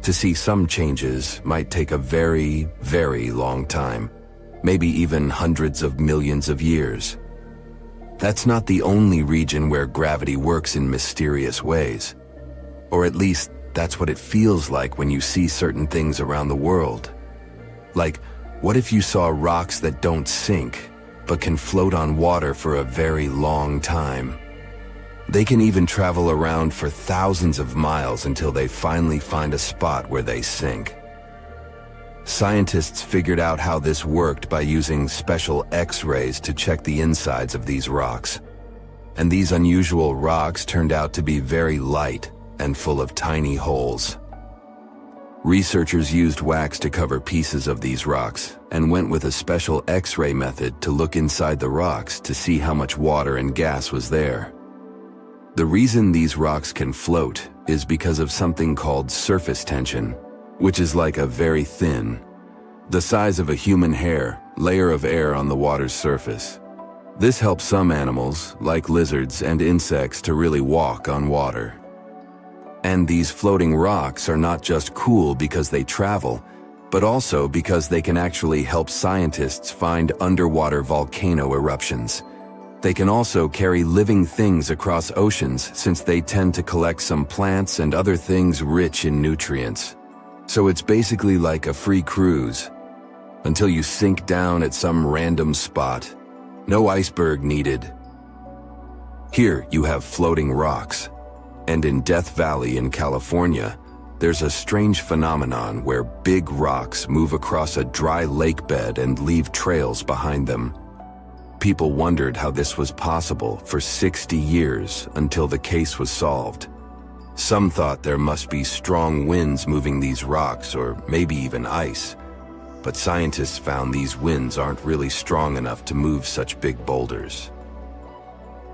To see some changes might take a very, very long time, maybe even hundreds of millions of years. That's not the only region where gravity works in mysterious ways. Or at least, that's what it feels like when you see certain things around the world. Like, what if you saw rocks that don't sink, but can float on water for a very long time? They can even travel around for thousands of miles until they finally find a spot where they sink. Scientists figured out how this worked by using special X-rays to check the insides of these rocks. And these unusual rocks turned out to be very light and full of tiny holes. Researchers used wax to cover pieces of these rocks and went with a special X-ray method to look inside the rocks to see how much water and gas was there. The reason these rocks can float is because of something called surface tension, which is like a very thin, the size of a human hair, layer of air on the water's surface. This helps some animals, like lizards and insects, to really walk on water. And these floating rocks are not just cool because they travel, but also because they can actually help scientists find underwater volcano eruptions. They can also carry living things across oceans since they tend to collect some plants and other things rich in nutrients. So it's basically like a free cruise, until you sink down at some random spot. No iceberg needed. Here you have floating rocks. And in Death Valley in California, there's a strange phenomenon where big rocks move across a dry lake bed and leave trails behind them. People wondered how this was possible for 60 years until the case was solved. Some thought there must be strong winds moving these rocks, or maybe even ice. But scientists found these winds aren't really strong enough to move such big boulders.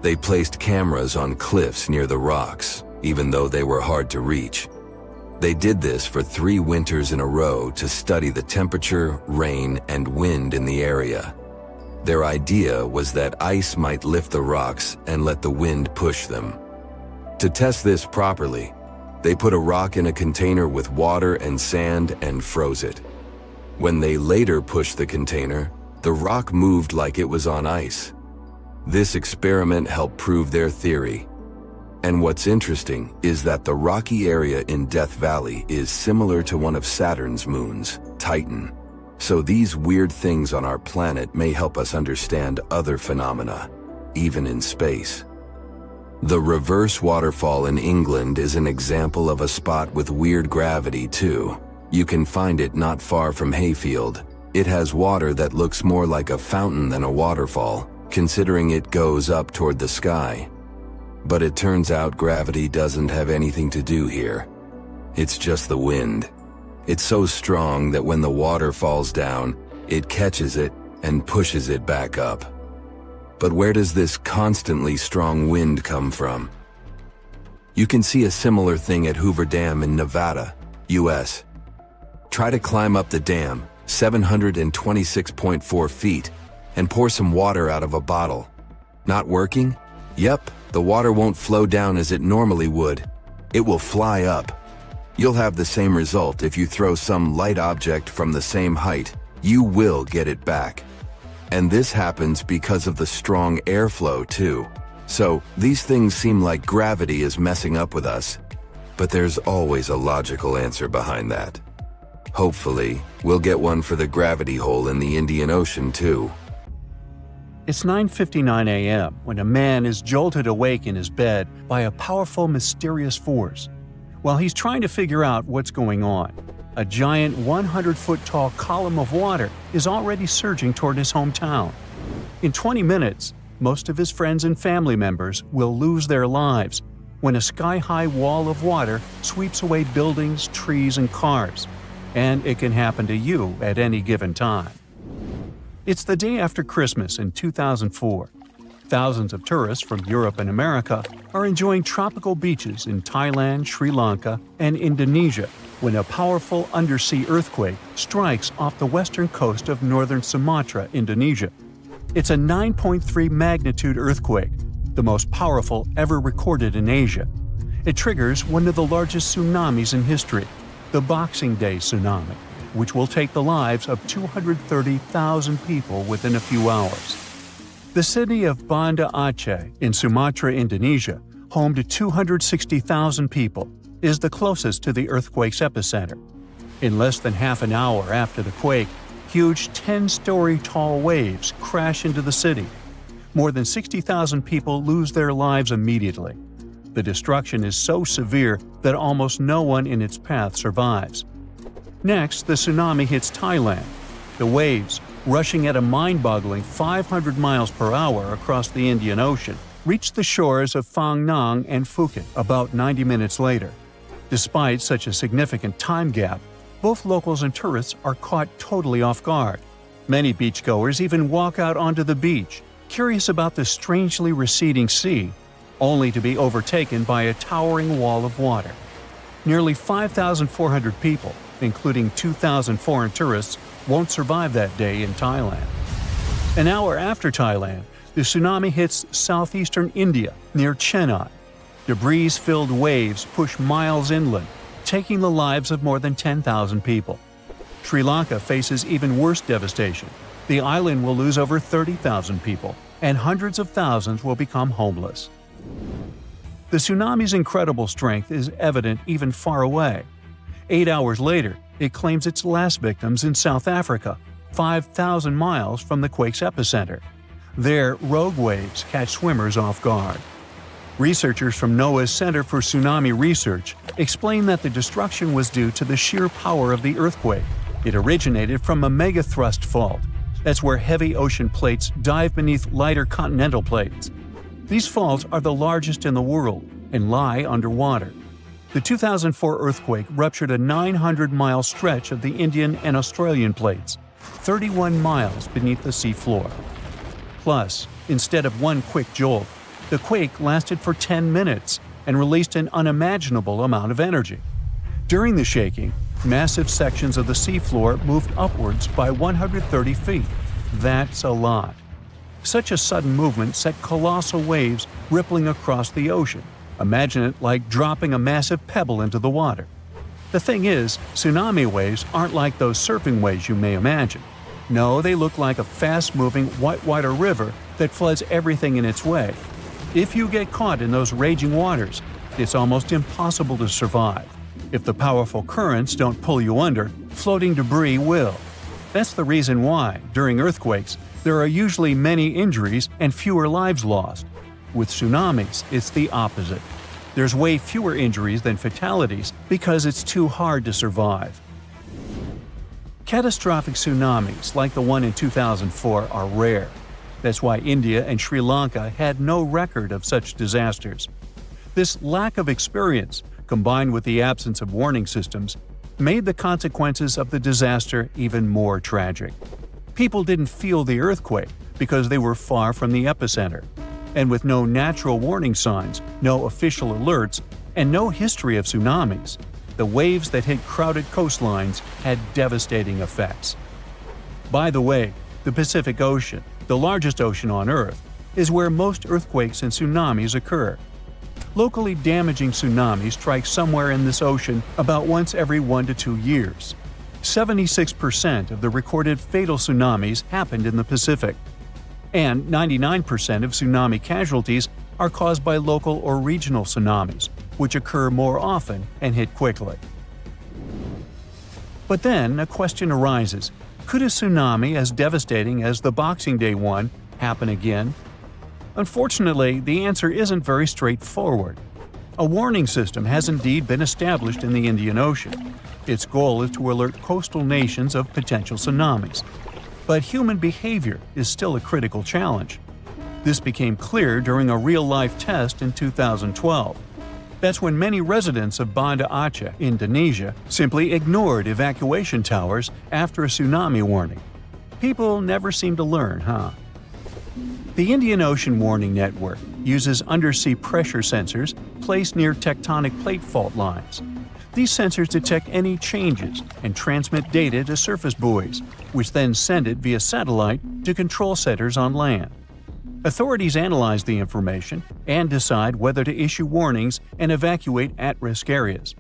They placed cameras on cliffs near the rocks, even though they were hard to reach. They did this for 3 winters in a row to study the temperature, rain, and wind in the area. Their idea was that ice might lift the rocks and let the wind push them. To test this properly, they put a rock in a container with water and sand and froze it. When they later pushed the container, the rock moved like it was on ice. This experiment helped prove their theory. And what's interesting is that the rocky area in Death Valley is similar to one of Saturn's moons, Titan. So these weird things on our planet may help us understand other phenomena, even in space. The reverse waterfall in England is an example of a spot with weird gravity too. You can find it not far from Hayfield. It has water that looks more like a fountain than a waterfall, considering it goes up toward the sky. But it turns out gravity doesn't have anything to do here. It's just the wind. It's so strong that when the water falls down, it catches it and pushes it back up. But where does this constantly strong wind come from? You can see a similar thing at Hoover Dam in Nevada, US. Try to climb up the dam, 726.4 feet, and pour some water out of a bottle. Not working? Yep, the water won't flow down as it normally would. It will fly up. You'll have the same result if you throw some light object from the same height. You will get it back. And this happens because of the strong airflow too. So these things seem like gravity is messing up with us. But there's always a logical answer behind that. Hopefully, we'll get one for the gravity hole in the Indian Ocean too. It's 9:59 a.m. when a man is jolted awake in his bed by a powerful, mysterious force. While he's trying to figure out what's going on, a giant 100-foot-tall column of water is already surging toward his hometown. In 20 minutes, most of his friends and family members will lose their lives when a sky-high wall of water sweeps away buildings, trees, and cars. And it can happen to you at any given time. It's the day after Christmas in 2004. Thousands of tourists from Europe and America are enjoying tropical beaches in Thailand, Sri Lanka, and Indonesia when a powerful undersea earthquake strikes off the western coast of northern Sumatra, Indonesia. It's a 9.3 magnitude earthquake, the most powerful ever recorded in Asia. It triggers one of the largest tsunamis in history, the Boxing Day tsunami, which will take the lives of 230,000 people within a few hours. The city of Banda Aceh in Sumatra, Indonesia, home to 260,000 people, is the closest to the earthquake's epicenter. In less than half an hour after the quake, huge 10-story tall waves crash into the city. More than 60,000 people lose their lives immediately. The destruction is so severe that almost no one in its path survives. Next, the tsunami hits Thailand. The waves, rushing at a mind-boggling 500 miles per hour across the Indian Ocean, reach the shores of Phang Nang and Phuket about 90 minutes later. Despite such a significant time gap, Both locals and tourists are caught totally off guard. Many beachgoers even walk out onto the beach, curious about the strangely receding sea, only to be overtaken by a towering wall of water. Nearly 5,400 people, including 2,000 foreign tourists, won't survive that day in Thailand. An hour after Thailand, the tsunami hits southeastern India near Chennai. Debris-filled waves push miles inland, taking the lives of more than 10,000 people. Sri Lanka faces even worse devastation. The island will lose over 30,000 people, and hundreds of thousands will become homeless. The tsunami's incredible strength is evident even far away. 8 hours later, it claims its last victims in South Africa, 5,000 miles from the quake's epicenter. There, rogue waves catch swimmers off guard. Researchers from NOAA's Center for Tsunami Research explain that the destruction was due to the sheer power of the earthquake. It originated from a megathrust fault. That's where heavy ocean plates dive beneath lighter continental plates. These faults are the largest in the world and lie underwater. The 2004 earthquake ruptured a 900-mile stretch of the Indian and Australian plates, 31 miles beneath the seafloor. Plus, instead of one quick jolt, the quake lasted for 10 minutes and released an unimaginable amount of energy. During the shaking, massive sections of the seafloor moved upwards by 130 feet. That's a lot. Such a sudden movement set colossal waves rippling across the ocean. Imagine it like dropping a massive pebble into the water. The thing is, tsunami waves aren't like those surfing waves you may imagine. No, they look like a fast-moving whitewater river that floods everything in its way. If you get caught in those raging waters, it's almost impossible to survive. If the powerful currents don't pull you under, floating debris will. That's the reason why, during earthquakes, there are usually many injuries and fewer lives lost. With tsunamis, it's the opposite. There's way fewer injuries than fatalities because it's too hard to survive. Catastrophic tsunamis, like the one in 2004, are rare. That's why India and Sri Lanka had no record of such disasters. This lack of experience, combined with the absence of warning systems, made the consequences of the disaster even more tragic. People didn't feel the earthquake because they were far from the epicenter. And with no natural warning signs, no official alerts, and no history of tsunamis, the waves that hit crowded coastlines had devastating effects. By the way, the Pacific Ocean, the largest ocean on Earth, is where most earthquakes and tsunamis occur. Locally damaging tsunamis strike somewhere in this ocean about once every 1 to 2 years. 76% of the recorded fatal tsunamis happened in the Pacific. And 99% of tsunami casualties are caused by local or regional tsunamis, which occur more often and hit quickly. But then a question arises. Could a tsunami as devastating as the Boxing Day one happen again? Unfortunately, the answer isn't very straightforward. A warning system has indeed been established in the Indian Ocean. Its goal is to alert coastal nations of potential tsunamis. But human behavior is still a critical challenge. This became clear during a real-life test in 2012. That's when many residents of Banda Aceh, Indonesia, simply ignored evacuation towers after a tsunami warning. People never seem to learn, huh? The Indian Ocean Warning Network uses undersea pressure sensors placed near tectonic plate fault lines. These sensors detect any changes and transmit data to surface buoys, which then send it via satellite to control centers on land. Authorities analyze the information and decide whether to issue warnings and evacuate at-risk areas.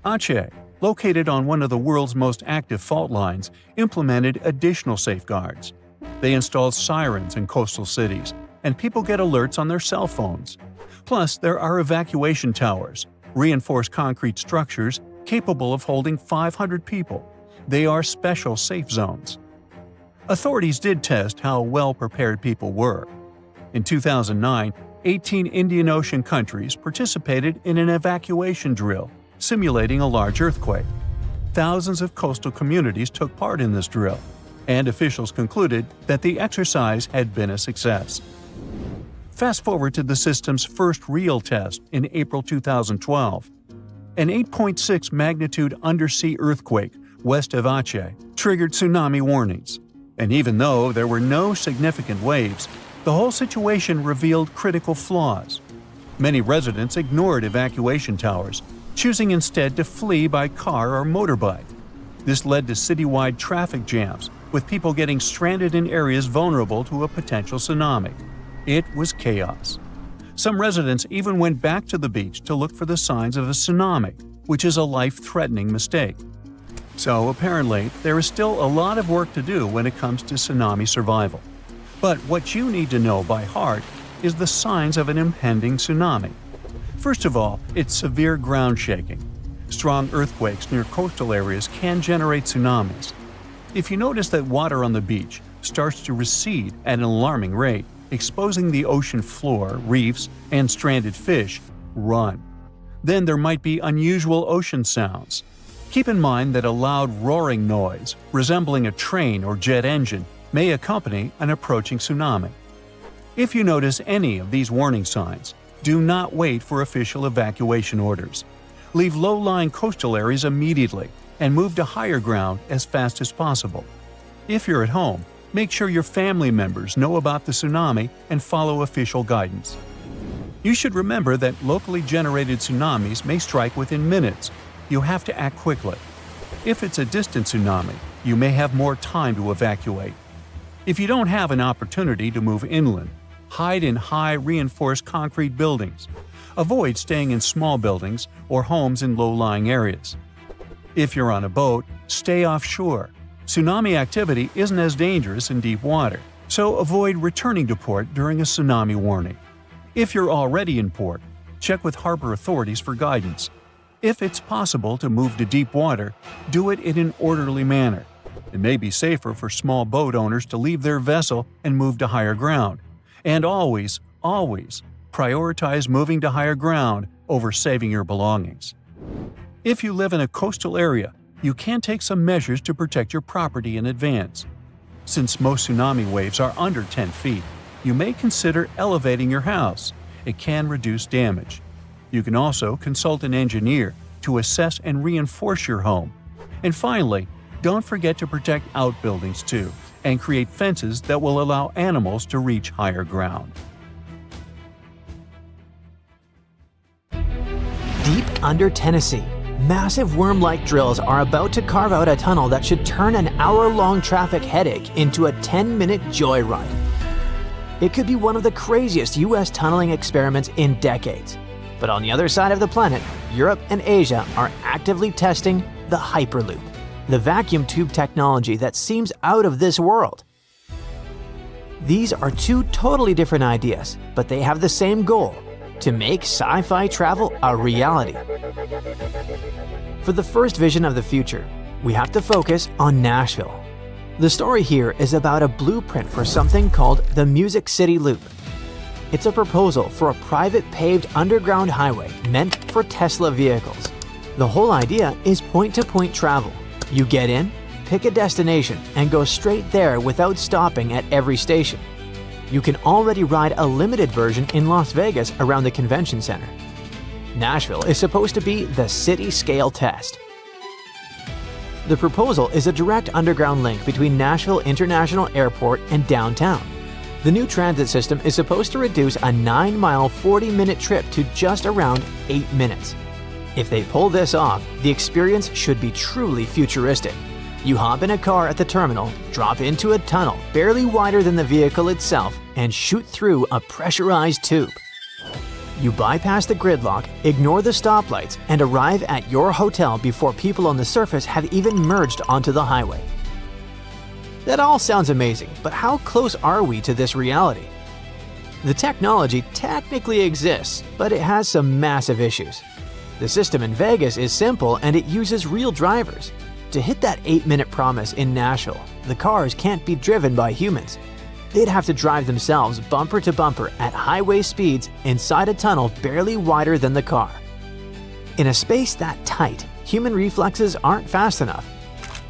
Aceh, located on one of the world's most active fault lines, implemented additional safeguards. They installed sirens in coastal cities, and people get alerts on their cell phones. Plus, there are evacuation towers, reinforced concrete structures capable of holding 500 people. They are special safe zones. Authorities did test how well prepared people were. In 2009, 18 Indian Ocean countries participated in an evacuation drill, simulating a large earthquake. Thousands of coastal communities took part in this drill, and officials concluded that the exercise had been a success. Fast forward to the system's first real test in April 2012. An 8.6 magnitude undersea earthquake west of Aceh triggered tsunami warnings. And even though there were no significant waves, the whole situation revealed critical flaws. Many residents ignored evacuation towers, choosing instead to flee by car or motorbike. This led to citywide traffic jams, with people getting stranded in areas vulnerable to a potential tsunami. It was chaos. Some residents even went back to the beach to look for the signs of a tsunami, which is a life-threatening mistake. So apparently, there is still a lot of work to do when it comes to tsunami survival. But what you need to know by heart is the signs of an impending tsunami. First of all, it's severe ground shaking. Strong earthquakes near coastal areas can generate tsunamis. If you notice that water on the beach starts to recede at an alarming rate, exposing the ocean floor, reefs, and stranded fish, run. Then there might be unusual ocean sounds. Keep in mind that a loud roaring noise, resembling a train or jet engine, may accompany an approaching tsunami. If you notice any of these warning signs, do not wait for official evacuation orders. Leave low-lying coastal areas immediately and move to higher ground as fast as possible. If you're at home, make sure your family members know about the tsunami and follow official guidance. You should remember that locally generated tsunamis may strike within minutes. You have to act quickly. If it's a distant tsunami, you may have more time to evacuate. If you don't have an opportunity to move inland, hide in high reinforced concrete buildings. Avoid staying in small buildings or homes in low-lying areas. If you're on a boat, stay offshore. Tsunami activity isn't as dangerous in deep water, so avoid returning to port during a tsunami warning. If you're already in port, check with harbor authorities for guidance. If it's possible to move to deep water, do it in an orderly manner. It may be safer for small boat owners to leave their vessel and move to higher ground. And always, prioritize moving to higher ground over saving your belongings. If you live in a coastal area, you can take some measures to protect your property in advance. Since most tsunami waves are under 10 feet, you may consider elevating your house. It can reduce damage. You can also consult an engineer to assess and reinforce your home. And finally, don't forget to protect outbuildings too, and create fences that will allow animals to reach higher ground. Deep under Tennessee, massive worm-like drills are about to carve out a tunnel that should turn an hour-long traffic headache into a 10-minute joyride. It could be one of the craziest U.S. tunneling experiments in decades. But on the other side of the planet, Europe and Asia are actively testing the Hyperloop, the vacuum tube technology that seems out of this world. These are two totally different ideas, but they have the same goal: to make sci-fi travel a reality. For the first vision of the future, we have to focus on Nashville. The story here is about a blueprint for something called the Music City Loop. It's a proposal for a private paved underground highway meant for Tesla vehicles. The whole idea is point-to-point travel. You get in, pick a destination, and go straight there without stopping at every station. You can already ride a limited version in Las Vegas around the convention center. Nashville is supposed to be the city-scale test. The proposal is a direct underground link between Nashville International Airport and downtown. The new transit system is supposed to reduce a 9-mile, 40-minute trip to just around 8 minutes. If they pull this off, the experience should be truly futuristic. You hop in a car at the terminal, drop into a tunnel barely wider than the vehicle itself, and shoot through a pressurized tube. You bypass the gridlock, ignore the stoplights, and arrive at your hotel before people on the surface have even merged onto the highway. That all sounds amazing, but how close are we to this reality? The technology technically exists, but it has some massive issues. The system in Vegas is simple and it uses real drivers. To hit that 8-minute promise in Nashville, the cars can't be driven by humans. They'd have to drive themselves bumper to bumper at highway speeds inside a tunnel barely wider than the car. In a space that tight, human reflexes aren't fast enough.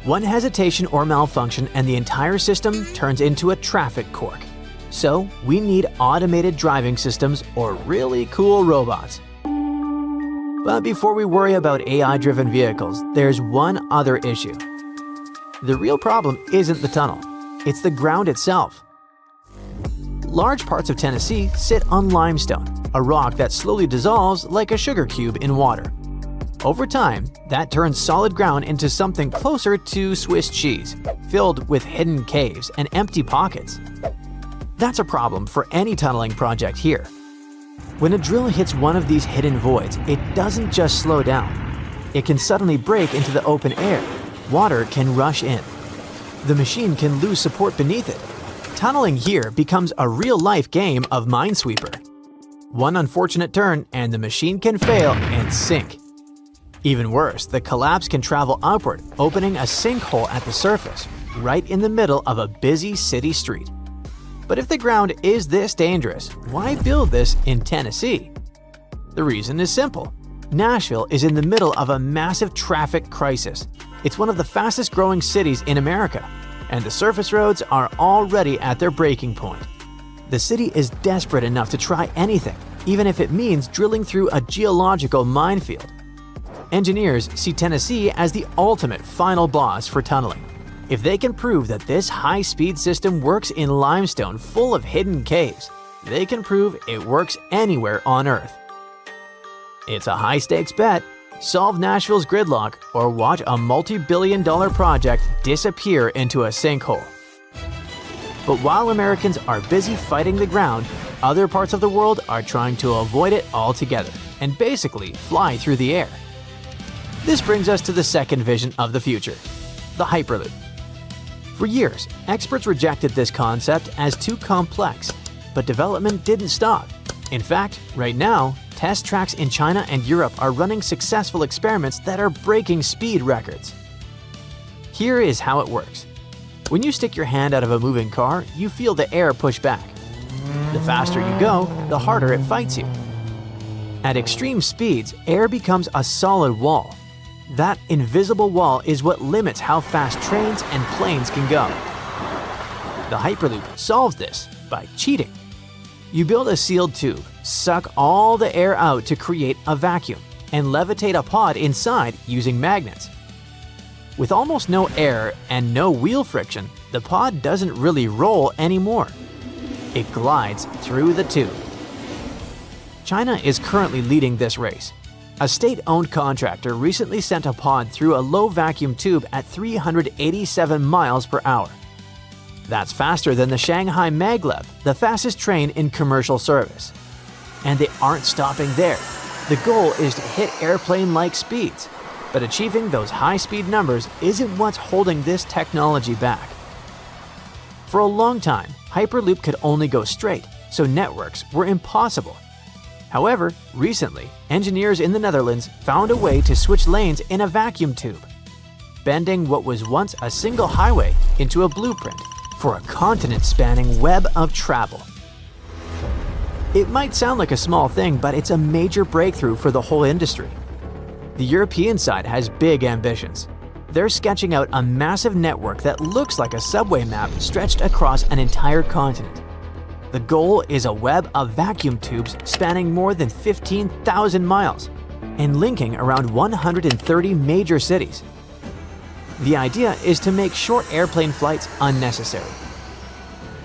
One hesitation or malfunction and the entire system turns into a traffic cork. So we need automated driving systems or really cool robots. But before we worry about AI-driven vehicles, there's one other issue. The real problem isn't the tunnel, it's the ground itself. Large parts of Tennessee sit on limestone, a rock that slowly dissolves like a sugar cube in water. Over time, that turns solid ground into something closer to Swiss cheese, filled with hidden caves and empty pockets. That's a problem for any tunneling project here. When a drill hits one of these hidden voids, it doesn't just slow down. It can suddenly break into the open air. Water can rush in. The machine can lose support beneath it. Tunneling here becomes a real-life game of Minesweeper. One unfortunate turn and the machine can fail and sink. Even worse, the collapse can travel upward, opening a sinkhole at the surface, right in the middle of a busy city street. But if the ground is this dangerous, why build this in Tennessee? The reason is simple. Nashville is in the middle of a massive traffic crisis. It's one of the fastest growing cities in America, and the surface roads are already at their breaking point. The city is desperate enough to try anything, even if it means drilling through a geological minefield. Engineers see Tennessee as the ultimate final boss for tunneling. If they can prove that this high-speed system works in limestone full of hidden caves, they can prove it works anywhere on Earth. It's a high-stakes bet. Solve Nashville's gridlock or watch a multi-billion-dollar project disappear into a sinkhole. But while Americans are busy fighting the ground, other parts of the world are trying to avoid it altogether and basically fly through the air. This brings us to the second vision of the future, the Hyperloop. For years, experts rejected this concept as too complex, but development didn't stop. In fact, right now, test tracks in China and Europe are running successful experiments that are breaking speed records. Here is how it works. When you stick your hand out of a moving car, you feel the air push back. The faster you go, the harder it fights you. At extreme speeds, air becomes a solid wall. That invisible wall is what limits how fast trains and planes can go. The Hyperloop solves this by cheating. You build a sealed tube, suck all the air out to create a vacuum, and levitate a pod inside using magnets. With almost no air and no wheel friction, the pod doesn't really roll anymore. It glides through the tube. China is currently leading this race. A state-owned contractor recently sent a pod through a low-vacuum tube at 387 miles per hour. That's faster than the Shanghai Maglev, the fastest train in commercial service. And they aren't stopping there. The goal is to hit airplane-like speeds. But achieving those high-speed numbers isn't what's holding this technology back. For a long time, Hyperloop could only go straight, so networks were impossible. However, recently, engineers in the Netherlands found a way to switch lanes in a vacuum tube, bending what was once a single highway into a blueprint for a continent-spanning web of travel. It might sound like a small thing, but it's a major breakthrough for the whole industry. The European side has big ambitions. They're sketching out a massive network that looks like a subway map stretched across an entire continent. The goal is a web of vacuum tubes spanning more than 15,000 miles and linking around 130 major cities. The idea is to make short airplane flights unnecessary.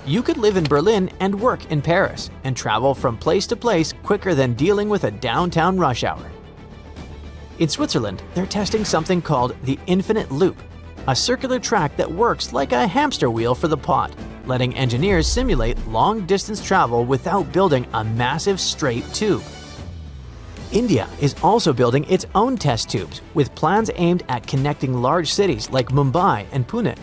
You could live in Berlin and work in Paris and travel from place to place quicker than dealing with a downtown rush hour. In Switzerland, they're testing something called the Infinite Loop, a circular track that works like a hamster wheel for the pod, letting engineers simulate long-distance travel without building a massive straight tube. India is also building its own test tubes with plans aimed at connecting large cities like Mumbai and Pune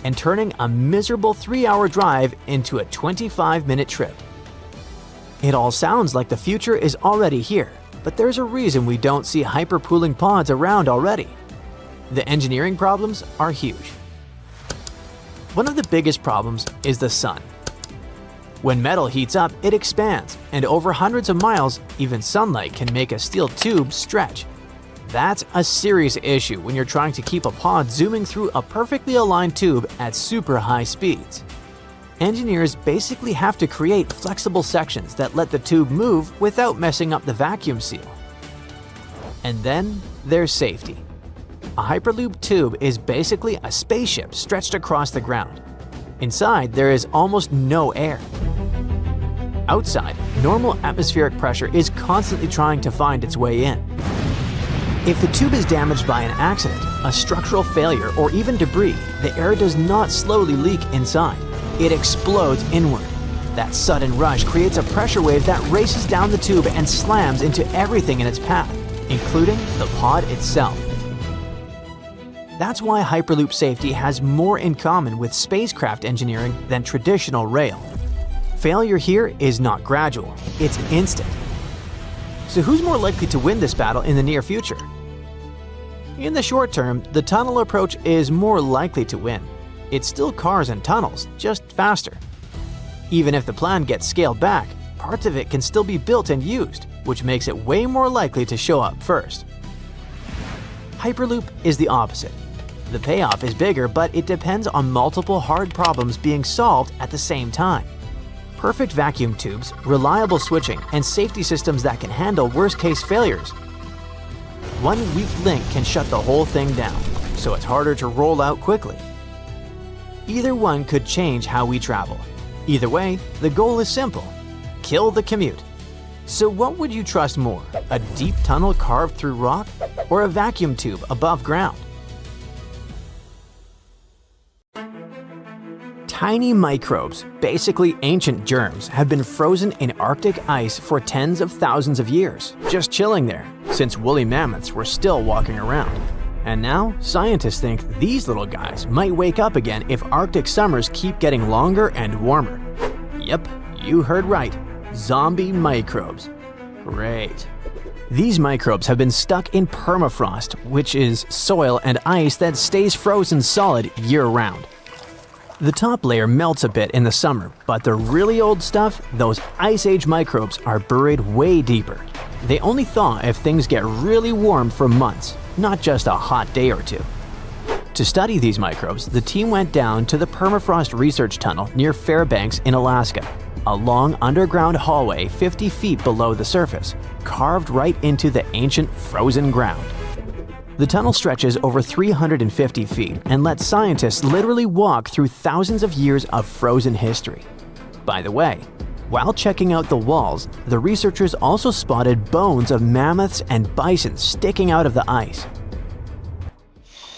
and turning a miserable 3-hour drive into a 25-minute trip. It all sounds like the future is already here, but there's a reason we don't see hyperpooling pods around already. The engineering problems are huge. One of the biggest problems is the sun. When metal heats up, it expands, and over hundreds of miles, even sunlight can make a steel tube stretch. That's a serious issue when you're trying to keep a pod zooming through a perfectly aligned tube at super high speeds. Engineers basically have to create flexible sections that let the tube move without messing up the vacuum seal. And then there's safety. A Hyperloop tube is basically a spaceship stretched across the ground. Inside, there is almost no air. Outside, normal atmospheric pressure is constantly trying to find its way in. If the tube is damaged by an accident, a structural failure, or even debris, the air does not slowly leak inside. It explodes inward. That sudden rush creates a pressure wave that races down the tube and slams into everything in its path, including the pod itself. That's why Hyperloop safety has more in common with spacecraft engineering than traditional rail. Failure here is not gradual, it's instant. So who's more likely to win this battle in the near future? In the short term, the tunnel approach is more likely to win. It's still cars and tunnels, just faster. Even if the plan gets scaled back, parts of it can still be built and used, which makes it way more likely to show up first. Hyperloop is the opposite. The payoff is bigger, but it depends on multiple hard problems being solved at the same time. Perfect vacuum tubes, reliable switching, and safety systems that can handle worst-case failures. One weak link can shut the whole thing down, so it's harder to roll out quickly. Either one could change how we travel. Either way, the goal is simple: kill the commute. So what would you trust more, a deep tunnel carved through rock, or a vacuum tube above ground? Tiny microbes, basically ancient germs, have been frozen in Arctic ice for tens of thousands of years, just chilling there, since woolly mammoths were still walking around. And now, scientists think these little guys might wake up again if Arctic summers keep getting longer and warmer. Yep, you heard right. Zombie microbes. Great. These microbes have been stuck in permafrost, which is soil and ice that stays frozen solid year-round. The top layer melts a bit in the summer, but the really old stuff, those Ice Age microbes, are buried way deeper. They only thaw if things get really warm for months, not just a hot day or two. To study these microbes, the team went down to the Permafrost Research Tunnel near Fairbanks in Alaska, a long underground hallway 50 feet below the surface, carved right into the ancient frozen ground. The tunnel stretches over 350 feet and lets scientists literally walk through thousands of years of frozen history. By the way, while checking out the walls, the researchers also spotted bones of mammoths and bison sticking out of the ice.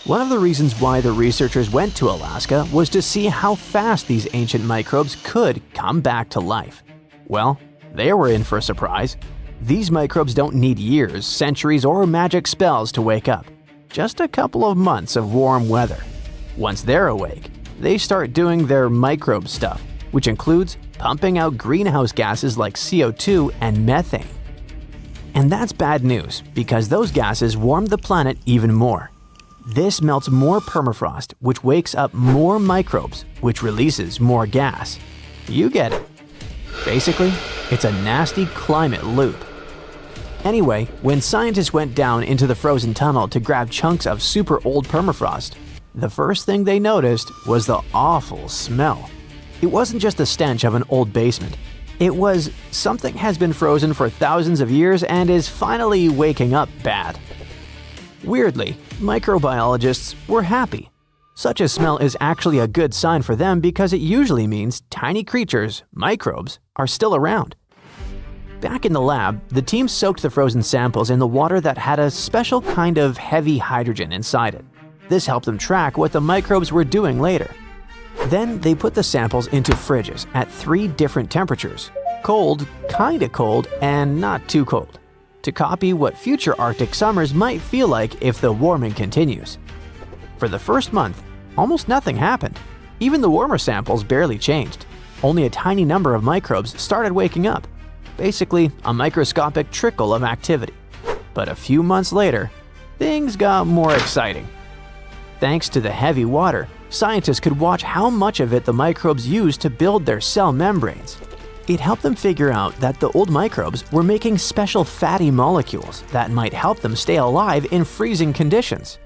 One of the reasons why the researchers went to Alaska was to see how fast these ancient microbes could come back to life. Well, they were in for a surprise. These microbes don't need years, centuries, or magic spells to wake up. Just a couple of months of warm weather. Once they're awake, they start doing their microbe stuff, which includes pumping out greenhouse gases like CO2 and methane. And that's bad news, because those gases warm the planet even more. This melts more permafrost, which wakes up more microbes, which releases more gas. You get it. Basically, it's a nasty climate loop. Anyway, when scientists went down into the frozen tunnel to grab chunks of super old permafrost, the first thing they noticed was the awful smell. It wasn't just the stench of an old basement. It was something has been frozen for thousands of years and is finally waking up bad. Weirdly, microbiologists were happy. Such a smell is actually a good sign for them because it usually means tiny creatures, microbes, are still around. Back in the lab, the team soaked the frozen samples in the water that had a special kind of heavy hydrogen inside it. This helped them track what the microbes were doing later. Then they put the samples into fridges at 3 different temperatures: cold, kinda cold, and not too cold, to copy what future Arctic summers might feel like if the warming continues. For the first month, almost nothing happened. Even the warmer samples barely changed. Only a tiny number of microbes started waking up. Basically, a microscopic trickle of activity. But a few months later, things got more exciting. Thanks to the heavy water, scientists could watch how much of it the microbes used to build their cell membranes. It helped them figure out that the old microbes were making special fatty molecules that might help them stay alive in freezing conditions.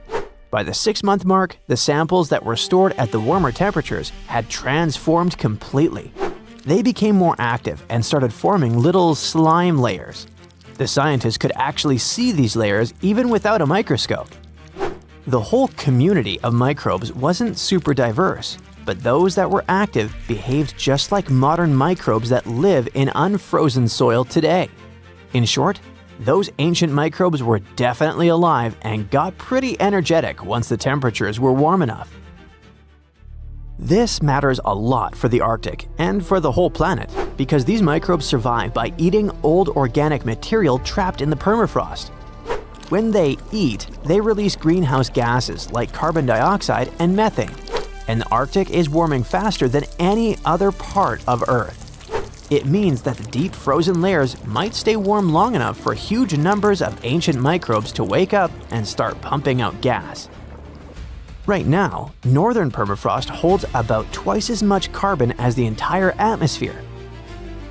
By the 6-month mark, the samples that were stored at the warmer temperatures had transformed completely. They became more active and started forming little slime layers. The scientists could actually see these layers even without a microscope. The whole community of microbes wasn't super diverse, but those that were active behaved just like modern microbes that live in unfrozen soil today. In short, those ancient microbes were definitely alive and got pretty energetic once the temperatures were warm enough. This matters a lot for the Arctic and for the whole planet because these microbes survive by eating old organic material trapped in the permafrost. When they eat, they release greenhouse gases like carbon dioxide and methane, and the Arctic is warming faster than any other part of Earth. It means that the deep frozen layers might stay warm long enough for huge numbers of ancient microbes to wake up and start pumping out gas. Right now, northern permafrost holds about twice as much carbon as the entire atmosphere.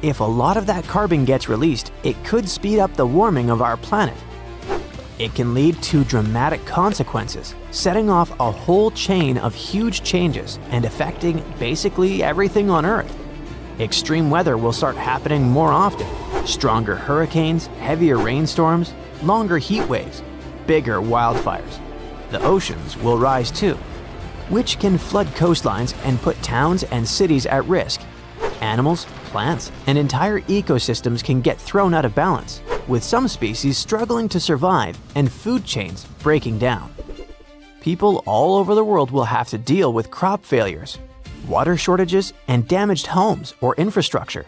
If a lot of that carbon gets released, it could speed up the warming of our planet. It can lead to dramatic consequences, setting off a whole chain of huge changes and affecting basically everything on Earth. Extreme weather will start happening more often. Stronger hurricanes, heavier rainstorms, longer heat waves, bigger wildfires. The oceans will rise too, which can flood coastlines and put towns and cities at risk. Animals, plants, and entire ecosystems can get thrown out of balance, with some species struggling to survive and food chains breaking down. People all over the world will have to deal with crop failures, water shortages, and damaged homes or infrastructure.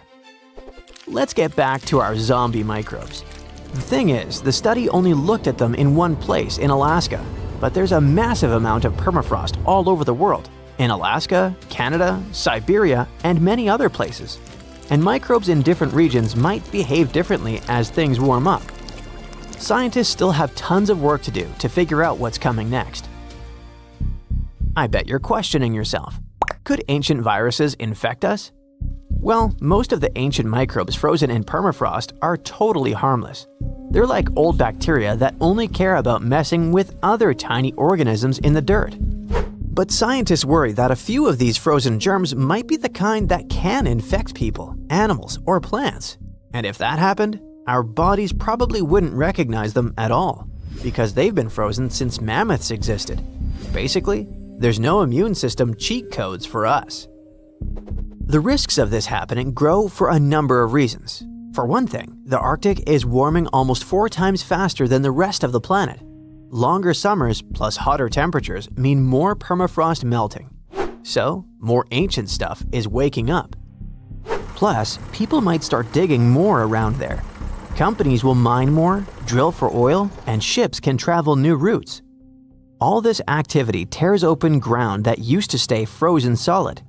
Let's get back to our zombie microbes. The thing is, the study only looked at them in one place in Alaska, but there's a massive amount of permafrost all over the world, in Alaska, Canada, Siberia, and many other places. And microbes in different regions might behave differently as things warm up. Scientists still have tons of work to do to figure out what's coming next. I bet you're questioning yourself. Could ancient viruses infect us? Well, most of the ancient microbes frozen in permafrost are totally harmless. They're like old bacteria that only care about messing with other tiny organisms in the dirt. But scientists worry that a few of these frozen germs might be the kind that can infect people, animals, or plants. And if that happened, our bodies probably wouldn't recognize them at all, because they've been frozen since mammoths existed. Basically, there's no immune system cheat codes for us. The risks of this happening grow for a number of reasons. For one thing, the Arctic is warming almost 4 times faster than the rest of the planet. Longer summers plus hotter temperatures mean more permafrost melting. So, more ancient stuff is waking up. Plus, people might start digging more around there. Companies will mine more, drill for oil, and ships can travel new routes. All this activity tears open ground that used to stay frozen solid.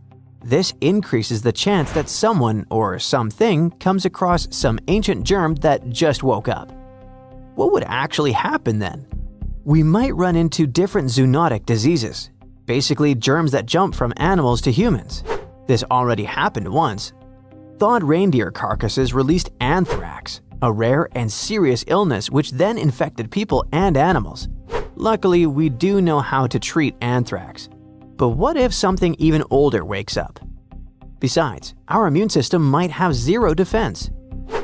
This increases the chance that someone or something comes across some ancient germ that just woke up. What would actually happen then? We might run into different zoonotic diseases, basically germs that jump from animals to humans. This already happened once. Thawed reindeer carcasses released anthrax, a rare and serious illness which then infected people and animals. Luckily, we do know how to treat anthrax. But what if something even older wakes up? Besides, our immune system might have zero defense.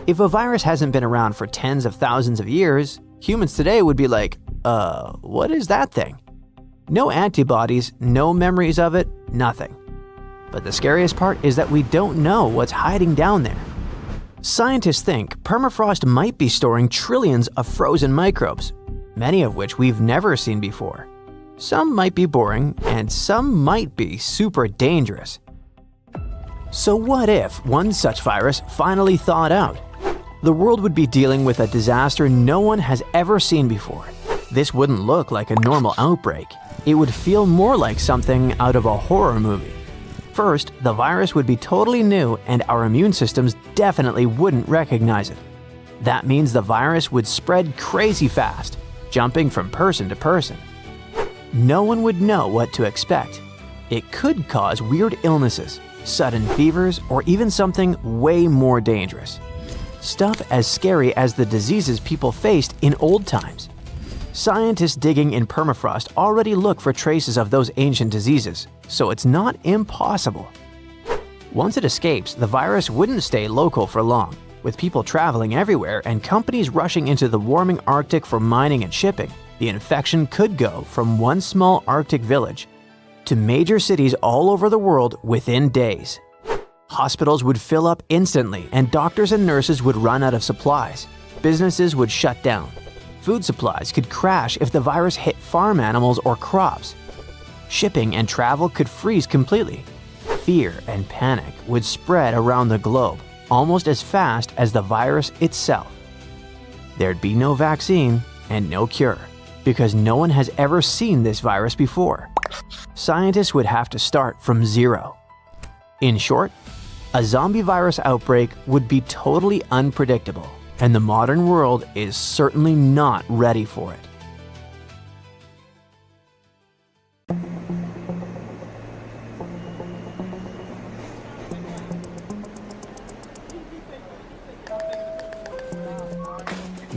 If a virus hasn't been around for tens of thousands of years, humans today would be like, what is that thing? No antibodies, no memories of it, nothing. But the scariest part is that we don't know what's hiding down there. Scientists think permafrost might be storing trillions of frozen microbes, many of which we've never seen before. Some might be boring, and some might be super dangerous. So what if one such virus finally thawed out? The world would be dealing with a disaster no one has ever seen before. This wouldn't look like a normal outbreak. It would feel more like something out of a horror movie. First, the virus would be totally new and our immune systems definitely wouldn't recognize it. That means the virus would spread crazy fast, jumping from person to person. No one would know what to expect. It could cause weird illnesses, sudden fevers, or even something way more dangerous. Stuff as scary as the diseases people faced in old times. Scientists digging in permafrost already look for traces of those ancient diseases, so it's not impossible. Once it escapes, the virus wouldn't stay local for long. With people traveling everywhere and companies rushing into the warming Arctic for mining and shipping, the infection could go from one small Arctic village to major cities all over the world within days. Hospitals would fill up instantly and doctors and nurses would run out of supplies. Businesses would shut down. Food supplies could crash if the virus hit farm animals or crops. Shipping and travel could freeze completely. Fear and panic would spread around the globe almost as fast as the virus itself. There'd be no vaccine and no cure, because no one has ever seen this virus before. Scientists would have to start from zero. In short, a zombie virus outbreak would be totally unpredictable, and the modern world is certainly not ready for it.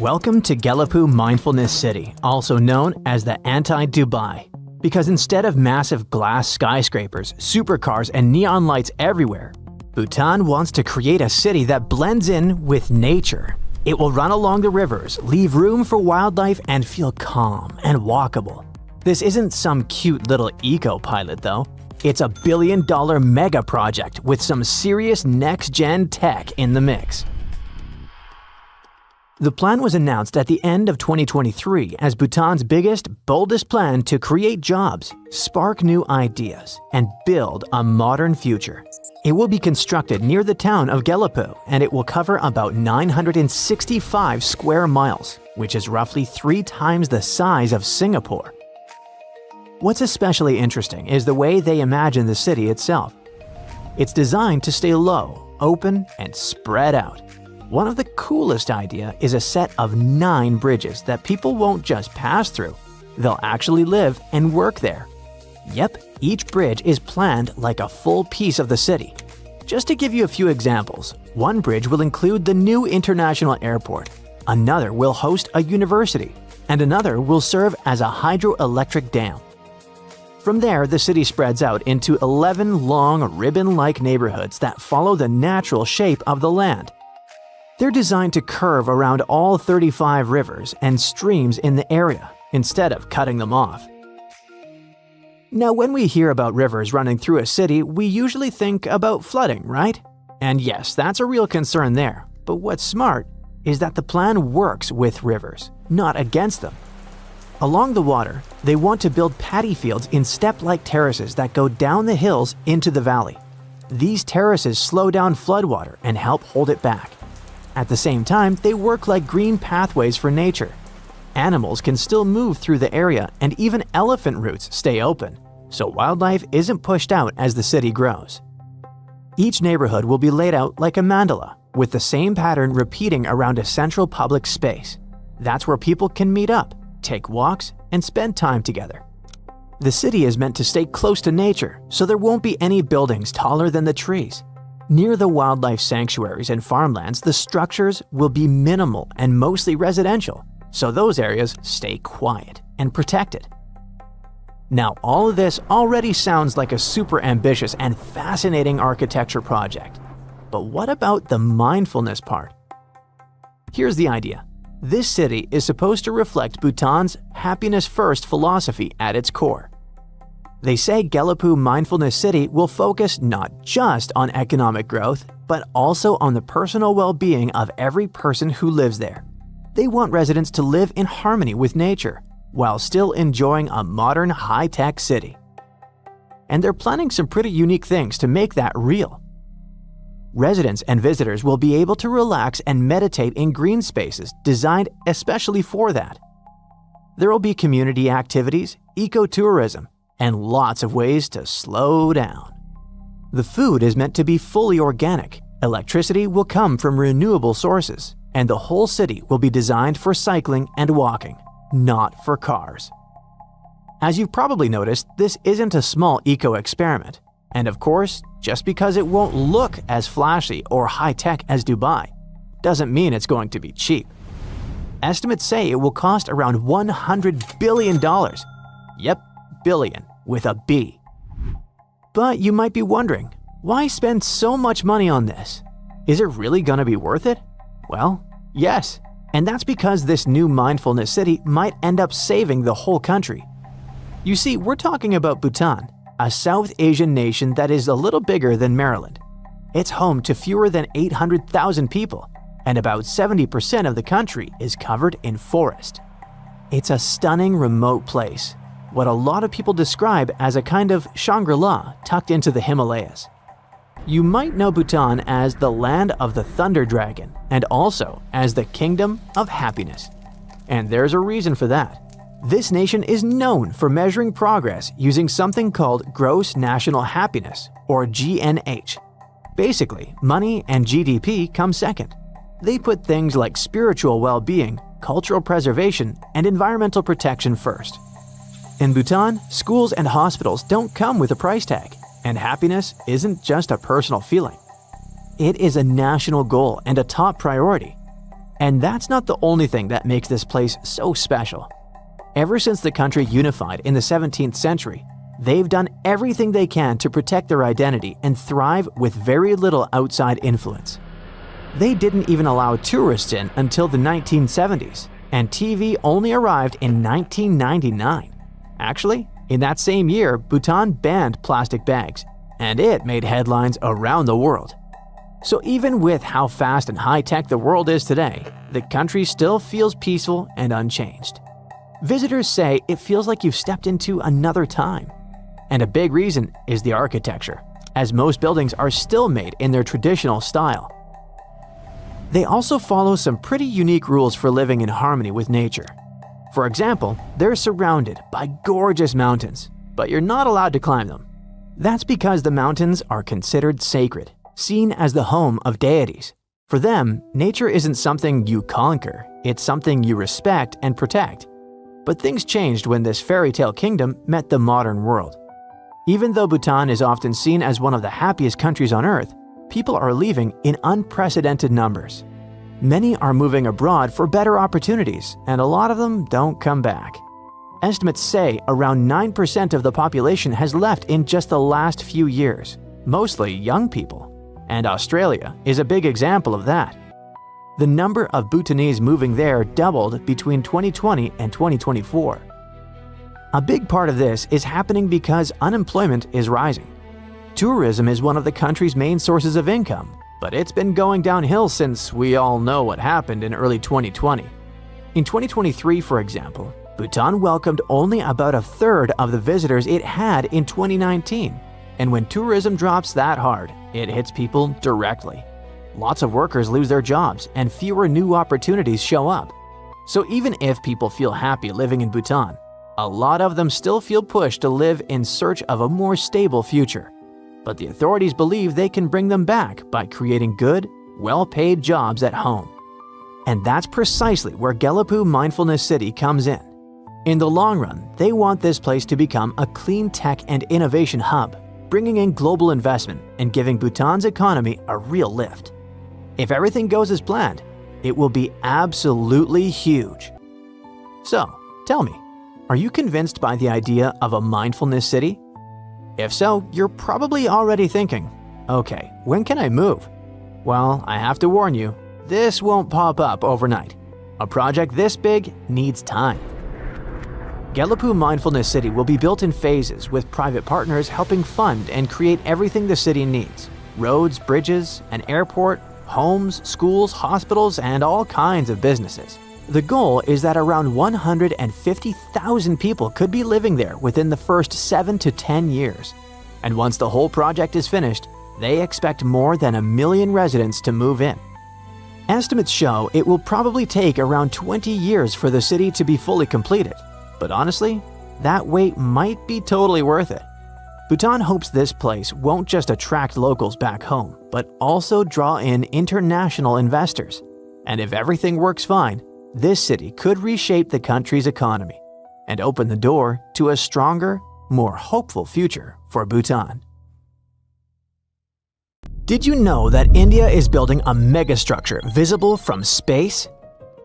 Welcome to Gelapoo Mindfulness City, also known as the Anti-Dubai. Because instead of massive glass skyscrapers, supercars, and neon lights everywhere, Bhutan wants to create a city that blends in with nature. It will run along the rivers, leave room for wildlife, and feel calm and walkable. This isn't some cute little eco-pilot though. It's a billion-dollar mega project with some serious next-gen tech in the mix. The plan was announced at the end of 2023 as Bhutan's biggest, boldest plan to create jobs, spark new ideas, and build a modern future. It will be constructed near the town of Gelapoo, and it will cover about 965 square miles, which is roughly 3 times the size of Singapore. What's especially interesting is the way they imagine the city itself. It's designed to stay low, open, and spread out. One of the coolest ideas is a set of 9 bridges that people won't just pass through, they'll actually live and work there. Yep, each bridge is planned like a full piece of the city. Just to give you a few examples, one bridge will include the new international airport, another will host a university, and another will serve as a hydroelectric dam. From there, the city spreads out into 11 long ribbon-like neighborhoods that follow the natural shape of the land. They're designed to curve around all 35 rivers and streams in the area, instead of cutting them off. Now, when we hear about rivers running through a city, we usually think about flooding, right? And yes, that's a real concern there. But what's smart is that the plan works with rivers, not against them. Along the water, they want to build paddy fields in step-like terraces that go down the hills into the valley. These terraces slow down floodwater and help hold it back. At the same time, they work like green pathways for nature. Animals can still move through the area and even elephant routes stay open, so wildlife isn't pushed out as the city grows. Each neighborhood will be laid out like a mandala, with the same pattern repeating around a central public space. That's where people can meet up, take walks, and spend time together. The city is meant to stay close to nature, so there won't be any buildings taller than the trees. Near the wildlife sanctuaries and farmlands, the structures will be minimal and mostly residential, so those areas stay quiet and protected. Now, all of this already sounds like a super ambitious and fascinating architecture project. But what about the mindfulness part? Here's the idea. This city is supposed to reflect Bhutan's happiness-first philosophy at its core. They say Gelapoo Mindfulness City will focus not just on economic growth, but also on the personal well-being of every person who lives there. They want residents to live in harmony with nature, while still enjoying a modern high-tech city. And they're planning some pretty unique things to make that real. Residents and visitors will be able to relax and meditate in green spaces designed especially for that. There will be community activities, ecotourism, and lots of ways to slow down. The food is meant to be fully organic, electricity will come from renewable sources, and the whole city will be designed for cycling and walking, not for cars. As you've probably noticed, this isn't a small eco-experiment. And of course, just because it won't look as flashy or high-tech as Dubai, doesn't mean it's going to be cheap. Estimates say it will cost around $100 billion. Yep, billion with a B. But you might be wondering, why spend so much money on this? Is it really gonna be worth it? Well, yes. And that's because this new mindfulness city might end up saving the whole country. You see, we're talking about Bhutan, a South Asian nation that is a little bigger than Maryland. It's home to fewer than 800,000 people, and about 70% of the country is covered in forest. It's a stunning remote place, what a lot of people describe as a kind of Shangri-La tucked into the Himalayas. You might know Bhutan as the land of the thunder dragon and also as the kingdom of happiness. And there's a reason for that. This nation is known for measuring progress using something called Gross National Happiness, or GNH. Basically, money and GDP come second. They put things like spiritual well-being, cultural preservation, and environmental protection first. In Bhutan, schools and hospitals don't come with a price tag, and happiness isn't just a personal feeling. It is a national goal and a top priority. And that's not the only thing that makes this place so special. Ever since the country unified in the 17th century, they've done everything they can to protect their identity and thrive with very little outside influence. They didn't even allow tourists in until the 1970s, and TV only arrived in 1999. Actually, in that same year, Bhutan banned plastic bags, and it made headlines around the world. So even with how fast and high-tech the world is today, the country still feels peaceful and unchanged. Visitors say it feels like you've stepped into another time. And a big reason is the architecture, as most buildings are still made in their traditional style. They also follow some pretty unique rules for living in harmony with nature. For example, they're surrounded by gorgeous mountains, but you're not allowed to climb them. That's because the mountains are considered sacred, seen as the home of deities. For them, nature isn't something you conquer, it's something you respect and protect. But things changed when this fairy tale kingdom met the modern world. Even though Bhutan is often seen as one of the happiest countries on earth, people are leaving in unprecedented numbers. Many are moving abroad for better opportunities, and a lot of them don't come back. Estimates say around 9% of the population has left in just the last few years, mostly young people. And Australia is a big example of that. The number of Bhutanese moving there doubled between 2020 and 2024. A big part of this is happening because unemployment is rising. Tourism is one of the country's main sources of income, but it's been going downhill since we all know what happened in early 2020. In 2023, for example, Bhutan welcomed only about a third of the visitors it had in 2019. And when tourism drops that hard, it hits people directly. Lots of workers lose their jobs and fewer new opportunities show up. So even if people feel happy living in Bhutan, a lot of them still feel pushed to live in search of a more stable future. But the authorities believe they can bring them back by creating good, well-paid jobs at home. And that's precisely where Gelugpa Mindfulness City comes in. In the long run, they want this place to become a clean tech and innovation hub, bringing in global investment and giving Bhutan's economy a real lift. If everything goes as planned, it will be absolutely huge. So, tell me, are you convinced by the idea of a mindfulness city? If so, you're probably already thinking, okay, when can I move? Well, I have to warn you, this won't pop up overnight. A project this big needs time. Gelugpa Mindfulness City will be built in phases with private partners helping fund and create everything the city needs. Roads, bridges, an airport, homes, schools, hospitals, and all kinds of businesses. The goal is that around 150,000 people could be living there within the first 7 to 10 years. And once the whole project is finished, they expect more than 1 million residents to move in. Estimates show it will probably take around 20 years for the city to be fully completed. But honestly, that wait might be totally worth it. Bhutan hopes this place won't just attract locals back home, but also draw in international investors. And if everything works fine, this city could reshape the country's economy and open the door to a stronger, more hopeful future for Bhutan. Did you know that India is building a megastructure visible from space?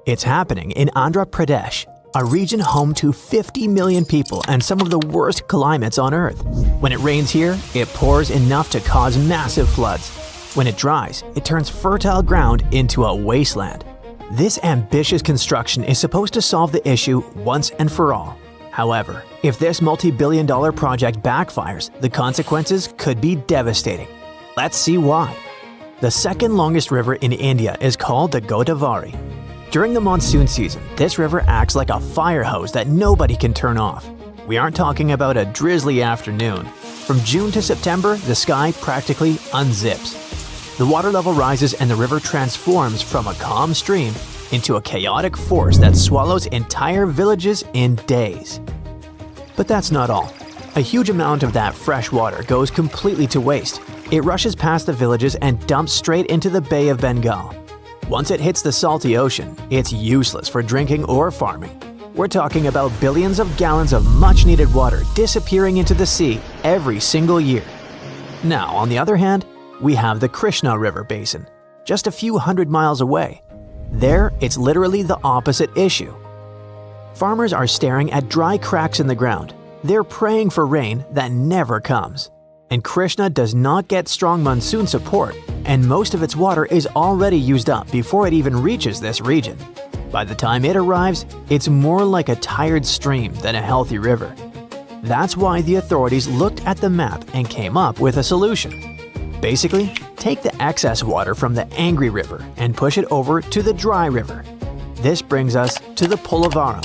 It's happening in Andhra Pradesh, a region home to 50 million people and some of the worst climates on Earth. When it rains here, it pours enough to cause massive floods. When it dries, it turns fertile ground into a wasteland. This ambitious construction is supposed to solve the issue once and for all. However, if this multi-billion-dollar project backfires, the consequences could be devastating. Let's see why. The second longest river in India is called the Godavari. During the monsoon season, this river acts like a fire hose that nobody can turn off. We aren't talking about a drizzly afternoon. From June to September, the sky practically unzips. The water level rises and the river transforms from a calm stream into a chaotic force that swallows entire villages in days. But that's not all. A huge amount of that fresh water goes completely to waste. It rushes past the villages and dumps straight into the Bay of Bengal. Once it hits the salty ocean, it's useless for drinking or farming. We're talking about billions of gallons of much-needed water disappearing into the sea every single year. Now, on the other hand, we have the Krishna River Basin, just a few hundred miles away. There, it's literally the opposite issue. Farmers are staring at dry cracks in the ground. They're praying for rain that never comes. And Krishna does not get strong monsoon support, and most of its water is already used up before it even reaches this region. By the time it arrives, it's more like a tired stream than a healthy river. That's why the authorities looked at the map and came up with a solution. Basically, take the excess water from the angry river and push it over to the dry river. This brings us to the Polavaram.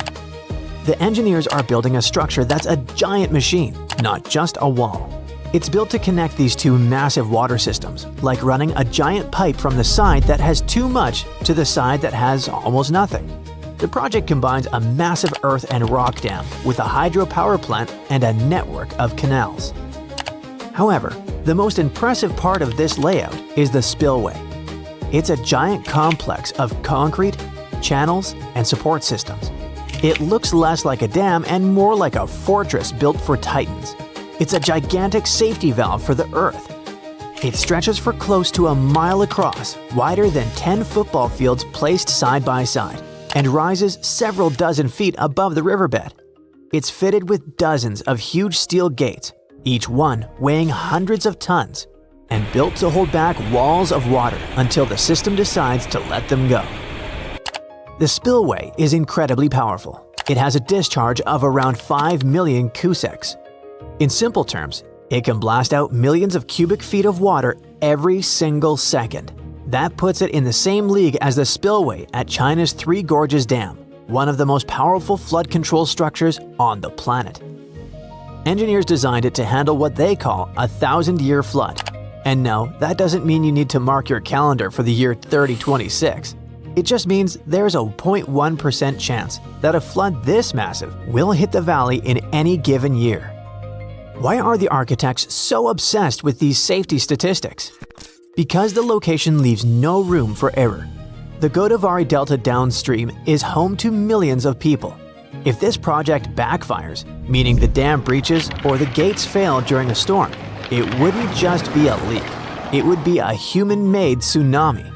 The engineers are building a structure that's a giant machine, not just a wall. It's built to connect these two massive water systems, like running a giant pipe from the side that has too much to the side that has almost nothing. The project combines a massive earth and rock dam with a hydropower plant and a network of canals. However, the most impressive part of this layout is the spillway. It's a giant complex of concrete, channels, and support systems. It looks less like a dam and more like a fortress built for titans. It's a gigantic safety valve for the Earth. It stretches for close to a mile across, wider than 10 football fields placed side by side, and rises several dozen feet above the riverbed. It's fitted with dozens of huge steel gates, each one weighing hundreds of tons, and built to hold back walls of water until the system decides to let them go. The spillway is incredibly powerful. It has a discharge of around 5 million cusics. In simple terms, it can blast out millions of cubic feet of water every single second. That puts it in the same league as the spillway at China's Three Gorges Dam, one of the most powerful flood control structures on the planet. Engineers designed it to handle what they call a 1,000-year flood. And no, that doesn't mean you need to mark your calendar for the year 3026. It just means there's a 0.1% chance that a flood this massive will hit the valley in any given year. Why are the architects so obsessed with these safety statistics? Because the location leaves no room for error. The Godavari Delta downstream is home to millions of people. If this project backfires, meaning the dam breaches or the gates fail during a storm, it wouldn't just be a leak. It would be a human-made tsunami.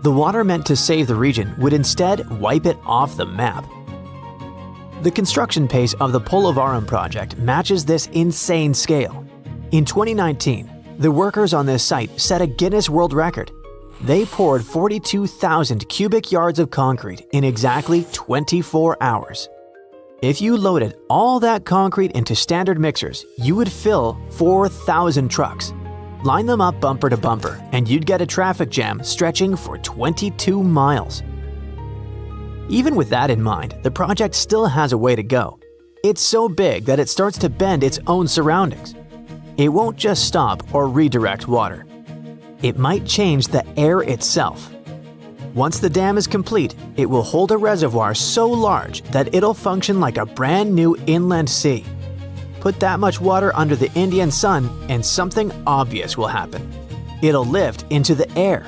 The water meant to save the region would instead wipe it off the map. The construction pace of the Polavaram project matches this insane scale. In 2019, the workers on this site set a Guinness World Record. They poured 42,000 cubic yards of concrete in exactly 24 hours. If you loaded all that concrete into standard mixers, you would fill 4,000 trucks. Line them up bumper to bumper, and you'd get a traffic jam stretching for 22 miles. Even with that in mind, the project still has a way to go. It's so big that it starts to bend its own surroundings. It won't just stop or redirect water. It might change the air itself. Once the dam is complete, it will hold a reservoir so large that it'll function like a brand new inland sea. Put that much water under the Indian sun and something obvious will happen. It'll lift into the air.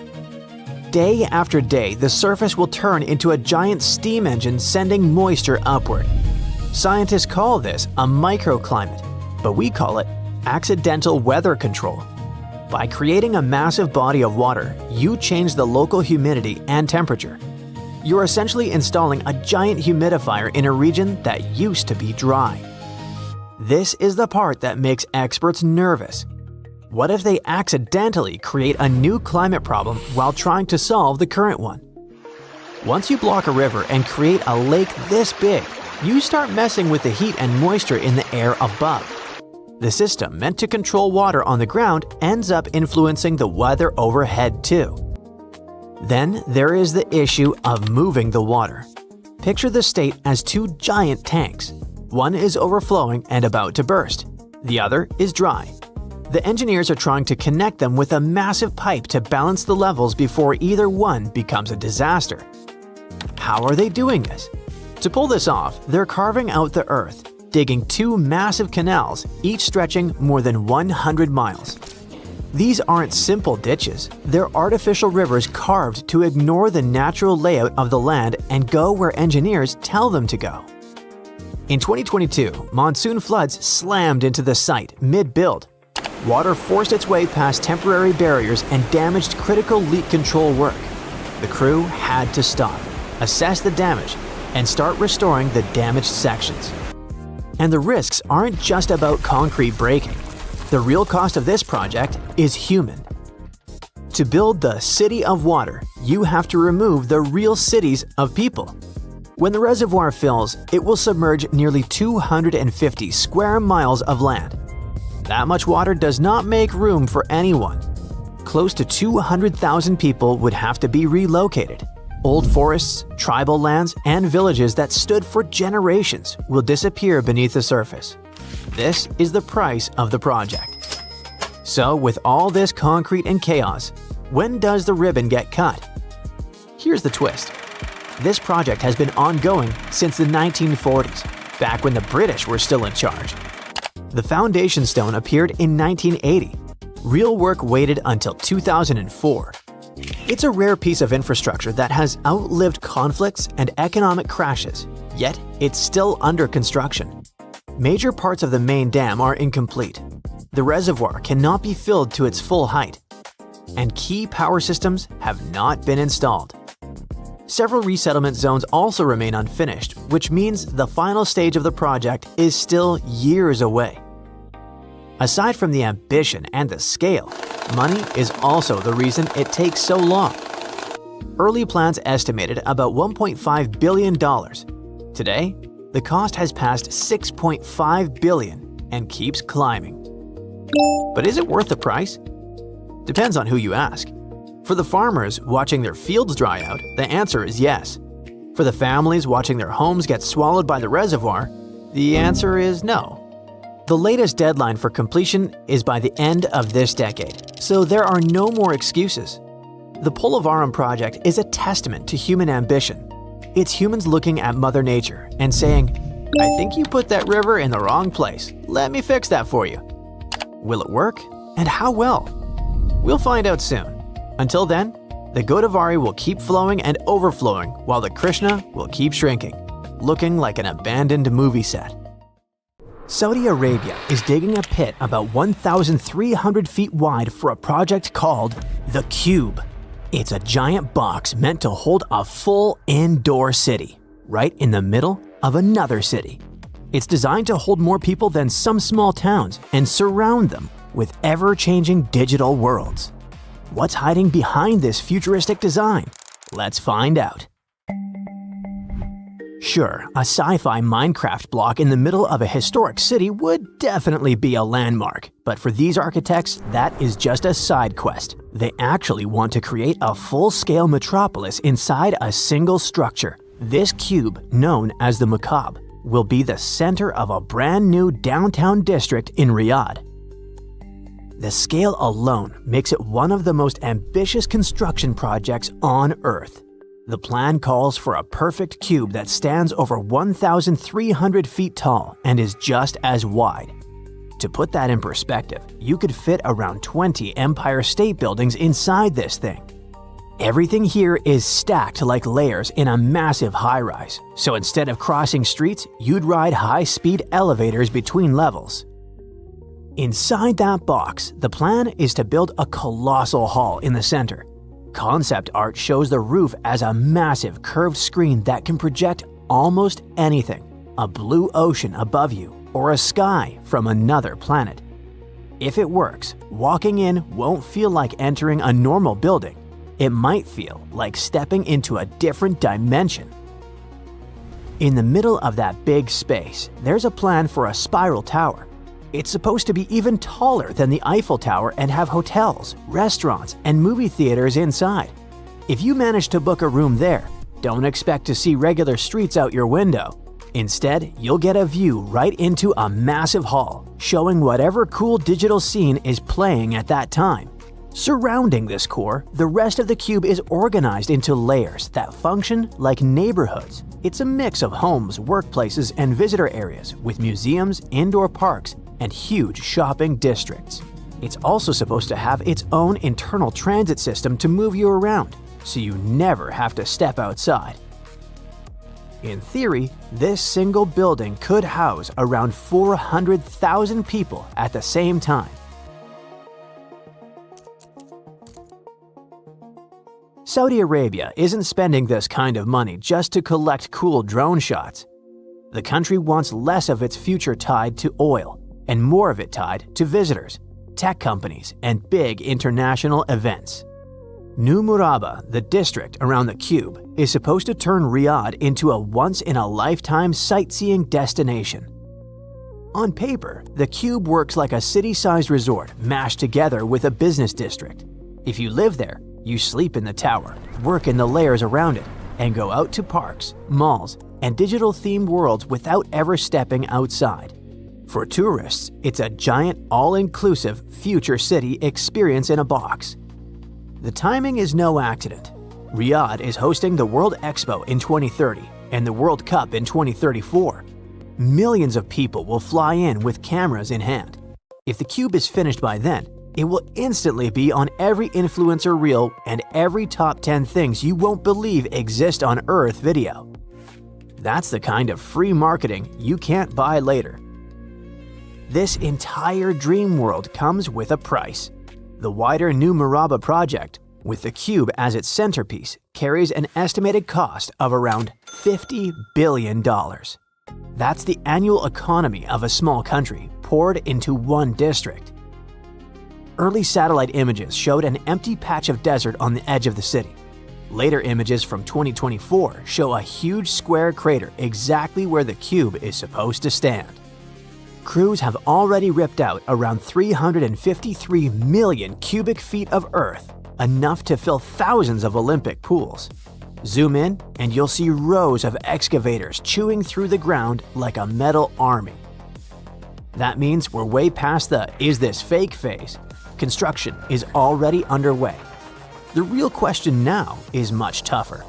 Day after day, the surface will turn into a giant steam engine sending moisture upward. Scientists call this a microclimate, but we call it accidental weather control. By creating a massive body of water, you change the local humidity and temperature. You're essentially installing a giant humidifier in a region that used to be dry. This is the part that makes experts nervous. What if they accidentally create a new climate problem while trying to solve the current one? Once you block a river and create a lake this big, you start messing with the heat and moisture in the air above. The system meant to control water on the ground ends up influencing the weather overhead too. Then there is the issue of moving the water. Picture the state as two giant tanks. One is overflowing and about to burst. The other is dry. The engineers are trying to connect them with a massive pipe to balance the levels before either one becomes a disaster. How are they doing this? To pull this off, they're carving out the earth, digging two massive canals, each stretching more than 100 miles. These aren't simple ditches, they're artificial rivers carved to ignore the natural layout of the land and go where engineers tell them to go. In 2022, monsoon floods slammed into the site mid-build. Water forced its way past temporary barriers and damaged critical leak control work. The crew had to stop, assess the damage, and start restoring the damaged sections. And the risks aren't just about concrete breaking. The real cost of this project is human. To build the city of water, you have to remove the real cities of people. When the reservoir fills, it will submerge nearly 250 square miles of land. That much water does not make room for anyone. Close to 200,000 people would have to be relocated. Old forests, tribal lands, and villages that stood for generations will disappear beneath the surface. This is the price of the project. So, with all this concrete and chaos, when does the ribbon get cut? Here's the twist. This project has been ongoing since the 1940s, back when the British were still in charge. The foundation stone appeared in 1980. Real work waited until 2004. It's a rare piece of infrastructure that has outlived conflicts and economic crashes, yet it's still under construction. Major parts of the main dam are incomplete. The reservoir cannot be filled to its full height, and key power systems have not been installed. Several resettlement zones also remain unfinished, which means the final stage of the project is still years away. Aside from the ambition and the scale, money is also the reason it takes so long. Early plans estimated about $1.5 billion. Today, the cost has passed $6.5 billion and keeps climbing. But is it worth the price? Depends on who you ask. For the farmers watching their fields dry out, the answer is yes. For the families watching their homes get swallowed by the reservoir, the answer is no. The latest deadline for completion is by the end of this decade, so there are no more excuses. The Polavaram project is a testament to human ambition. It's humans looking at Mother Nature and saying, "I think you put that river in the wrong place. Let me fix that for you." Will it work? And how well? We'll find out soon. Until then, the Godavari will keep flowing and overflowing while the Krishna will keep shrinking, looking like an abandoned movie set. Saudi Arabia is digging a pit about 1,300 feet wide for a project called The Cube. It's a giant box meant to hold a full indoor city, right in the middle of another city. It's designed to hold more people than some small towns and surround them with ever-changing digital worlds. What's hiding behind this futuristic design? Let's find out. Sure, a sci-fi Minecraft block in the middle of a historic city would definitely be a landmark, but for these architects, that is just a side quest. They actually want to create a full-scale metropolis inside a single structure. This cube, known as the Macabre, will be the center of a brand new downtown district in Riyadh. The scale alone makes it one of the most ambitious construction projects on Earth. The plan calls for a perfect cube that stands over 1,300 feet tall and is just as wide. To put that in perspective, you could fit around 20 Empire State Buildings inside this thing. Everything here is stacked like layers in a massive high-rise, so instead of crossing streets, you'd ride high-speed elevators between levels. Inside that box, the plan is to build a colossal hall in the center. Concept art shows the roof as a massive curved screen that can project almost anything, a blue ocean above you or a sky from another planet. If it works, walking in won't feel like entering a normal building. It might feel like stepping into a different dimension. In the middle of that big space, there's a plan for a spiral tower. It's supposed to be even taller than the Eiffel Tower and have hotels, restaurants, and movie theaters inside. If you manage to book a room there, don't expect to see regular streets out your window. Instead, you'll get a view right into a massive hall, showing whatever cool digital scene is playing at that time. Surrounding this core, the rest of the cube is organized into layers that function like neighborhoods. It's a mix of homes, workplaces, and visitor areas with museums, indoor parks, and huge shopping districts. It's also supposed to have its own internal transit system to move you around, so you never have to step outside. In theory, this single building could house around 400,000 people at the same time. Saudi Arabia isn't spending this kind of money just to collect cool drone shots. The country wants less of its future tied to oil and more of it tied to visitors, tech companies, and big international events. New Murabba, the district around the cube, is supposed to turn Riyadh into a once-in-a-lifetime sightseeing destination. On paper, the cube works like a city-sized resort mashed together with a business district. If you live there, you sleep in the tower, work in the layers around it, and go out to parks, malls, and digital-themed worlds without ever stepping outside. For tourists, it's a giant, all-inclusive future city experience in a box. The timing is no accident. Riyadh is hosting the World Expo in 2030 and the World Cup in 2034. Millions of people will fly in with cameras in hand. If the cube is finished by then, it will instantly be on every influencer reel and every top 10 things you won't believe exist on Earth video. That's the kind of free marketing you can't buy later. This entire dream world comes with a price. The wider New Murabba project, with the cube as its centerpiece, carries an estimated cost of around $50 billion. That's the annual economy of a small country poured into one district. Early satellite images showed an empty patch of desert on the edge of the city. Later images from 2024 show a huge square crater exactly where the cube is supposed to stand. Crews have already ripped out around 353 million cubic feet of earth, enough to fill thousands of Olympic pools. Zoom in and you'll see rows of excavators chewing through the ground like a metal army. That means we're way past the "is this fake" phase. Construction is already underway. The real question now is much tougher.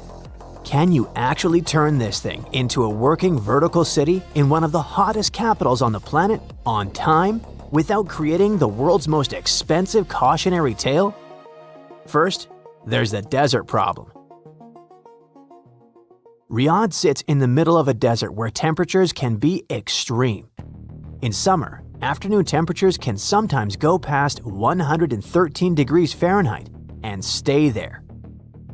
Can you actually turn this thing into a working vertical city in one of the hottest capitals on the planet on time without creating the world's most expensive cautionary tale? First, there's the desert problem. Riyadh sits in the middle of a desert where temperatures can be extreme. In summer, afternoon temperatures can sometimes go past 113 degrees Fahrenheit and stay there.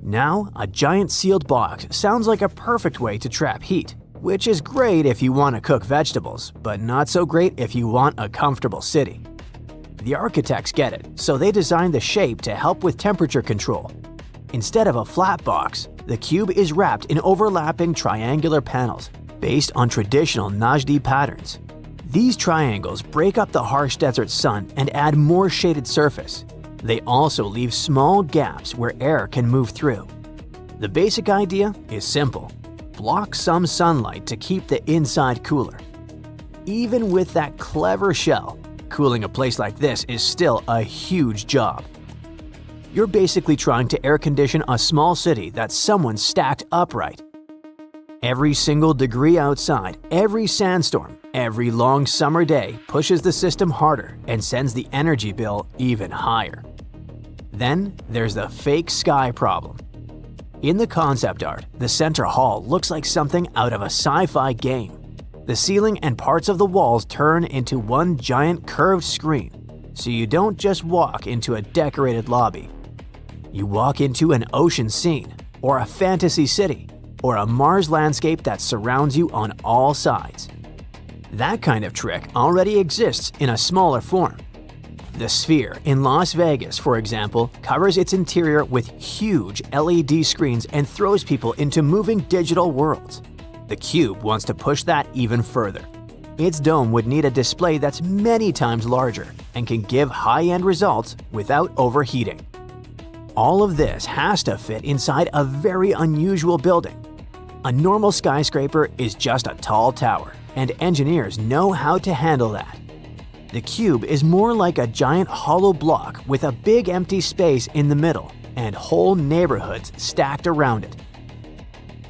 Now, a giant sealed box sounds like a perfect way to trap heat, which is great if you want to cook vegetables, but not so great if you want a comfortable city. The architects get it, so they designed the shape to help with temperature control. Instead of a flat box, the cube is wrapped in overlapping triangular panels based on traditional Najdi patterns. These triangles break up the harsh desert sun and add more shaded surface. They also leave small gaps where air can move through. The basic idea is simple: block some sunlight to keep the inside cooler. Even with that clever shell, cooling a place like this is still a huge job. You're basically trying to air condition a small city that someone stacked upright. Every single degree outside, every sandstorm, every long summer day pushes the system harder and sends the energy bill even higher. Then there's the fake sky problem. In the concept art, the center hall looks like something out of a sci-fi game. The ceiling and parts of the walls turn into one giant curved screen, so you don't just walk into a decorated lobby. You walk into an ocean scene, or a fantasy city, or a Mars landscape that surrounds you on all sides. That kind of trick already exists in a smaller form. The Sphere in Las Vegas, for example, covers its interior with huge LED screens and throws people into moving digital worlds. The Cube wants to push that even further. Its dome would need a display that's many times larger and can give high-end results without overheating. All of this has to fit inside a very unusual building. A normal skyscraper is just a tall tower, and engineers know how to handle that. The Cube is more like a giant hollow block with a big empty space in the middle and whole neighborhoods stacked around it.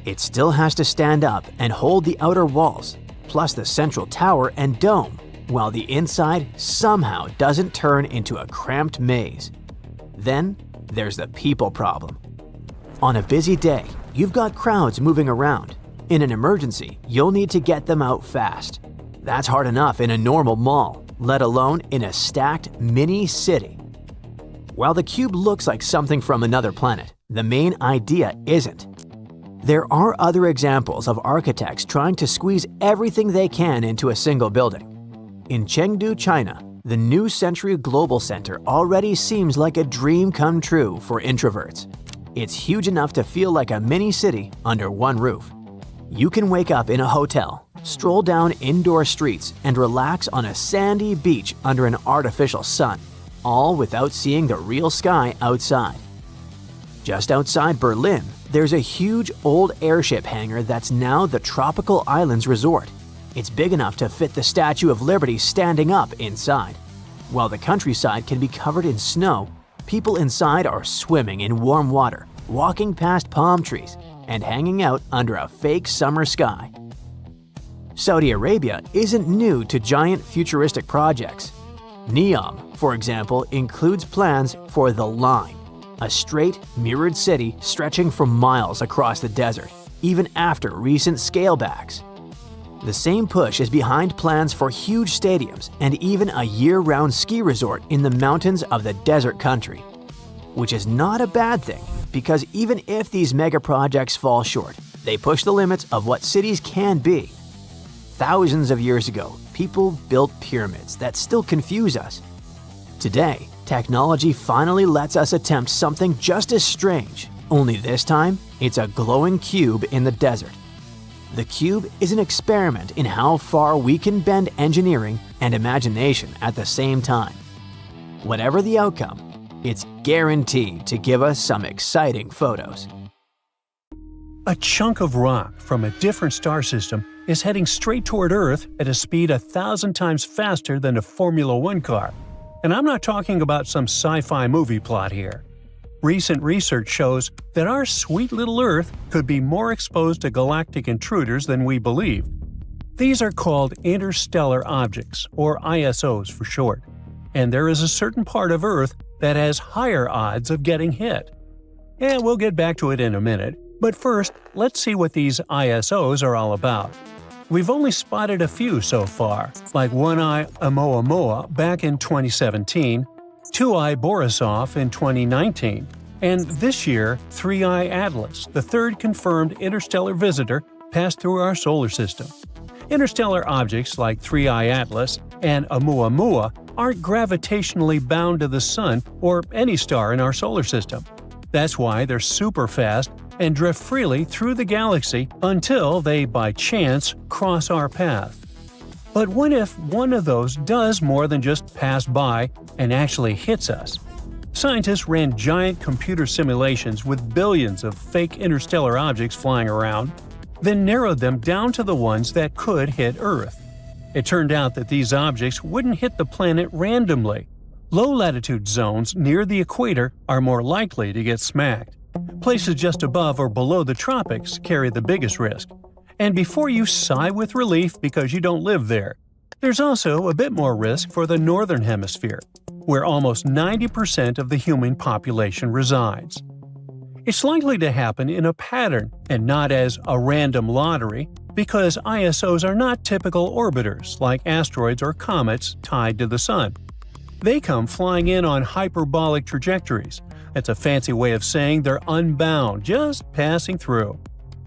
It still has to stand up and hold the outer walls, plus the central tower and dome, while the inside somehow doesn't turn into a cramped maze. Then there's the people problem. On a busy day, you've got crowds moving around. In an emergency, you'll need to get them out fast. That's hard enough in a normal mall, let alone in a stacked mini city. While the Cube looks like something from another planet, the main idea isn't. There are other examples of architects trying to squeeze everything they can into a single building. In Chengdu, China, the New Century Global Center already seems like a dream come true for introverts. It's huge enough to feel like a mini city under one roof. You can wake up in a hotel, stroll down indoor streets, and relax on a sandy beach under an artificial sun, all without seeing the real sky outside. Just outside Berlin, there's a huge old airship hangar that's now the Tropical Islands Resort. It's big enough to fit the Statue of Liberty standing up inside. While the countryside can be covered in snow, people inside are swimming in warm water, walking past palm trees, and hanging out under a fake summer sky. Saudi Arabia isn't new to giant futuristic projects. Neom, for example, includes plans for The Line, a straight, mirrored city stretching for miles across the desert, even after recent scalebacks. The same push is behind plans for huge stadiums and even a year-round ski resort in the mountains of the desert country. Which is not a bad thing, because even if these mega projects fall short, they push the limits of what cities can be. Thousands of years ago, people built pyramids that still confuse us. Today, technology finally lets us attempt something just as strange, only this time, it's a glowing cube in the desert. The Cube is an experiment in how far we can bend engineering and imagination at the same time. Whatever the outcome, it's guaranteed to give us some exciting photos. A chunk of rock from a different star system is heading straight toward Earth at a speed 1,000 times faster than a Formula One car. And I'm not talking about some sci-fi movie plot here. Recent research shows that our sweet little Earth could be more exposed to galactic intruders than we believe. These are called interstellar objects, or ISOs for short, and there is a certain part of Earth that has higher odds of getting hit. And we'll get back to it in a minute, but first, let's see what these ISOs are all about. We've only spotted a few so far, like One-Eye Oumuamua back in 2017, Two-Eye Borisov in 2019, and this year, Three-Eye Atlas, the third confirmed interstellar visitor, passed through our solar system. Interstellar objects like Three-Eye Atlas and Oumuamua aren't gravitationally bound to the Sun or any star in our solar system. That's why they're super fast and drift freely through the galaxy until they, by chance, cross our path. But what if one of those does more than just pass by and actually hits us? Scientists ran giant computer simulations with billions of fake interstellar objects flying around, then narrowed them down to the ones that could hit Earth. It turned out that these objects wouldn't hit the planet randomly. Low-latitude zones near the equator are more likely to get smacked. Places just above or below the tropics carry the biggest risk. And before you sigh with relief because you don't live there, there's also a bit more risk for the northern hemisphere, where almost 90% of the human population resides. It's likely to happen in a pattern and not as a random lottery, because ISOs are not typical orbiters like asteroids or comets tied to the Sun. They come flying in on hyperbolic trajectories. That's a fancy way of saying they're unbound, just passing through.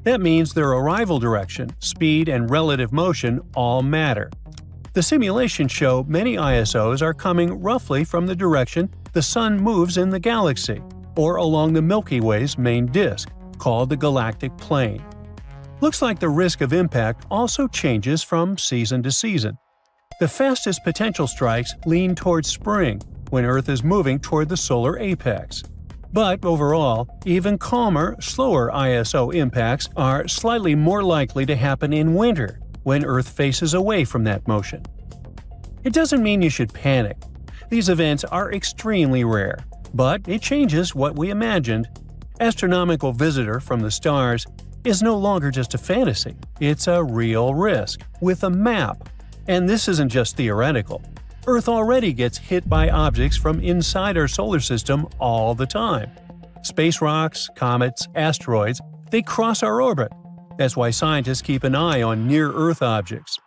That means their arrival direction, speed, and relative motion all matter. The simulations show many ISOs are coming roughly from the direction the Sun moves in the galaxy, or along the Milky Way's main disk, called the galactic plane. Looks like the risk of impact also changes from season to season. The fastest potential strikes lean towards spring, when Earth is moving toward the solar apex. But overall, even calmer, slower ISO impacts are slightly more likely to happen in winter, when Earth faces away from that motion. It doesn't mean you should panic. These events are extremely rare, but it changes what we imagined. Astronomical visitor from the stars is no longer just a fantasy, it's a real risk, with a map. And this isn't just theoretical. Earth already gets hit by objects from inside our solar system all the time. Space rocks, comets, asteroids, they cross our orbit. That's why scientists keep an eye on near-Earth objects.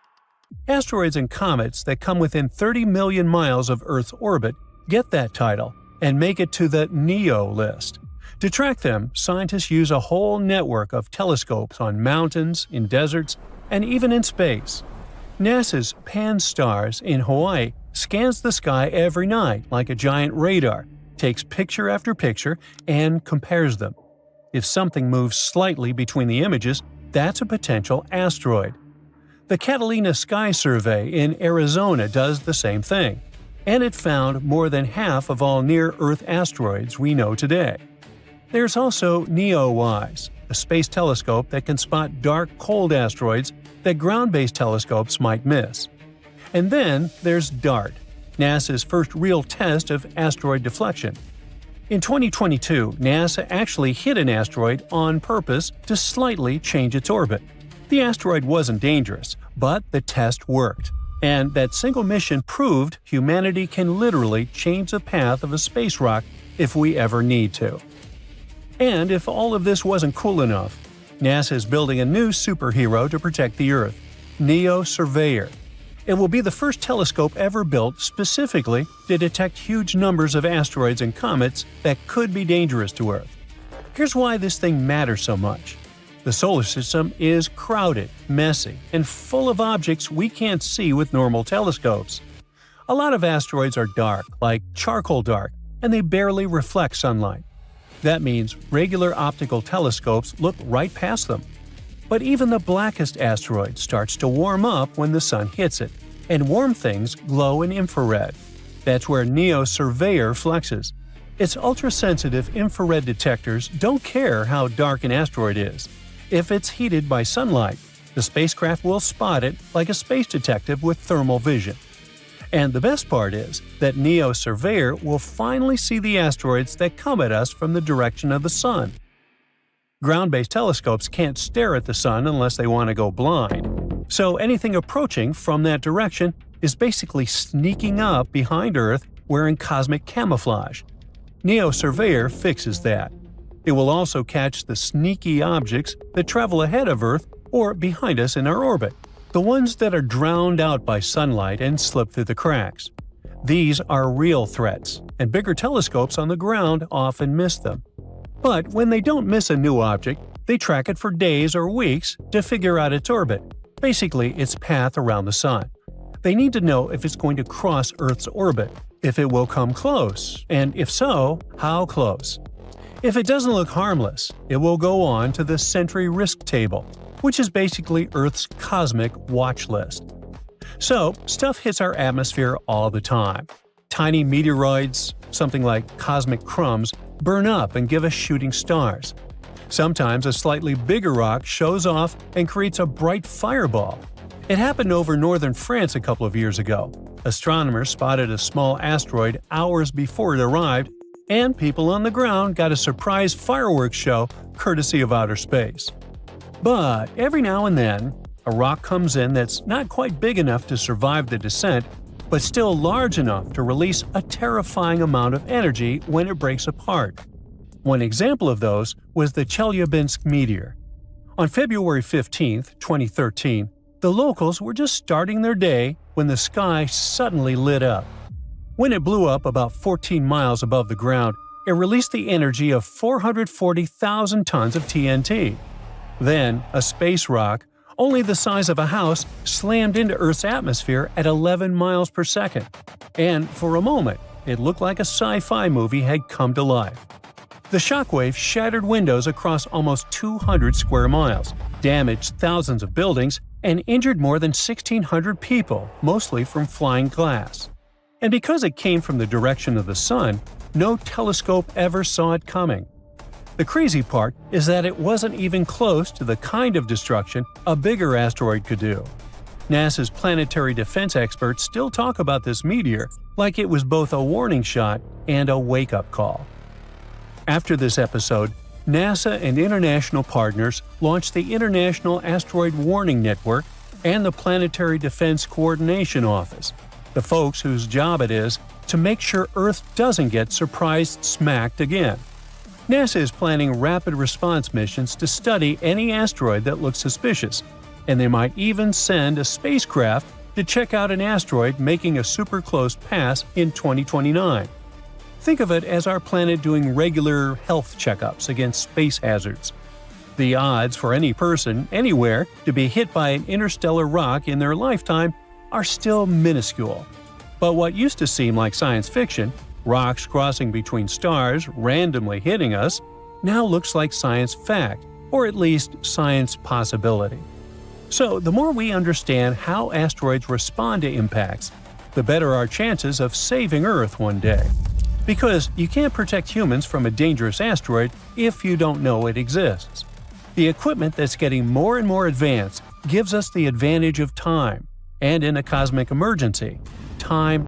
Asteroids and comets that come within 30 million miles of Earth's orbit get that title and make it to the NEO list. To track them, scientists use a whole network of telescopes on mountains, in deserts, and even in space. NASA's Pan-STARRS in Hawaii scans the sky every night like a giant radar, takes picture after picture, and compares them. If something moves slightly between the images, that's a potential asteroid. The Catalina Sky Survey in Arizona does the same thing, and it found more than half of all near-Earth asteroids we know today. There's also NEOWISE, a space telescope that can spot dark, cold asteroids that ground-based telescopes might miss. And then there's DART, NASA's first real test of asteroid deflection. In 2022, NASA actually hit an asteroid on purpose to slightly change its orbit. The asteroid wasn't dangerous, but the test worked. And that single mission proved humanity can literally change the path of a space rock if we ever need to. And if all of this wasn't cool enough, NASA is building a new superhero to protect the Earth, NEO Surveyor. It will be the first telescope ever built specifically to detect huge numbers of asteroids and comets that could be dangerous to Earth. Here's why this thing matters so much. The solar system is crowded, messy, and full of objects we can't see with normal telescopes. A lot of asteroids are dark, like charcoal dark, and they barely reflect sunlight. That means regular optical telescopes look right past them. But even the blackest asteroid starts to warm up when the sun hits it, and warm things glow in infrared. That's where NEO Surveyor flexes. Its ultra-sensitive infrared detectors don't care how dark an asteroid is. If it's heated by sunlight, the spacecraft will spot it like a space detective with thermal vision. And the best part is that NEO Surveyor will finally see the asteroids that come at us from the direction of the sun. Ground-based telescopes can't stare at the sun unless they want to go blind. So anything approaching from that direction is basically sneaking up behind Earth wearing cosmic camouflage. NEO Surveyor fixes that. It will also catch the sneaky objects that travel ahead of Earth or behind us in our orbit, the ones that are drowned out by sunlight and slip through the cracks. These are real threats, and bigger telescopes on the ground often miss them. But when they don't miss a new object, they track it for days or weeks to figure out its orbit, basically its path around the sun. They need to know if it's going to cross Earth's orbit, if it will come close, and if so, how close. If it doesn't look harmless, it will go on to the Sentry Risk Table, which is basically Earth's cosmic watch list. So, stuff hits our atmosphere all the time. Tiny meteoroids, something like cosmic crumbs, burn up and give us shooting stars. Sometimes a slightly bigger rock shows off and creates a bright fireball. It happened over northern France a couple of years ago. Astronomers spotted a small asteroid hours before it arrived, and people on the ground got a surprise fireworks show courtesy of outer space. But every now and then, a rock comes in that's not quite big enough to survive the descent, but still large enough to release a terrifying amount of energy when it breaks apart. One example of those was the Chelyabinsk meteor. On February 15, 2013, the locals were just starting their day when the sky suddenly lit up. When it blew up about 14 miles above the ground, it released the energy of 440,000 tons of TNT. Then, a space rock, only the size of a house, slammed into Earth's atmosphere at 11 miles per second. And for a moment, it looked like a sci-fi movie had come to life. The shockwave shattered windows across almost 200 square miles, damaged thousands of buildings, and injured more than 1,600 people, mostly from flying glass. And because it came from the direction of the sun, no telescope ever saw it coming. The crazy part is that it wasn't even close to the kind of destruction a bigger asteroid could do. NASA's planetary defense experts still talk about this meteor like it was both a warning shot and a wake-up call. After this episode, NASA and international partners launched the International Asteroid Warning Network and the Planetary Defense Coordination Office, the folks whose job it is to make sure Earth doesn't get surprise smacked again. NASA is planning rapid response missions to study any asteroid that looks suspicious, and they might even send a spacecraft to check out an asteroid making a super close pass in 2029. Think of it as our planet doing regular health checkups against space hazards. The odds for any person, anywhere, to be hit by an interstellar rock in their lifetime are still minuscule. But what used to seem like science fiction, rocks crossing between stars randomly hitting us, now looks like science fact, or at least science possibility. So the more we understand how asteroids respond to impacts, the better our chances of saving Earth one day. Because you can't protect humans from a dangerous asteroid if you don't know it exists. The equipment that's getting more and more advanced gives us the advantage of time, and in a cosmic emergency, time